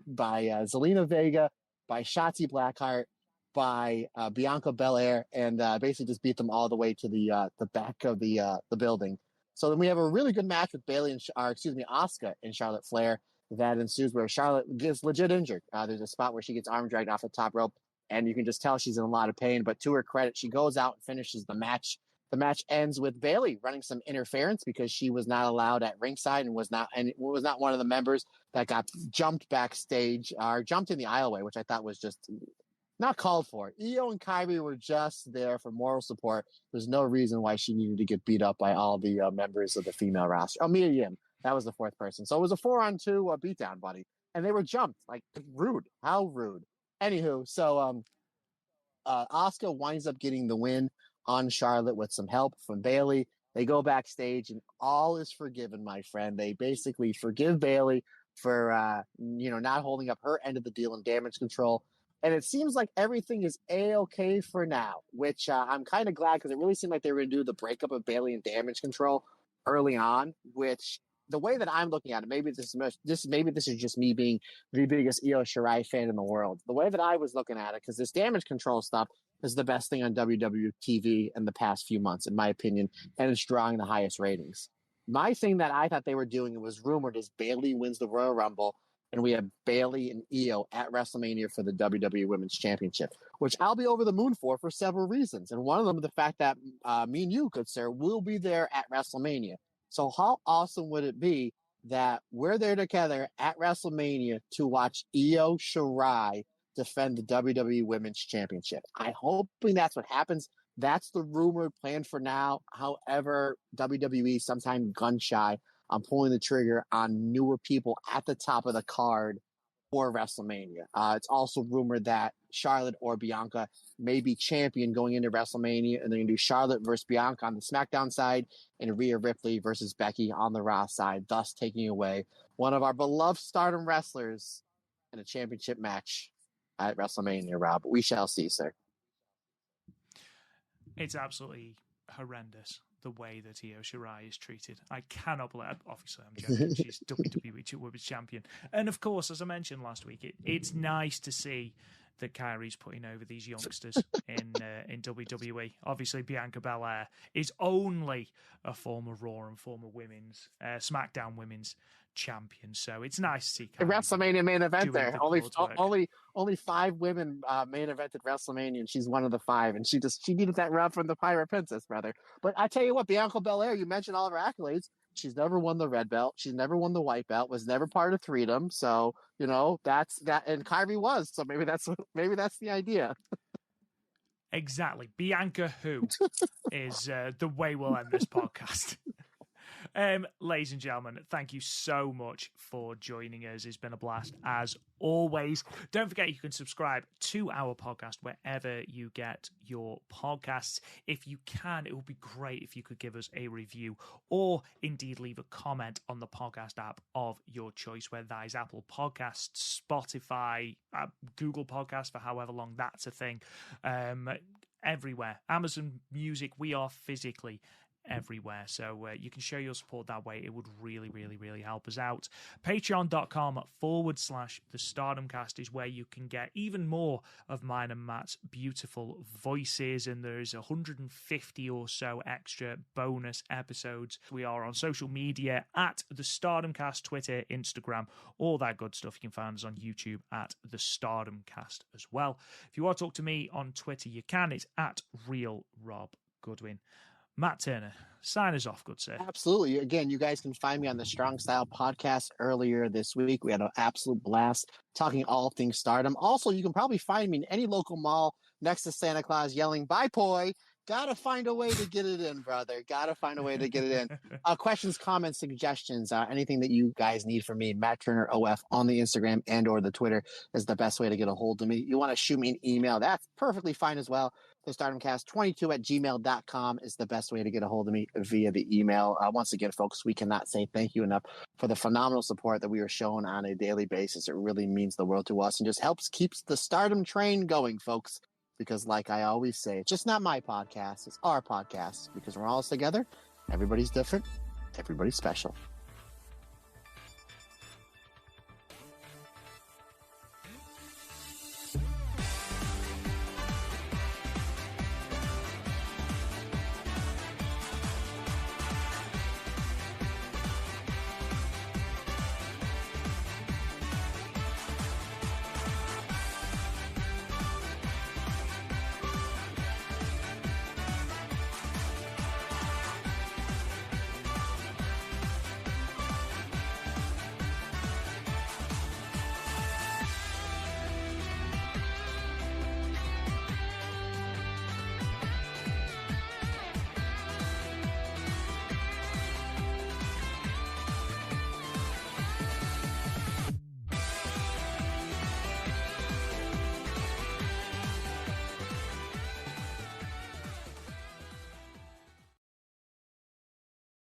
Zelina Vega, by Shotzi Blackheart, by Bianca Belair, and basically just beat them all the way to the back of the building. So then we have a really good match with Asuka and Charlotte Flair that ensues, where Charlotte gets legit injured. There's a spot where she gets arm dragged off the top rope, and you can just tell she's in a lot of pain. But to her credit, she goes out and finishes the match. The match ends with Bayley running some interference because she was not allowed at ringside and was not one of the members that got jumped backstage or jumped in the aisleway, which I thought was just not called for. Io and Kyrie were just there for moral support. There's no reason why she needed to get beat up by all the members of the female roster. Oh, Mia Yim, that was the 4th person. So it was a 4-on-2 beatdown, buddy. And they were jumped. Like, rude. How rude. Anywho, so Asuka winds up getting the win on Charlotte with some help from Bayley. They go backstage, and all is forgiven, my friend. They basically forgive Bayley for not holding up her end of the deal in Damage Control. And it seems like everything is A-okay for now, which I'm kind of glad, because it really seemed like they were going to do the breakup of Bayley and Damage Control early on, which the way that I'm looking at it, maybe this is just me being the biggest Io Shirai fan in the world. The way that I was looking at it, because this damage control stuff is the best thing on WWE TV in the past few months, in my opinion, and it's drawing the highest ratings. My thing that I thought they were doing, it was rumored, is Bayley wins the Royal Rumble, and we have Bayley and Io at WrestleMania for the WWE Women's Championship, which I'll be over the moon for several reasons. And one of them, the fact that me and you, good sir, will be there at WrestleMania. So how awesome would it be that we're there together at WrestleMania to watch Io Shirai defend the WWE Women's Championship? I'm hoping that's what happens. That's the rumored plan for now. However, WWE sometime gun shy on pulling the trigger on newer people at the top of the card for WrestleMania. It's also rumored that Charlotte or Bianca may be champion going into WrestleMania, and they're going to do Charlotte versus Bianca on the SmackDown side and Rhea Ripley versus Becky on the Raw side, thus taking away one of our beloved Stardom wrestlers in a championship match at WrestleMania, Rob. We shall see, sir. It's absolutely horrendous the way that Io Shirai is treated. I cannot believe. Obviously, I'm joking. She's WWE Women's Champion, and of course, as I mentioned last week, it's nice to see that Kyrie's putting over these youngsters in WWE. Obviously, Bianca Belair is only a former Raw and former Women's SmackDown Women's champion, so it's nice to see the WrestleMania main event there. Only 5 women main evented WrestleMania, and she's one of the 5, and she needed that rub from the Pirate Princess, brother. But I tell you what, Bianca Belair, you mentioned all of her accolades. She's never won the red belt. She's never won the white belt. Was never part of Freedom. So that's that. And Kyrie was. So maybe that's the idea. Exactly. Bianca who is the way we'll end this podcast. Ladies and gentlemen, thank you so much for joining us. It's been a blast as always. Don't forget you can subscribe to our podcast wherever you get your podcasts. If you can, it would be great if you could give us a review or indeed leave a comment on the podcast app of your choice, whether that is Apple Podcasts, Spotify, Google Podcasts for however long that's a thing. Everywhere. Amazon Music, we are physically everywhere, so you can show your support that way. It would really, really, really help us out. Patreon.com/the Stardomcast is where you can get even more of mine and Matt's beautiful voices, and there's 150 or so extra bonus episodes. We are on social media at the Stardomcast, Twitter, Instagram, all that good stuff. You can find us on YouTube at the Stardomcast as well. If you want to talk to me on Twitter, you can. It's at Real Rob Goodwin. Matt Turner, sign us off, good sir. Absolutely. Again, you guys can find me on the Strong Style podcast earlier this week. We had an absolute blast talking all things Stardom. Also, you can probably find me in any local mall next to Santa Claus yelling, "Bye, Poi." Gotta find a way to get it in, brother. Gotta find a way to get it in. Questions, comments, suggestions, anything that you guys need from me, Matt Turner OF on the Instagram and or the Twitter is the best way to get a hold of me. You want to shoot me an email, that's perfectly fine as well. The StardomCast22@gmail.com is the best way to get a hold of me via the email. Once again, folks, we cannot say thank you enough for the phenomenal support that we are shown on a daily basis. It really means the world to us and just helps keeps the Stardom train going, folks. Because like I always say, it's just not my podcast, it's our podcast. Because we're all together, everybody's different, everybody's special.